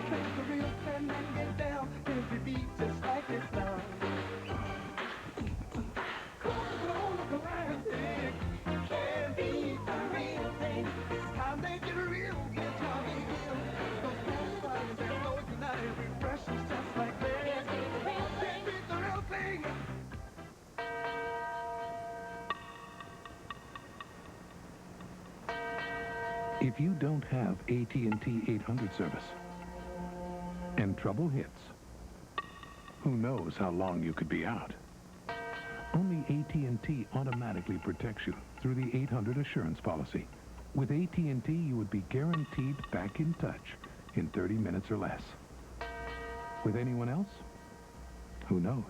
Drink the real and then get down. Every beat just like this now. Coca-Cola glasses. Can't beat the real thing. It's time they get real. Get down and real. Those real fires and those tonight. Refreshing just like that. Can't beat the real thing. Can't beat the real thing. If you don't have AT&T 800 service and trouble hits, who knows how long you could be out? Only AT&T automatically protects you through the 800 assurance policy. With AT&T, you would be guaranteed back in touch in 30 minutes or less. With anyone else? Who knows?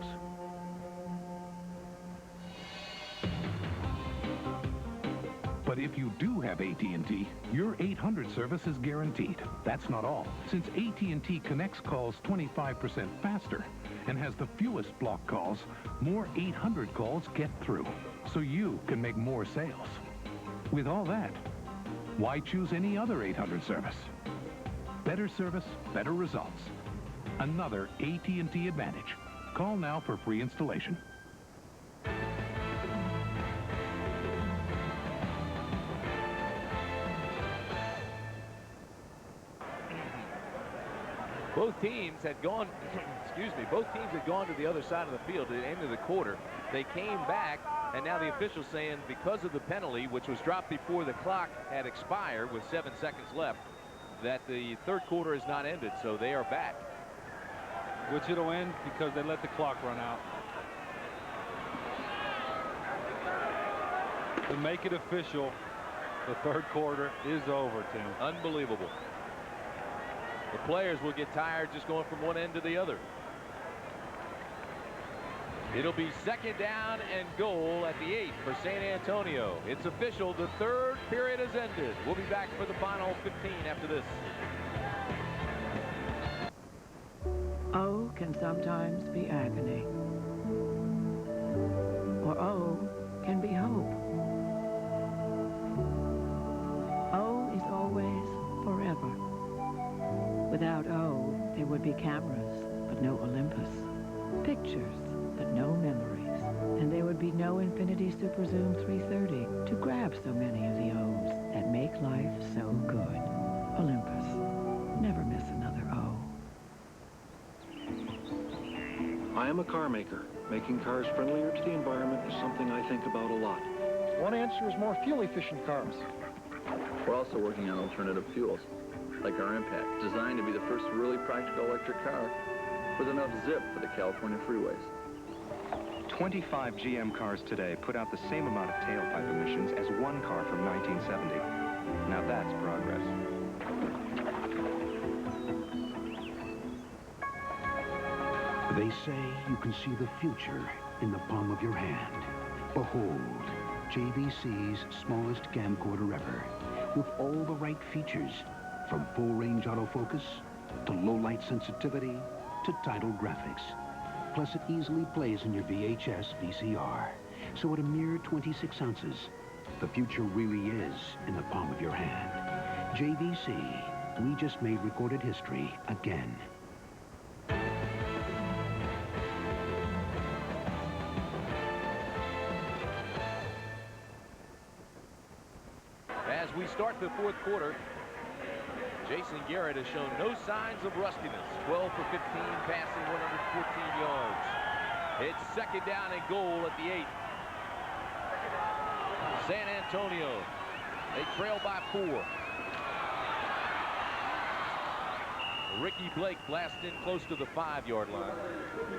But if you do have AT&T, your 800 service is guaranteed. That's not all. Since AT&T connects calls 25% faster and has the fewest block calls, more 800 calls get through, so you can make more sales. With all that, why choose any other 800 service? Better service, better results. Another AT&T advantage. Call now for free installation. Both teams had gone, both teams had gone to the other side of the field at the end of the quarter. They came back, and now the official's saying because of the penalty, which was dropped before the clock had expired with 7 seconds left, that the third quarter has not ended, so they are back. Which it'll end because they let the clock run out. To make it official, the third quarter is over, Tim. Unbelievable. The players will get tired just going from one end to the other. It'll be second down and goal at the 8 for San Antonio. It's official. The third period has ended. We'll be back for the final 15 after this. O can sometimes be agony. Or O can be hope. O is always forever. Without O, there would be cameras, but no Olympus. Pictures, but no memories. And there would be no Infinity Super Zoom 330 to grab so many of the O's that make life so good. Olympus. Never miss another O. I am a car maker. Making cars friendlier to the environment is something I think about a lot. One answer is more fuel-efficient cars. We're also working on alternative fuels, like our Impact, designed to be the first really practical electric car with enough zip for the California freeways. 25 GM cars today put out the same amount of tailpipe emissions as one car from 1970. Now that's progress. They say you can see the future in the palm of your hand. Behold, JVC's smallest camcorder ever, with all the right features, from full-range autofocus to low-light sensitivity to title graphics. Plus, it easily plays in your VHS VCR. So at a mere 26 ounces, the future really is in the palm of your hand. JVC, we just made recorded history again. we start the fourth quarter. Jason Garrett has shown no signs of rustiness. 12 for 15, passing 114 yards. It's second down and goal at the 8. San Antonio, they trail by 4. Ricky Blake blasts in close to the 5-yard line.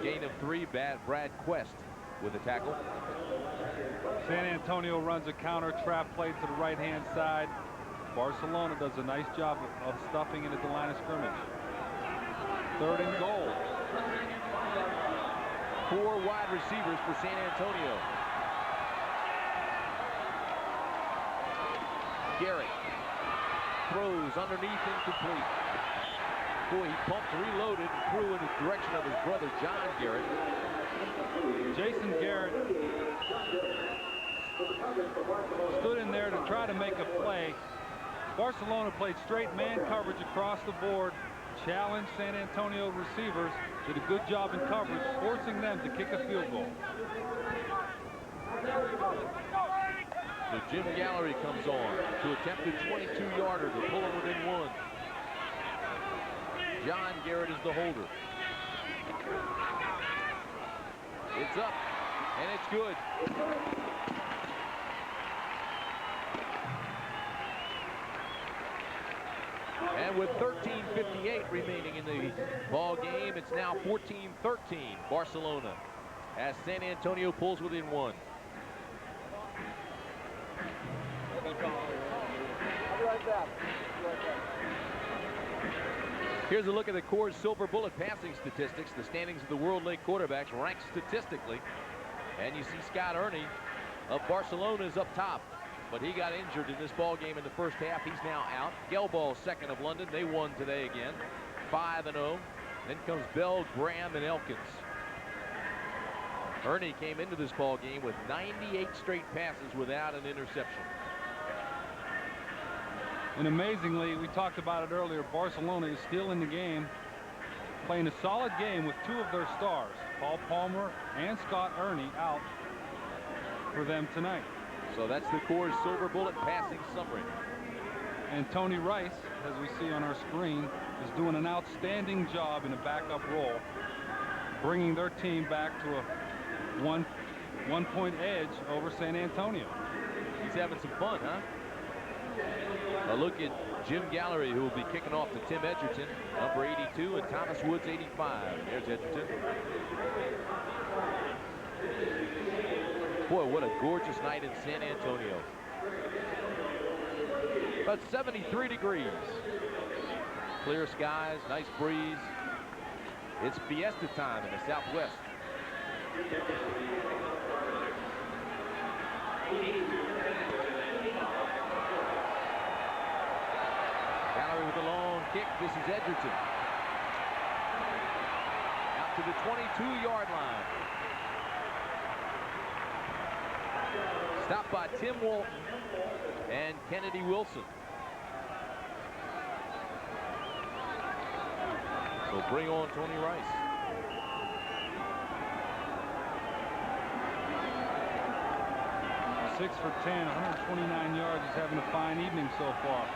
Gain of 3, Brad Quest with a tackle. San Antonio runs a counter trap play to the right-hand side. Barcelona does a nice job of stuffing it at the line of scrimmage. Third and goal. 4 wide receivers for San Antonio. Garrett throws underneath, incomplete. Boy, he pumped, reloaded, and threw in the direction of his brother, John Garrett. Jason Garrett stood in there to try to make a play. Barcelona played straight man coverage across the board, challenged San Antonio receivers, did a good job in coverage, forcing them to kick a field goal. So Jim Gallery comes on to attempt a 22-yarder to pull it within 1. John Garrett is the holder. It's up, and it's good. And with 13:58 remaining in the ball game, it's now 14-13 Barcelona as San Antonio pulls within 1. Here's a look at the Coors Silver Bullet passing statistics. The standings of the World League quarterbacks ranked statistically. And you see Scott Ernie of Barcelona is up top. But he got injured in this ball game in the first half. He's now out. Gelball, second of London. They won today again. 5-0. Then comes Bell, Graham, and Elkins. Ernie came into this ball game with 98 straight passes without an interception. And amazingly, we talked about it earlier, Barcelona is still in the game, playing a solid game with 2 of their stars, Paul Palmer and Scott Ernie, out for them tonight. So that's the Coors Silver Bullet passing summary. And Tony Rice, as we see on our screen, is doing an outstanding job in a backup role, bringing their team back to a one-point edge over San Antonio. He's having some fun, huh? A look at Jim Gallery, who will be kicking off to Tim Edgerton, number 82, and Thomas Woods, 85. There's Edgerton. Boy, what a gorgeous night in San Antonio. About 73 degrees. Clear skies, nice breeze. It's fiesta time in the Southwest. Gallery with a long kick. This is Edgerton. Out to the 22-yard line. Stopped by Tim Walton and Kennedy Wilson. So bring on Tony Rice. Six for 10, 129 yards. He's having a fine evening so far.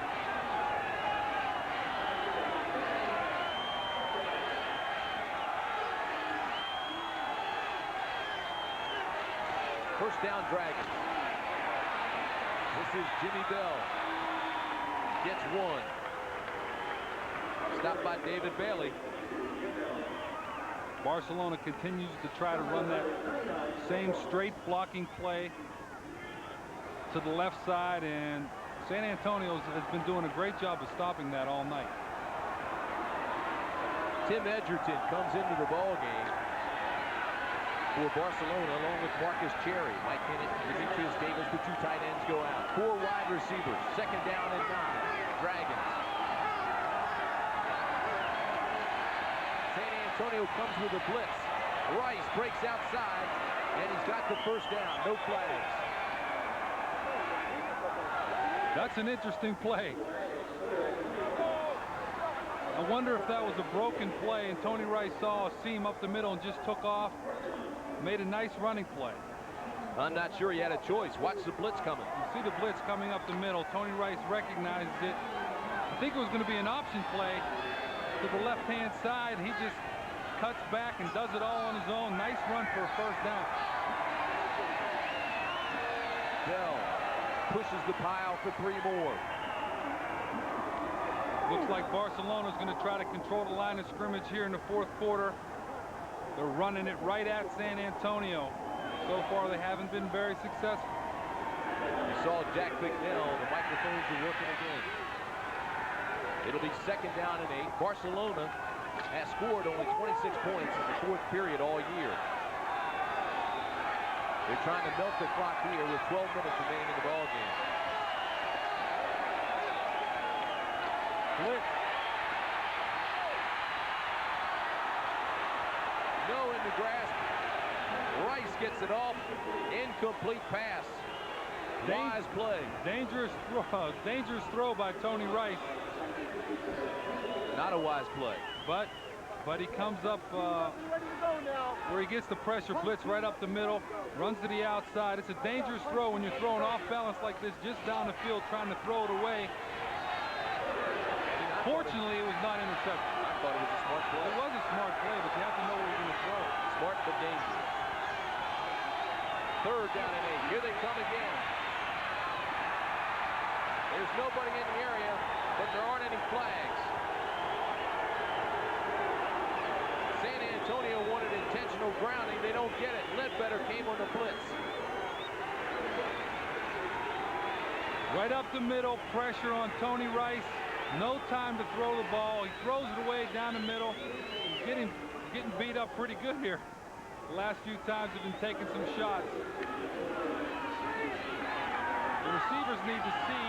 First down, Dragons. This is Jimmy Bell. Gets 1. Stopped by David Bailey. Barcelona continues to try to run that same straight blocking play to the left side, and San Antonio has been doing a great job of stopping that all night. Tim Edgerton comes into the ball game for Barcelona along with Marcus Cherry. Mike Kennett, Demetrius Davis, the 2 tight ends go out. 4 wide receivers. Second down and 9. Dragons. San Antonio comes with a blitz. Rice breaks outside, and he's got the first down. No flags. That's an interesting play. I wonder if that was a broken play and Tony Rice saw a seam up the middle and just took off. Made a nice running play. I'm not sure he had a choice. Watch the blitz coming. See the blitz coming up the middle. Tony Rice recognizes it. I think it was going to be an option play to the left-hand side. He just cuts back and does it all on his own. Nice run for a first down. Bell pushes the pile for 3 more. Looks like Barcelona's going to try to control the line of scrimmage here in the 4th quarter. They're running it right at San Antonio. So far, they haven't been very successful. You saw Jack Bicknell. The microphones are working again. It'll be 2nd down and 8. Barcelona has scored only 26 points in the 4th period all year. They're trying to milk the clock here with 12 minutes remaining in the ball game. Blitz. No in the grasp. Rice gets it off. Incomplete pass. Wise play. Dangerous throw by Tony Rice. Not a wise play. But he comes up where he gets the pressure blitz right up the middle, runs to the outside. It's a dangerous throw when you're throwing off balance like this, just down the field trying to throw it away. Fortunately, it was not intercepted. I thought it was a smart play. It was a smart play, but you have to know where you're going to throw. Smart but dangerous. 3rd down and 8. Here they come again. There's nobody in the area, but there aren't any flags. San Antonio wanted intentional grounding. They don't get it. Ledbetter came on the blitz. Right up the middle, pressure on Tony Rice. No time to throw the ball. He throws it away down the middle. He's getting beat up pretty good here. The last few times have been taking some shots. The receivers need to see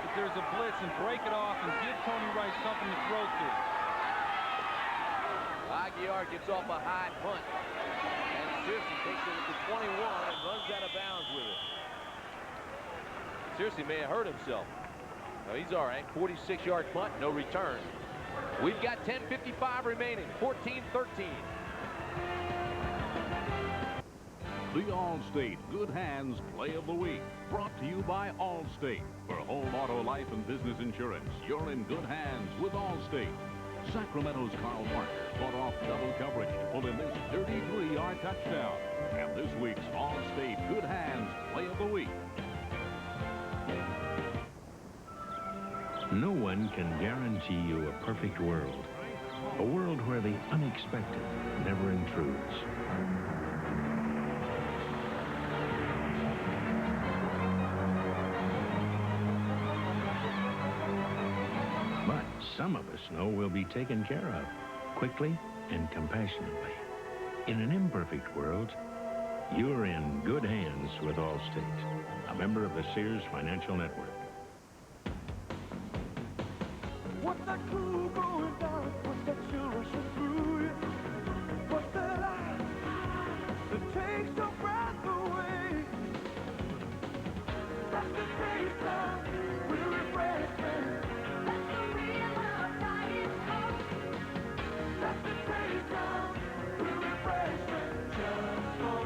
that there's a blitz and break it off and give Tony Rice something to throw to. Aguiar gets off a high punt. And Searcy takes it at the 21 and runs out of bounds with it. Searcy may have hurt himself. No, he's all right. 46-yard punt, no return. We've got 10:55 remaining. 14-13. The Allstate Good Hands Play of the Week, brought to you by Allstate. For home, auto, life, and business insurance, you're in good hands with Allstate. Sacramento's Carl Parker fought off double coverage to pull in this 33-yard touchdown. And this week's Allstate Good Hands Play of the Week. No one can guarantee you a perfect world. A world where the unexpected never intrudes. But some of us know we'll be taken care of quickly and compassionately. In an imperfect world, you're in good hands with Allstate, a member of the Sears Financial Network. What's that cool going down? What's that chill rushing through you? What's that light that takes your breath away? That's the taste of real refreshment. That's the real love Diet Coke. That's the taste of real refreshment. Just for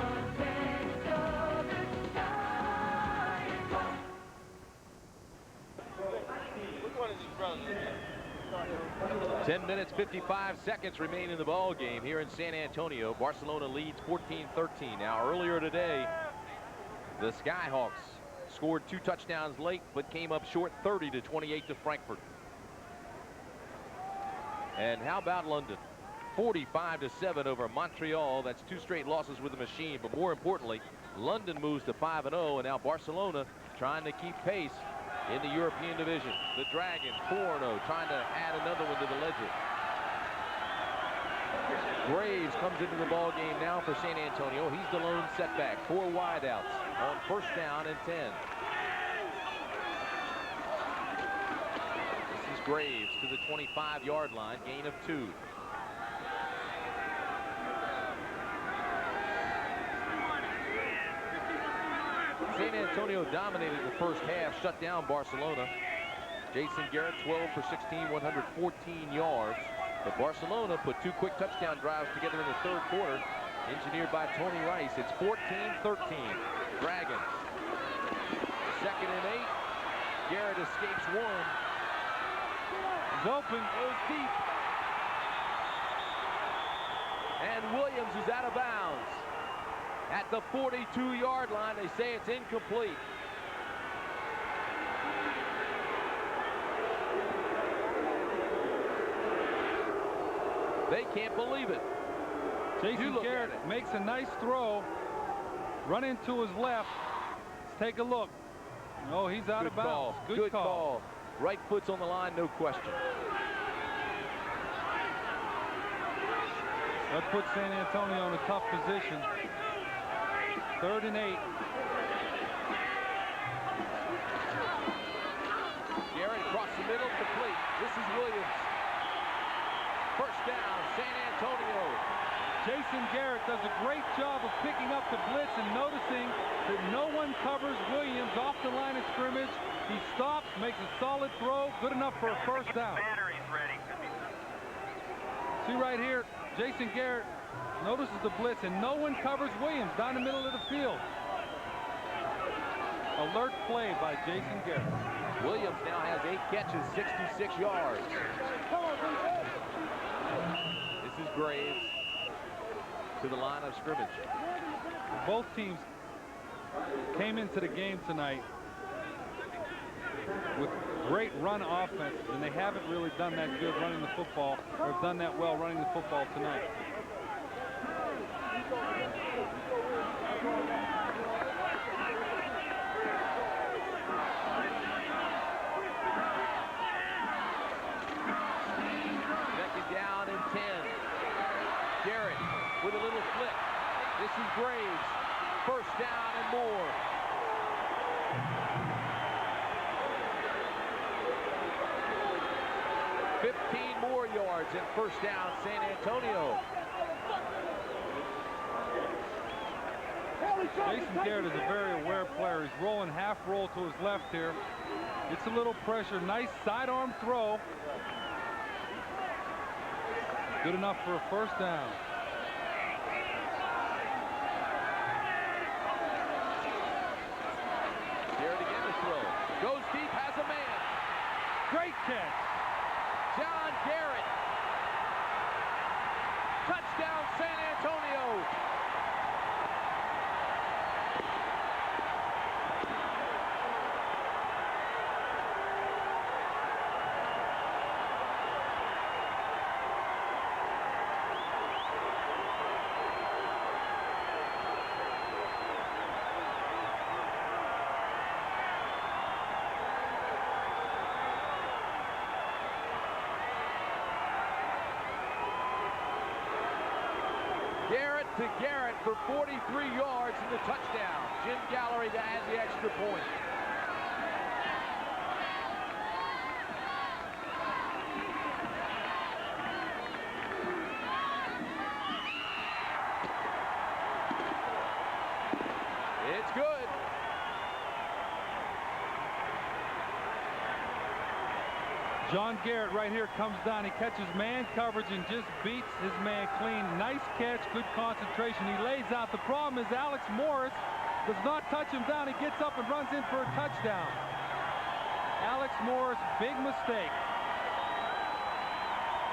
the taste of it, Diet Coke. Which one is his brother? 10 minutes, 55 seconds remain in the ball game here in San Antonio. Barcelona leads 14-13. Now, earlier today, the Skyhawks scored 2 touchdowns late, but came up short 30-28 to Frankfurt. And how about London? 45-7 over Montreal. That's 2 straight losses with the machine. But more importantly, London moves to 5-0, and now Barcelona trying to keep pace in the European division. The Dragons 4-0, trying to add another one to the ledger. Graves comes into the ball game now for San Antonio. He's the lone setback. 4 wideouts on 1st down and 10. This is Graves to the 25-yard line, gain of 2. San Antonio dominated the first half, shut down Barcelona. Jason Garrett, 12 for 16, 114 yards. But Barcelona put 2 quick touchdown drives together in the 3rd quarter, engineered by Tony Rice. It's 14-13. Dragons 2nd and 8. Garrett escapes one. He's open. Goes deep. And Williams is out of bounds. At the 42-yard line, they say it's incomplete. They can't believe it. Jason Garrett makes a nice throw. Run into his left. Let's take a look. Oh, he's out of bounds. Good call. Right foot's on the line, no question. That puts San Antonio in a tough position. 3rd and 8. Garrett across the middle, complete. This is Williams. First down, San Antonio. Jason Garrett does a great job of picking up the blitz and noticing that no one covers Williams off the line of scrimmage. He stops, makes a solid throw, good enough for a first down. See right here, Jason Garrett notices the blitz and no one covers Williams down the middle of the field. Alert play by Jason Garrett. Williams now has 8 catches, 66 yards. This is Graves to the line of scrimmage. Both teams came into the game tonight with great run offense, and they haven't really done that good running the football, or done that well running the football tonight. Second down and 10. Garrett with a little flick. This is Graves. First down and more. More yards and first down, San Antonio. Jason Garrett is a very aware player. He's rolling half roll to his left here. Gets a little pressure. Nice sidearm throw. Good enough for a first down. Garrett again to throw. Goes deep, has a man. Great catch. John Garrett. Touchdown, San Antonio. Garrett to Garrett for 43 yards and the touchdown. Jim Gallery to add the extra point. It's good. John Garrett right here comes down. He catches man coverage and just beats his man clean. Nice catch, good concentration. He lays out. The problem is Alex Morris does not touch him down. He gets up and runs in for a touchdown. Alex Morris, big mistake.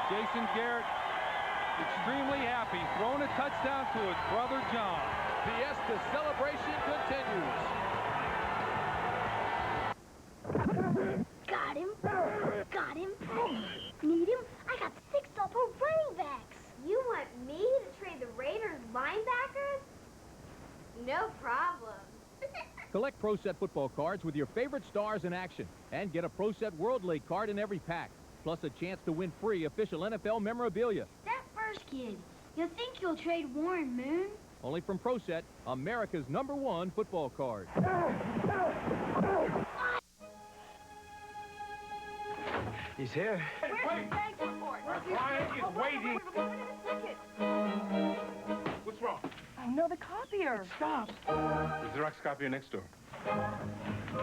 Jason Garrett extremely happy, throwing a touchdown to his brother John. Fiesta celebration continues. Got him. Got him. Need him? I got 6 double running backs. You want me to trade the Raiders linebackers? No problem. Collect Pro Set football cards with your favorite stars in action and get a Pro Set World League card in every pack, plus a chance to win free official NFL memorabilia. That first kid, you think you'll trade Warren Moon? Only from Pro Set, America's #1 football card. He's here. Where's the bank report? Our client is waiting. What's wrong? Oh, no, the copier. Stop. The Xerox copier next door.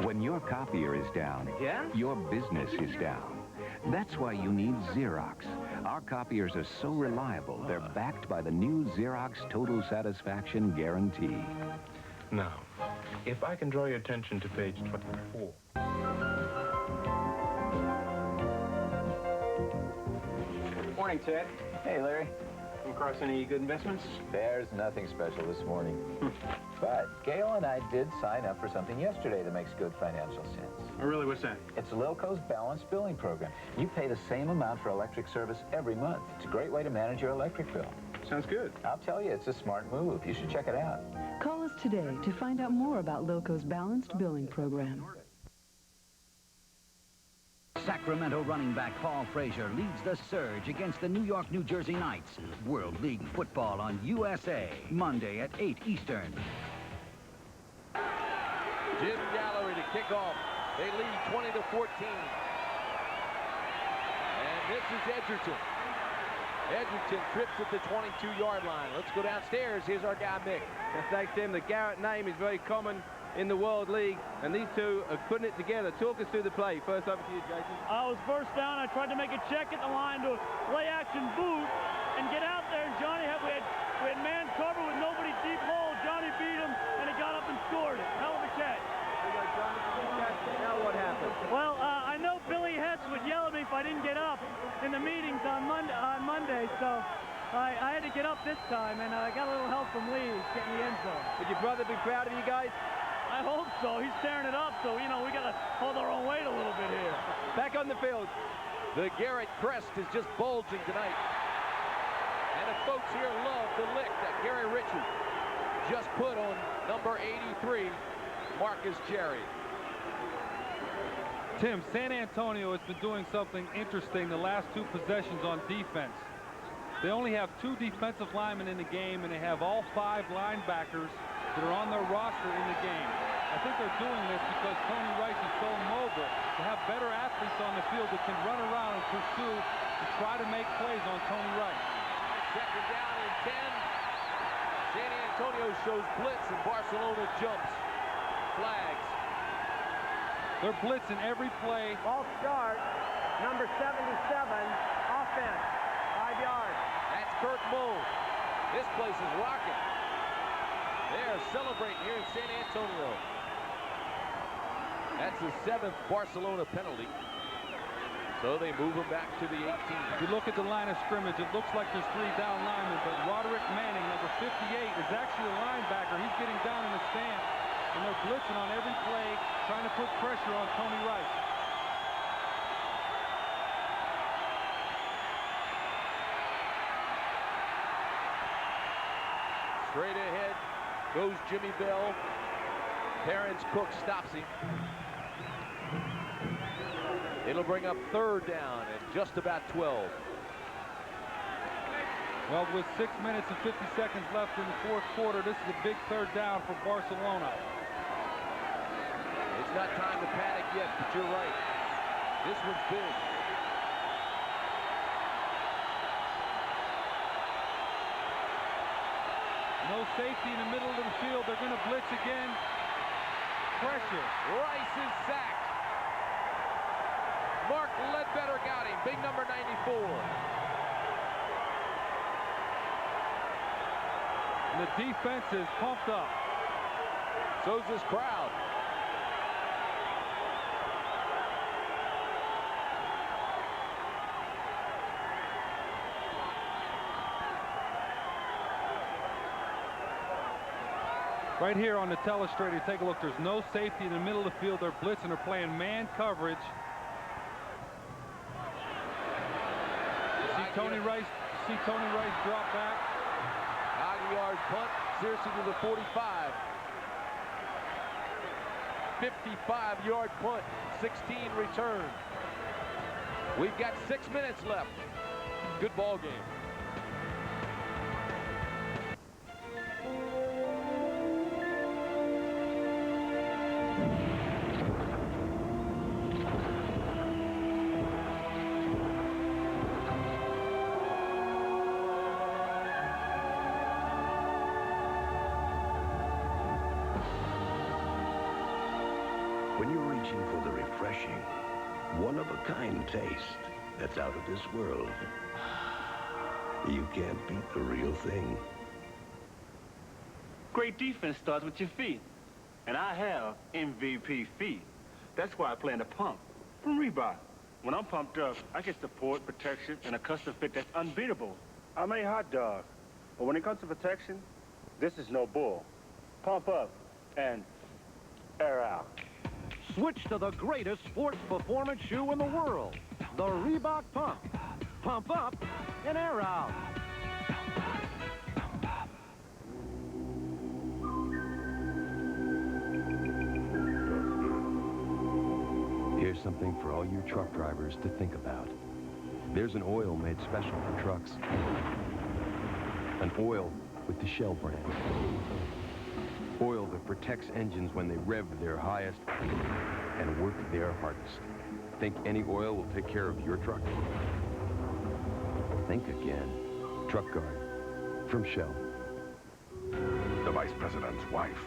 When your copier is down, your business is down. That's why you need Xerox. Our copiers are so reliable, they're backed by the new Xerox Total Satisfaction Guarantee. Now, If I can draw your attention to page 24. Morning, Ted. Hey, Larry. Come across any good investments? There's nothing special this morning. But Gail and I did sign up for something yesterday that makes good financial sense. Oh, really? What's that? It's Lilco's balanced billing program. You pay the same amount for electric service every month. It's a great way to manage your electric bill. Sounds good. I'll tell you, it's a smart move. You should check it out. Call us today to find out more about Lilco's balanced billing program. Sacramento running back Paul Frazier leads the surge against the New York, New Jersey Knights. World League football on USA, Monday at 8 Eastern. Jim Gallery to kick off. They lead 20-14. And this is Edgerton. Edgerton trips at the 22-yard line. Let's go downstairs. Here's our guy, Mick. Thanks, Tim. The Garrett name is very common in the World League, and these two are putting it together. Talk us through the play. First over to you, Jason. I was first down. I tried to make a check at the line to play-action boot and get out there. And Johnny, we had man cover with nobody deep hole. Johnny beat him, and he got up and scored it. Hell of a catch. Now what happened? Well, I know Billy Hetz would yell at me if I didn't get up in the meetings on Monday, so I had to get up this time, and I got a little help from Lee getting the end zone. Would your brother be proud of you guys? I hope so. He's tearing it up, so, you know, we got to hold our own weight a little bit here. Back on the field. The Garrett crest is just bulging tonight. And the folks here love the lick that Gary Richard just put on number 83, Marcus Jerry. Tim, San Antonio has been doing something interesting the last two possessions on defense. They only have 2 defensive linemen in the game, and they have all 5 linebackers that are on their roster in the game. I think they're doing this because Tony Rice is so mobile to have better athletes on the field that can run around and pursue and try to make plays on Tony Rice. Second down and 10. San Antonio shows blitz and Barcelona jumps. Flags. They're blitzing every play. Ball start, number 77, offense, 5 yards. That's Kurt Moe. This place is rocking. They're celebrating here in San Antonio. That's the 7th Barcelona penalty. So they move him back to the 18. If you look at the line of scrimmage, it looks like there's 3 down linemen, but Roderick Manning, number 58, is actually a linebacker. He's getting down in the stance, and they're blitzing on every play, trying to put pressure on Tony Rice. Straight ahead goes Jimmy Bell. Terrence Cook stops him. It'll bring up 3rd down and just about 12. Well, with 6 minutes and 50 seconds left in the 4th quarter, this is a big 3rd down for Barcelona. It's not time to panic yet, but you're right. This one's big. No safety in the middle of the field. They're going to blitz again. Pressure. Rice is sacked. Mark Ledbetter got him. Big number 94. And the defense is pumped up. So's this crowd. Right here on the telestrator, take a look. There's no safety in the middle of the field. They're blitzing. They're playing man coverage. See Tony Rice drop back. 90-yard punt. Searcy to the 45. 55-yard punt. 16 return. We've got 6 minutes left. Good ball game. When you're reaching for the refreshing, one-of-a-kind taste that's out of this world, you can't beat the real thing. Great defense starts with your feet. And I have MVP feet. That's why I play in the pump from Reebok. When I'm pumped up, I get support, protection, and a custom fit that's unbeatable. I'm a hot dog. But when it comes to protection, this is no bull. Pump up and air out. Switch to the greatest sports performance shoe in the world, the Reebok Pump. Pump up and air out. Here's something for all you truck drivers to think about. There's an oil made special for trucks. An oil with the Shell brand. Oil that protects engines when they rev their highest and work their hardest. Think any oil will take care of your truck? Think again. Truck Guard from Shell. The Vice President's wife,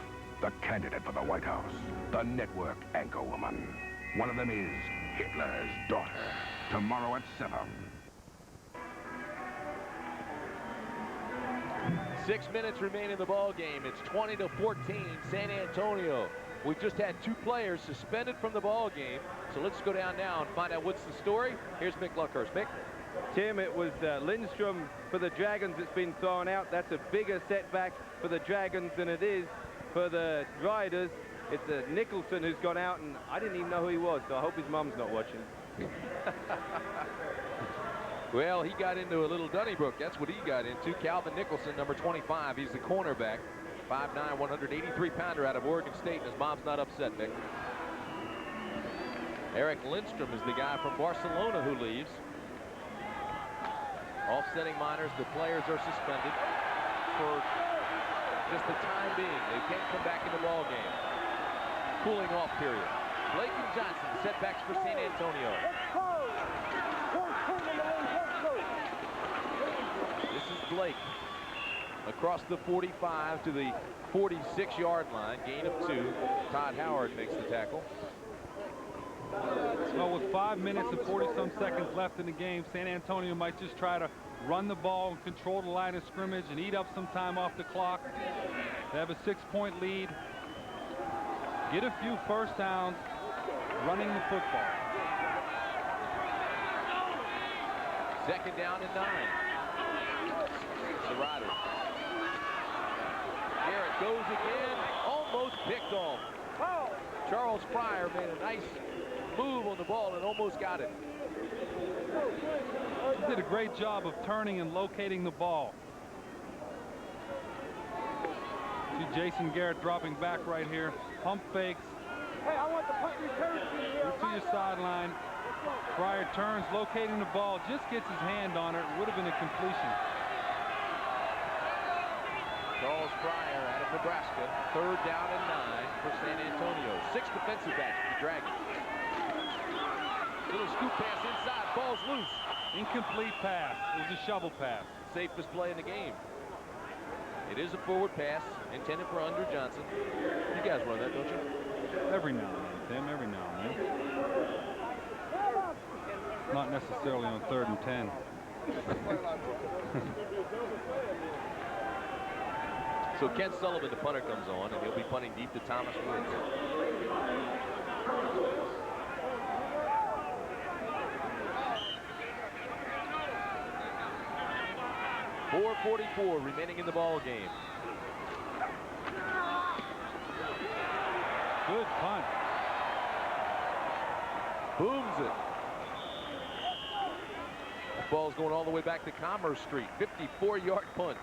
the candidate for the White House, the network anchor woman. One of them is Hitler's daughter. Tomorrow at 7. 6 minutes remain in the ball game. It's 20-14, San Antonio. We've just had 2 players suspended from the ball game. So let's go down now and find out what's the story. Here's Mick Luckhurst. Mick? Tim, it was Lindstrom for the Dragons that's been thrown out. That's a bigger setback for the Dragons than it is for the Riders. It's Nicholson who's gone out, and I didn't even know who he was, so I hope his mum's not watching. Well, he got into a little Donnybrook. That's what he got into. Calvin Nicholson, number 25. He's the cornerback. 5'9", 183-pounder out of Oregon State, and his mom's not upset, Nick. Eric Lindstrom is the guy from Barcelona who leaves. Offsetting minors, the players are suspended for just the time being. They can't come back in the ball game. Cooling off period. Blake and Johnson, setbacks for San Antonio. This is Blake across the 45 to the 46-yard line. Gain of 2. Todd Howard makes the tackle. Well, with 5 minutes and 40-some seconds left in the game, San Antonio might just try to run the ball and control the line of scrimmage and eat up some time off the clock. They have a 6-point lead. Get a few first downs running the football. 2nd down and 9. The Riders. Garrett goes again, almost picked off. Charles Pryor made a nice move on the ball and almost got it. He did a great job of turning and locating the ball. See Jason Garrett dropping back right here. Pump fakes. Hey, I want the punt return to your sideline. Pryor turns, locating the ball, just gets his hand on it. Would have been a completion. Charles Pryor out of Nebraska. 3rd down and 9 for San Antonio. 6 defensive backs for the Dragons. Little scoop pass inside. Ball's loose. Incomplete pass. It was a shovel pass. Safest play in the game. It is a forward pass intended for Andrew Johnson. You guys run that, don't you? Every now and then, Tim. Every now and then. Not necessarily on 3rd and 10. So Ken Sullivan, the punter, comes on, and he'll be punting deep to Thomas Woods. .444 remaining in the ball game. Good punt. Booms it. The ball's going all the way back to Commerce Street. 54-yard punt.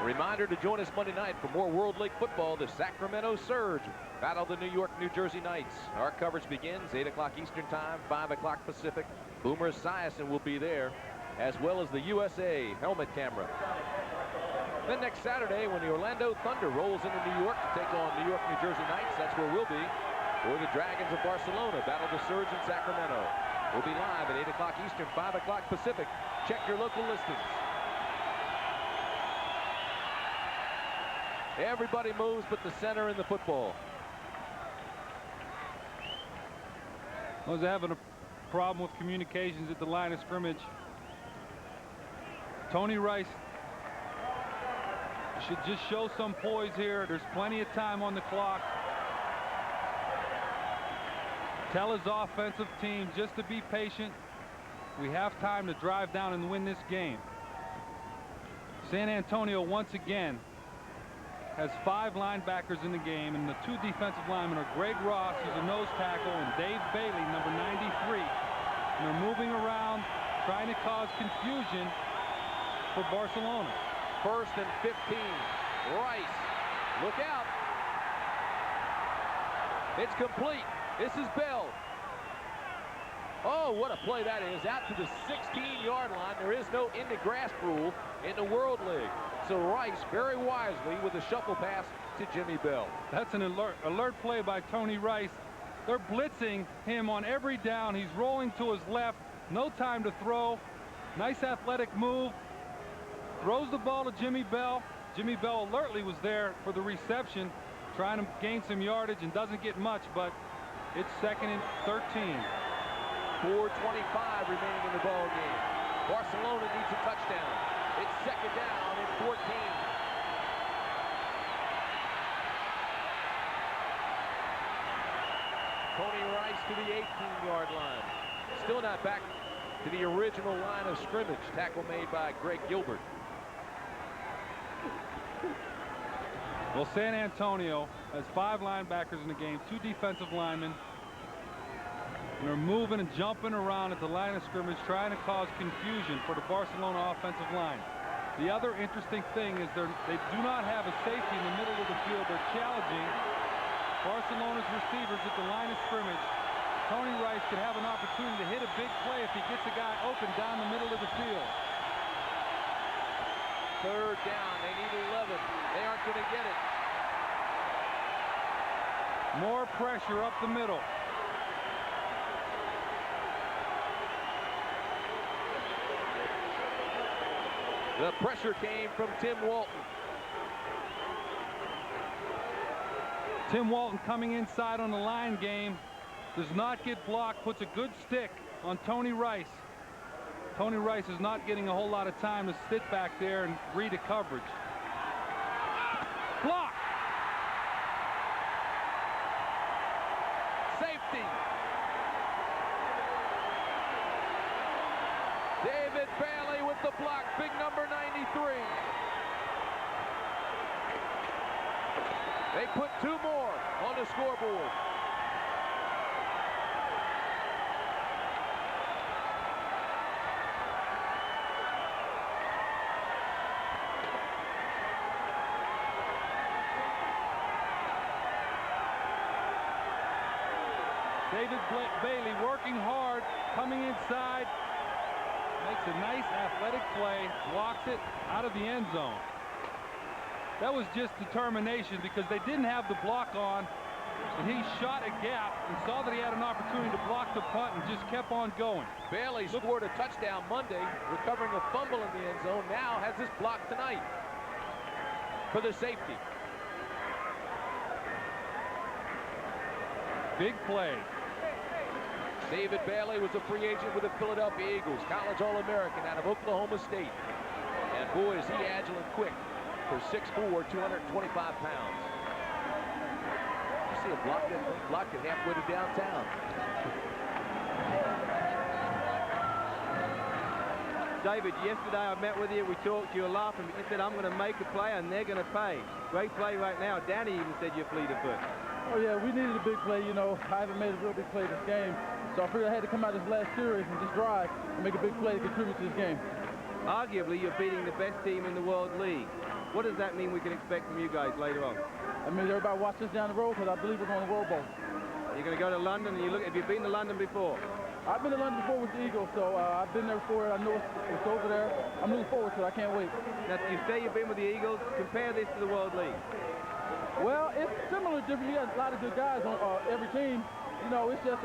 Reminder to join us Monday night for more World League football. The Sacramento Surge battle the New York, New Jersey Knights. Our coverage begins 8 o'clock Eastern Time, 5 o'clock Pacific. Boomer Esiason will be there, as well as the USA helmet camera. Then next Saturday, when the Orlando Thunder rolls into New York to take on New York, New Jersey Knights, that's where we'll be. Or the Dragons of Barcelona battle the Surge in Sacramento. We'll be live at 8 o'clock Eastern, 5 o'clock Pacific. Check your local listings. Everybody moves but the center in the football. I was having a problem with communications at the line of scrimmage. Tony Rice should just show some poise here. There's plenty of time on the clock. Tell his offensive team just to be patient. We have time to drive down and win this game. San Antonio once again has 5 linebackers in the game, and the 2 defensive linemen are Greg Ross, who's a nose tackle, and Dave Bailey, number 93. And they're moving around, trying to cause confusion for Barcelona. 1st and 15. Rice, look out. It's complete. This is Bell. Oh, what a play that is. Out to the 16-yard line. There is no in the grass rule in the World League. So Rice very wisely with a shuffle pass to Jimmy Bell. That's an alert play by Tony Rice. They're blitzing him on every down. He's rolling to his left. No time to throw. Nice athletic move. Throws the ball to Jimmy Bell. Jimmy Bell alertly was there for the reception, trying to gain some yardage, and doesn't get much, but it's 2nd and 13. 4:25 remaining in the ball game. Barcelona needs a touchdown. It's 2nd down and 14. Tony Rice to the 18-yard line. Still not back to the original line of scrimmage. Tackle made by Greg Gilbert. Well, San Antonio has 5 linebackers in the game, 2 defensive linemen. And they're moving and jumping around at the line of scrimmage, trying to cause confusion for the Barcelona offensive line. The other interesting thing is they do not have a safety in the middle of the field. They're challenging Barcelona's receivers at the line of scrimmage. Tony Rice could have an opportunity to hit a big play if he gets a guy open down the middle of the field. 3rd down. They need 11. They aren't going to get it. More pressure up the middle. The pressure came from Tim Walton. Tim Walton coming inside on the line game. Does not get blocked. Puts a good stick on Tony Rice. Tony Rice is not getting a whole lot of time to sit back there and read a coverage. Block. Safety. David Bailey with the block. Big number 93. They put 2 more on the scoreboard. David Bailey working hard, coming inside, makes a nice athletic play, blocks it out of the end zone. That was just determination because they didn't have the block on, and he shot a gap and saw that he had an opportunity to block the punt and just kept on going. Bailey scored a touchdown Monday, recovering a fumble in the end zone. Now has this block tonight for the safety. Big play. David Bailey was a free agent with the Philadelphia Eagles, college All-American out of Oklahoma State. And boy, is he agile and quick for 6'4", 225 pounds. You see him blocked it halfway to downtown. David, yesterday I met with you, we talked, you were laughing, but you said, I'm going to make a play and they're going to pay. Great play right now. Danny even said you're fleet of foot. Oh, yeah, we needed a big play, you know. I haven't made a real big play this game, so I figured I had to come out this last series and just drive and make a big play to contribute to this game. Arguably, you're beating the best team in the World League. What does that mean we can expect from you guys later on? I mean, everybody watch us down the road because I believe we're going to World Bowl. You're going to go to London, and have you been to London before? I've been to London before with the Eagles, so I've been there before. I know it's over there. I'm looking forward to it. I can't wait. Now, you say you've been with the Eagles. Compare this to the World League. Well, it's similar, different. You got a lot of good guys on every team. You know, it's just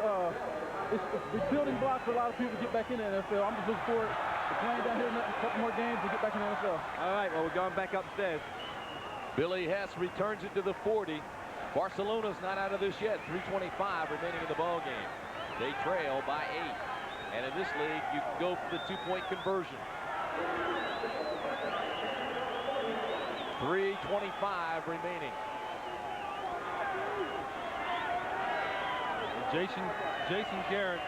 it's building blocks for a lot of people to get back in the NFL. I'm just looking forward to playing down here in a couple more games to get back in the NFL. All right, well, we're going back upstairs. Billy Hess returns it to the 40. Barcelona's not out of this yet. 3:25 remaining in the ball game. They trail by 8. And in this league, you can go for the 2-point conversion. .325 remaining. Jason Garrett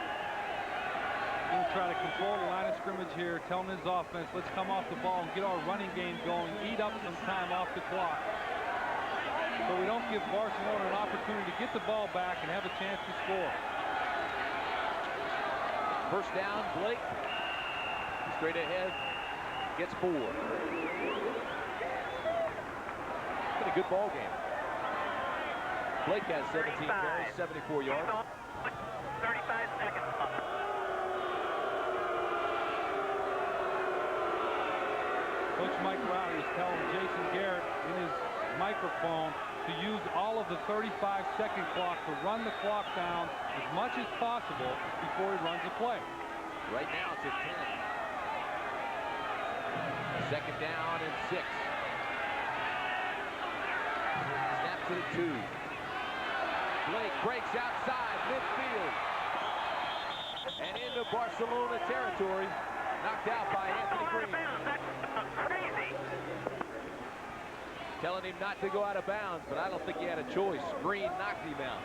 going to try to control the line of scrimmage here, telling his offense, let's come off the ball and get our running game going, eat up some time off the clock. So we don't give Barcelona an opportunity to get the ball back and have a chance to score. First down, Blake. Straight ahead, gets 4. Been a good ball game. Blake has 17 carries, 74 yards. 35 seconds. Coach Mike Riley is telling Jason Garrett in his microphone to use all of the 35-second clock to run the clock down as much as possible before he runs a play. Right now it's at 10. Second down and 6. Snaps it at 2. Blake breaks outside midfield and into Barcelona territory. Knocked out by Anthony Green. Telling him not to go out of bounds, but I don't think he had a choice. Green knocked him out.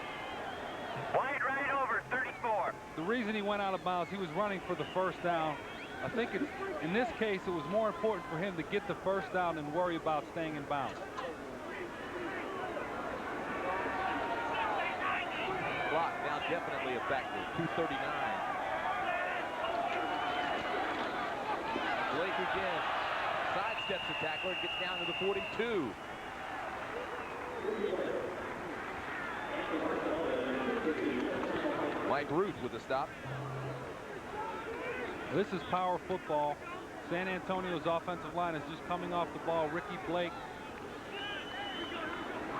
Wide right over, 34. The reason he went out of bounds, he was running for the first down. I think in this case, it was more important for him to get the first down than worry about staying in bounds. Clock now definitely effective. 2:39. Blake again. Sidesteps the tackler and gets down to the 42. Mike Ruth with the stop. This is power football. San Antonio's offensive line is just coming off the ball. Ricky Blake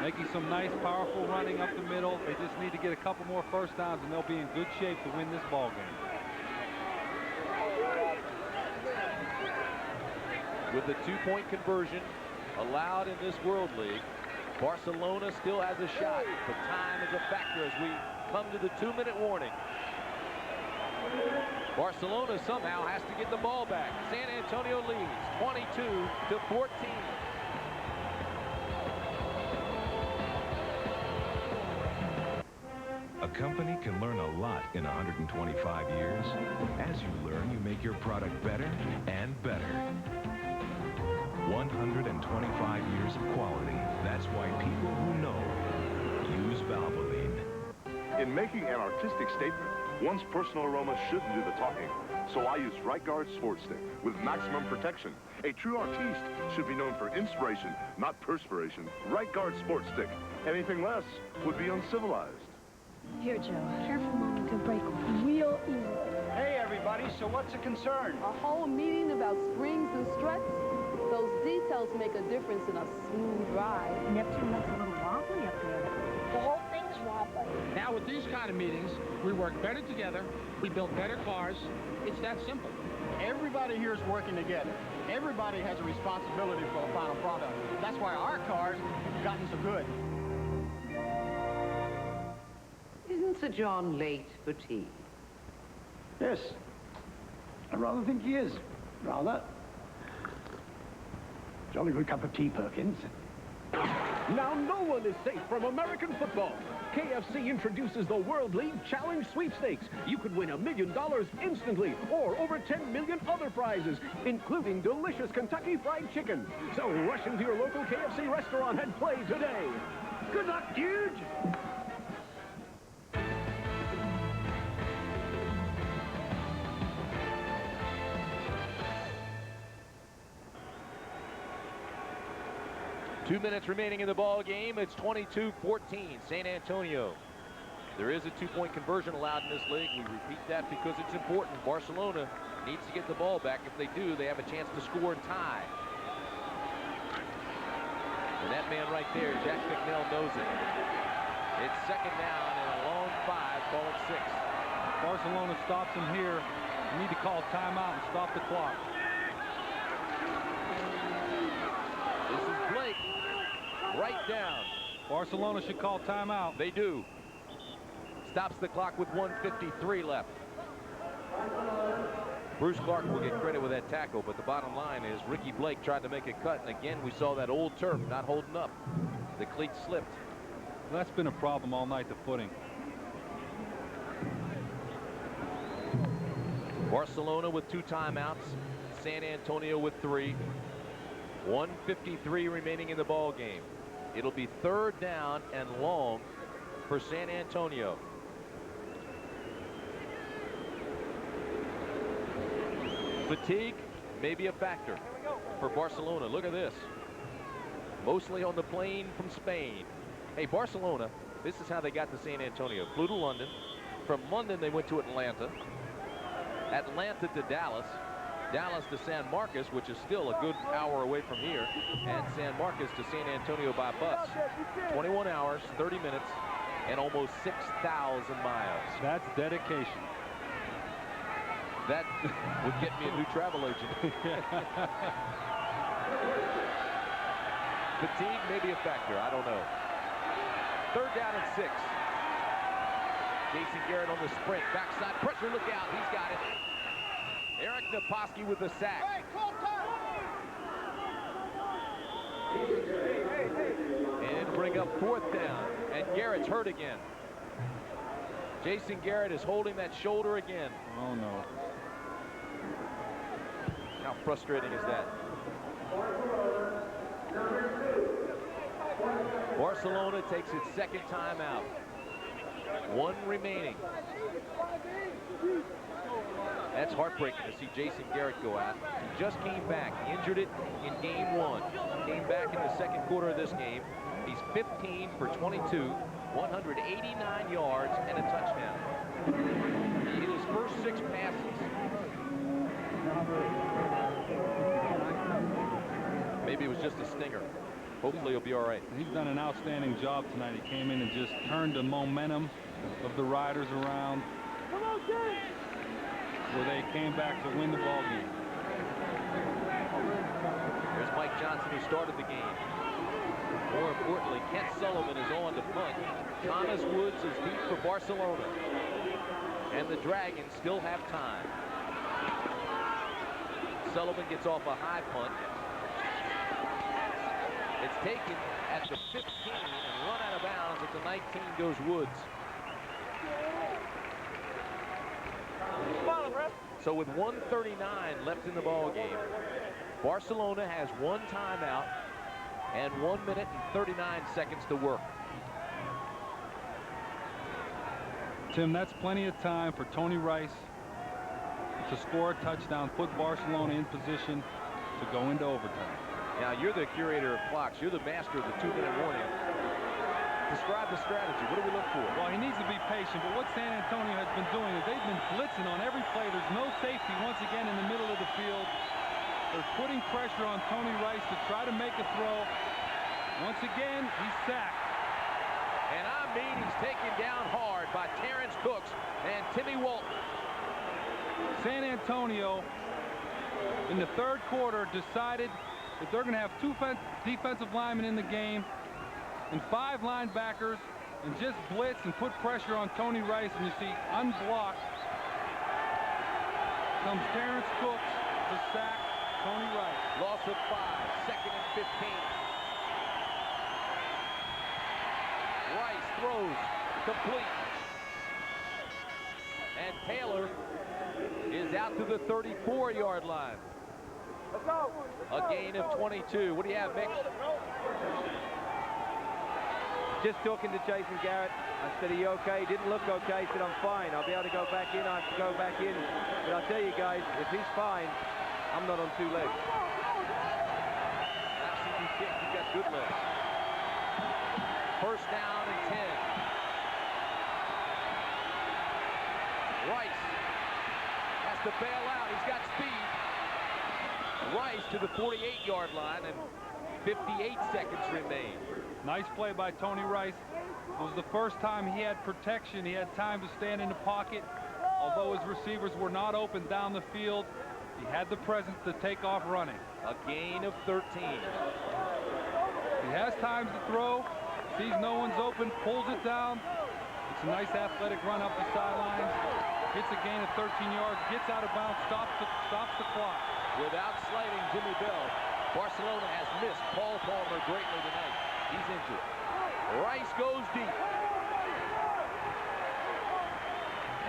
making some nice, powerful running up the middle. They just need to get a couple more first downs, and they'll be in good shape to win this ball game. With the 2-point conversion allowed in this World League, Barcelona still has a shot, but time is a factor as we come to the 2-minute warning. Barcelona somehow has to get the ball back. San Antonio leads 22-14. A company can learn a lot in 125 years. As you learn, you make your product better and better. 125 years of quality. That's why people who know use Valvoline. In making an artistic statement, one's personal aroma shouldn't do the talking. So I use Right Guard Sports Stick with maximum protection. A true artiste should be known for inspiration, not perspiration. Right Guard Sports Stick. Anything less would be uncivilized. Here, Joe. Careful, Mom. Could break real easy. Hey, everybody. So what's the concern? A whole meeting about springs and struts? Those details make a difference in a smooth ride. Neptune looks a little wobbly up there. The whole thing's wobbly. Now, with these kind of meetings, we work better together, we build better cars. It's that simple. Everybody here is working together. Everybody has a responsibility for the final product. That's why our cars have gotten so good. Isn't Sir John late for tea? Yes. I rather think he is. Rather. Jolly good cup of tea, Perkins. Now no one is safe from American football. KFC introduces the World League Challenge Sweepstakes. You could win $1 million instantly, or over 10 million other prizes, including delicious Kentucky Fried Chicken. So rush into your local KFC restaurant and play today. Good luck, huge! Two minutes remaining in the ball game. It's 22-14, San Antonio. There is a 2-point conversion allowed in this league. We repeat that because it's important. Barcelona needs to get the ball back. If they do, they have a chance to score and tie. And that man right there, Jack McNeil, knows it. It's second down and a long 5, call it 6. Barcelona stops him here. You need to call timeout and stop the clock. This is Blake. Right down. Barcelona should call timeout. They do. Stops the clock with 1:53 left. Bruce Clark will get credit with that tackle, but the bottom line is Ricky Blake tried to make a cut, and again we saw that old turf not holding up. The cleat slipped. Well, that's been a problem all night, the footing. Barcelona with 2 timeouts. San Antonio with 3. 1:53 remaining in the ball game. It'll be 3rd down and long for San Antonio. Fatigue may be a factor for Barcelona. Look at this. Mostly on the plane from Spain. Hey, Barcelona, this is how they got to San Antonio. Flew to London. From London, they went to Atlanta. Atlanta to Dallas. Dallas to San Marcos, which is still a good hour away from here. And San Marcos to San Antonio by bus. 21 hours, 30 minutes, and almost 6,000 miles. That's dedication. That would get me a new travel agent. Fatigue may be a factor. I don't know. 3rd down and 6. Jason Garrett on the sprint. Backside pressure. Look out. He's got it. Eric Naposki with the sack. And bring up 4th down. And Garrett's hurt again. Jason Garrett is holding that shoulder again. Oh, no. How frustrating is that? Barcelona takes its 2nd timeout. 1 remaining. That's heartbreaking to see Jason Garrett go out. He just came back. He injured it in game 1. Came back in the 2nd quarter of this game. He's 15 for 22, 189 yards and a touchdown. In his first 6 passes. Maybe it was just a stinger. Hopefully he'll be all right. He's done an outstanding job tonight. He came in and just turned the momentum of the Riders around, where they came back to win the ball game. There's Mike Johnson, who started the game. More importantly, Kent Sullivan is on to punt. Thomas Woods is deep for Barcelona. And the Dragons still have time. Sullivan gets off a high punt. It's taken at the 15 and run out of bounds. At the 19 goes Woods. So with 1:39 left in the ball game, Barcelona has 1 timeout and 1 minute and 39 seconds to work. Tim, that's plenty of time for Tony Rice to score a touchdown, put Barcelona in position to go into overtime. Now, you're the curator of clocks. You're the master of the 2-minute warning. Describe the strategy. What do we look for? Well, he needs to be patient, but what San Antonio has been doing is they've been blitzing on every play. There's no safety once again in the middle of the field. They're putting pressure on Tony Rice to try to make a throw. Once again, he's sacked. And I mean, he's taken down hard by Terrence Cooks and Timmy Walton. San Antonio, in the 3rd quarter, decided that they're going to have 2 defensive linemen in the game and 5 linebackers and just blitz and put pressure on Tony Rice. And you see, unblocked comes Terrence Cooks to sack Tony Rice. Loss of 5, 2nd and 15. Rice throws complete. And Taylor is out to the 34-yard line. Let's go. A gain of 22. What do you have, Mick? Just talking to Jason Garrett. I said, are you okay? He didn't look okay. He said, I'm fine. I'll be able to go back in. I have to go back in. But I'll tell you guys, if he's fine, I'm not on 2 legs. Absolutely kick. He's got good legs. 1st down and 10. Rice has to bail out. He's got speed. Rice to the 48-yard line, and 58 seconds remain. Nice play by Tony Rice. It was the first time he had protection. He had time to stand in the pocket. Although his receivers were not open down the field, he had the presence to take off running. A gain of 13. He has time to throw, sees no one's open, pulls it down. It's a nice athletic run up the sidelines. gets a gain of 13 yards, gets out of bounds, stops the clock. Without slighting Jimmy Bell, Barcelona has missed Paul Palmer greatly tonight. He's injured. Rice goes deep.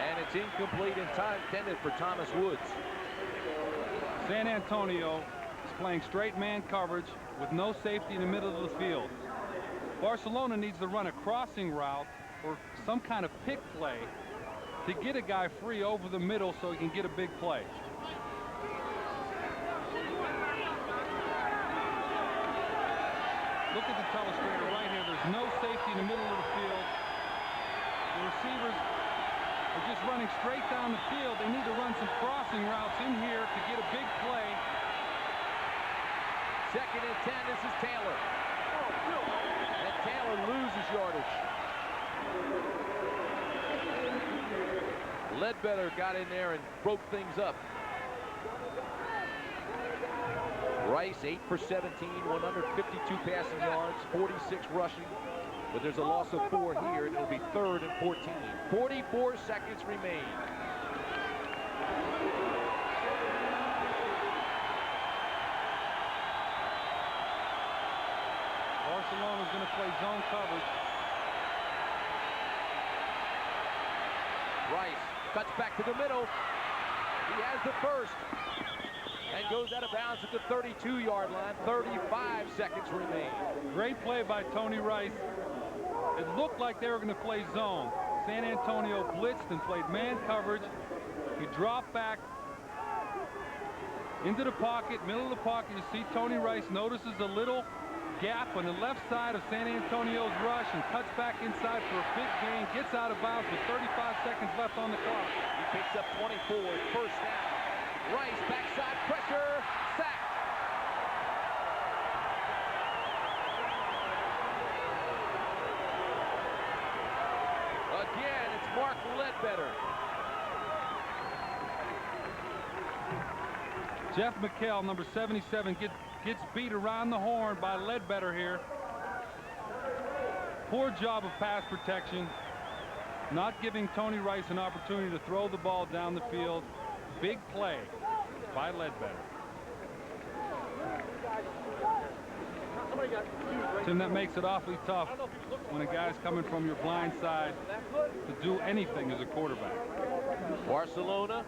And it's incomplete and time intended for Thomas Woods. San Antonio is playing straight man coverage with no safety in the middle of the field. Barcelona needs to run a crossing route or some kind of pick play to get a guy free over the middle so he can get a big play. Look at the telestrator right here. There's no safety in the middle of the field. The receivers are just running straight down the field. They need to run some crossing routes in here to get a big play. 2nd and 10. This is Taylor. And Taylor loses yardage. Ledbetter got in there and broke things up. Rice 8 for 17, 152 passing yards, 46 rushing. But there's a loss of 4 here, and it'll be 3rd and 14. 44 seconds remain. Barcelona's going to play zone coverage. Rice cuts back to the middle. He has the first. And goes out of bounds at the 32-yard line. 35 seconds remain. Great play by Tony Rice. It looked like they were going to play zone. San Antonio blitzed and played man coverage. He dropped back into the pocket, middle of the pocket. You see Tony Rice notices a little gap on the left side of San Antonio's rush and cuts back inside for a big gain. Gets out of bounds with 35 seconds left on the clock. He picks up 24, first down. Rice, backside pressure, sack. Again, it's Mark Ledbetter. Jeff McHale, number 77, gets beat around the horn by Ledbetter here. Poor job of pass protection, not giving Tony Rice an opportunity to throw the ball down the field. Big play by Ledbetter. Tim, that makes it awfully tough when a guy's coming from your blind side to do anything as a quarterback. Barcelona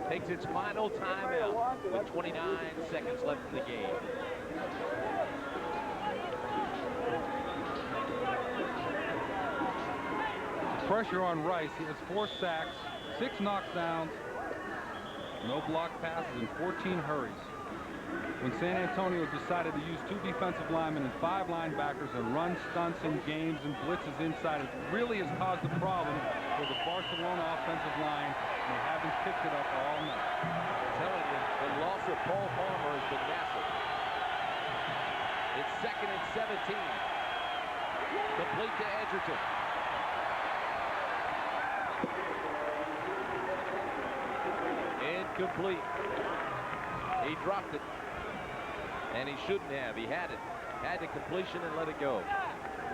takes its final timeout with 29 seconds left in the game. Pressure on Rice. He has 4 sacks, 6 knockdowns, no block passes, and 14 hurries. When San Antonio decided to use 2 defensive linemen and 5 linebackers and run stunts in games and blitzes inside, it really has caused a problem for the Barcelona offensive line. And they haven't picked it up all night. I'm telling you, the loss of Paul Palmer has been massive. It's 2nd and 17. Complete to Edgerton. Incomplete. He dropped it. And he shouldn't have. He had it. Had the completion and let it go.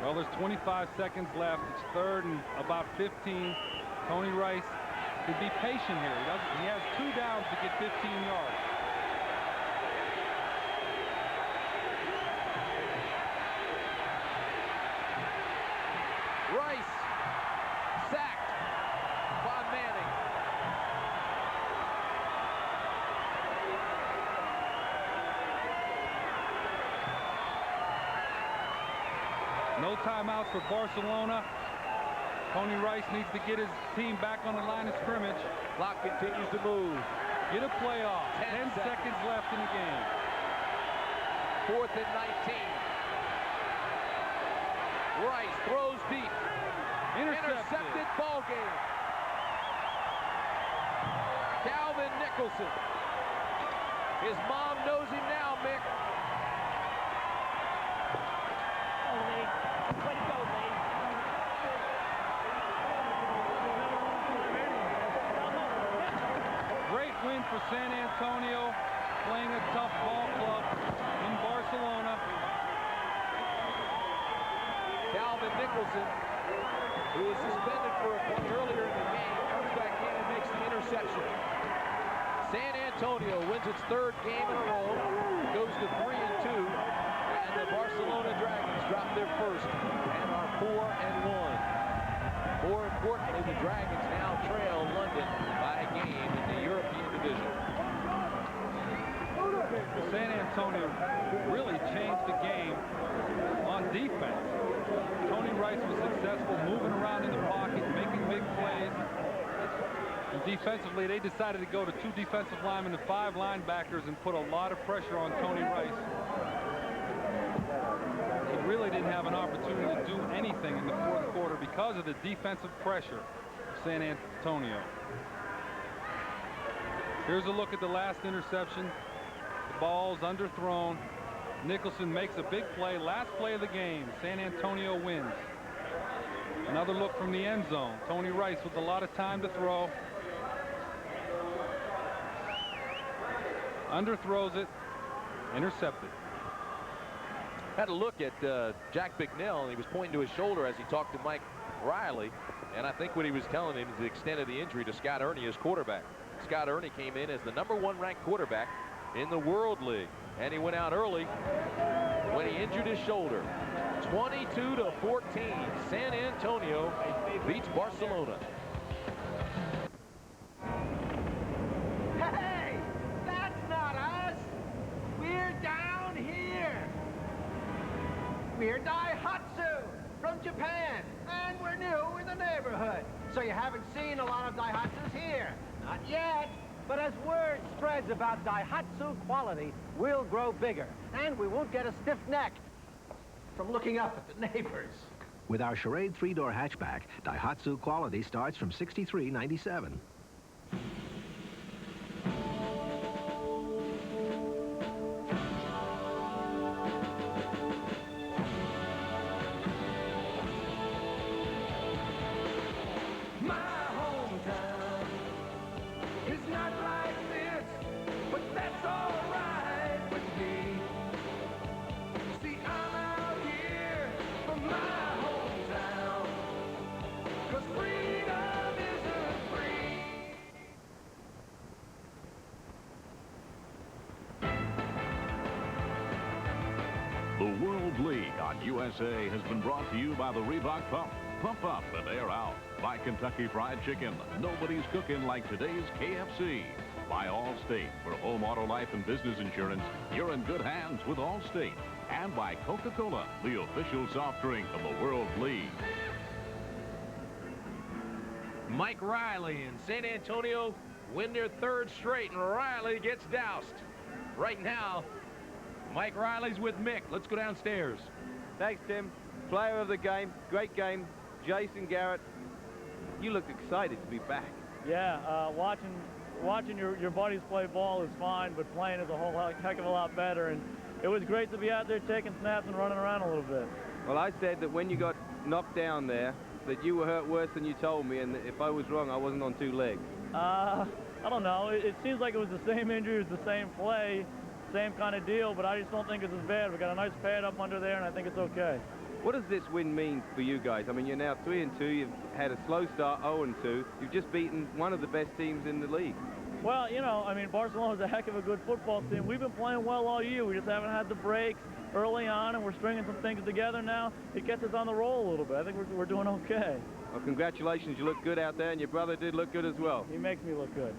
Well, there's 25 seconds left. It's 3rd and about 15. Tony Rice can be patient here. He has 2 downs to get 15 yards. Rice sacked. Von Manning. No timeouts for Barcelona. Tony Rice needs to get his team back on the line of scrimmage. Clock continues to move. Get a playoff. 10 seconds left in the game. 4th and 19. Rice throws deep. Intercepted. Ball game. Calvin Nicholson. His mom knows him now, Mick. Way to go, Lee. Great win for San Antonio, playing a tough ball club in Barcelona. Calvin Nicholson who was suspended for a play earlier in the game, comes back in and makes the interception. San Antonio wins its third game in a row, goes to 3-2, and the Barcelona Dragons drop their first and are 4-1. More importantly, the Dragons now trail London by a game in the European division. San Antonio really changed the game on defense. Tony Rice was successful moving around in the pocket, making big plays. And defensively, they decided to go to 2 defensive linemen and 5 linebackers and put a lot of pressure on Tony Rice. He really didn't have an opportunity to do anything in the fourth quarter because of the defensive pressure of San Antonio. Here's a look at the last interception. The ball's underthrown. Nicholson makes a big play. Last play of the game. San Antonio wins. Another look from the end zone. Tony Rice with a lot of time to throw. Underthrows it. Intercepted. Had a look at Jack Bicknell, and he was pointing to his shoulder as he talked to Mike Riley. And I think what he was telling him is the extent of the injury to Scott Ernie, his quarterback. Scott Ernie came in as the #1 ranked quarterback in the World League. And he went out early when he injured his shoulder. 22-14. San Antonio beats Barcelona. Hey, that's not us. We're down here. We're Daihatsu from Japan, and we're new in the neighborhood. So you haven't seen a lot of Daihatsus here. Not yet. But as word spreads about Daihatsu quality, we'll grow bigger, and we won't get a stiff neck From looking up at the neighbors. With our Charade 3-door hatchback, Daihatsu quality starts from $63.97. The World League on USA has been brought to you by the Reebok Pump. Pump up and air out. By Kentucky Fried Chicken. Nobody's cooking like today's KFC. By Allstate. For home, auto, life, and business insurance, you're in good hands with Allstate. And by Coca-Cola, the official soft drink of the World League. Mike Riley and San Antonio win their third straight, and Riley gets doused. Right now, Mike Riley's with Mick. Let's go downstairs. Thanks, Tim. Player of the game. Great game. Jason Garrett, you look excited to be back. Yeah, watching your buddies play ball is fine, but playing is a whole heck of a lot better. And it was great to be out there taking snaps and running around a little bit. Well, I said that when you got knocked down there, that you were hurt worse than you told me, and that if I was wrong, I wasn't on 2 legs. I don't know. It seems like it was the same injury, it was the same play, same kind of deal, but I just don't think it's as bad. We got a nice pad up under there, and I think it's okay. What does this win mean for you guys? I mean, you're now 3-2. You've had a slow start, 0-2. You've just beaten one of the best teams in the league. Well, you know, I mean, Barcelona's a heck of a good football team. We've been playing well all year. We just haven't had the breaks early on, and we're stringing some things together now. It gets us on the roll a little bit. I think we're doing okay. Well, congratulations. You look good out there, and your brother did look good as well. He makes me look good.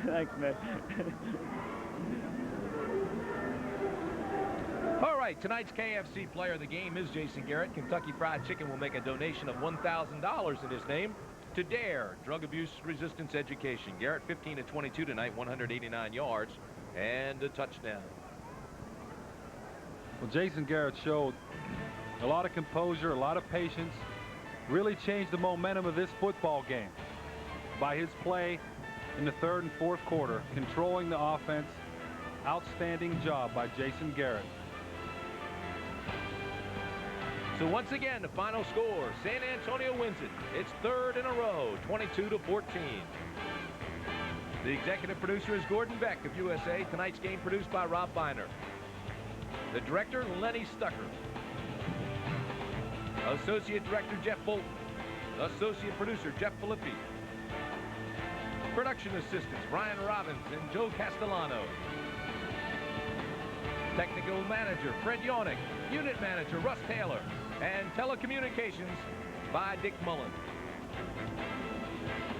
Thanks, Mick. All right, tonight's KFC player of the game is Jason Garrett. Kentucky Fried Chicken will make a donation of $1,000 in his name to DARE, Drug Abuse Resistance Education. Garrett, 15 of 22 tonight, 189 yards and a touchdown. Well, Jason Garrett showed a lot of composure, a lot of patience, really changed the momentum of this football game by his play in the third and fourth quarter, controlling the offense. Outstanding job by Jason Garrett. So once again, the final score, San Antonio wins it. It's third in a row, 22-14. The executive producer is Gordon Beck of USA. Tonight's game produced by Rob Biner. The director, Lenny Stucker. Associate Director, Jeff Bolton. Associate producer Jeff Filippi. Production assistants Brian Robbins and Joe Castellano. Technical manager Fred Yawnick. Unit manager Russ Taylor. And telecommunications by Dick Mullen.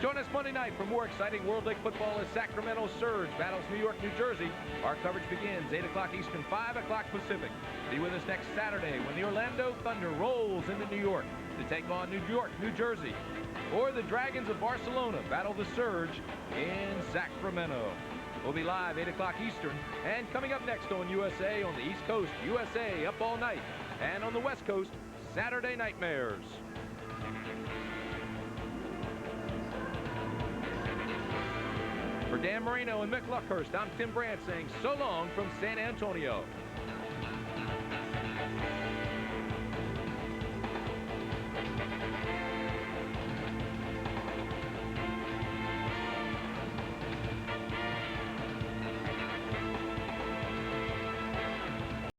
Join us Monday night for more exciting World League football as Sacramento Surge battles New York, New Jersey. Our coverage begins 8 o'clock Eastern, 5 o'clock Pacific. Be with us next Saturday when the Orlando Thunder rolls into New York to take on New York, New Jersey. Or the Dragons of Barcelona battle the Surge in Sacramento. We'll be live 8 o'clock Eastern. And coming up next on USA on the East Coast, USA Up All Night. And on the West Coast, Saturday Nightmares. For Dan Marino and Mick Luckhurst, I'm Tim Brandt saying so long from San Antonio.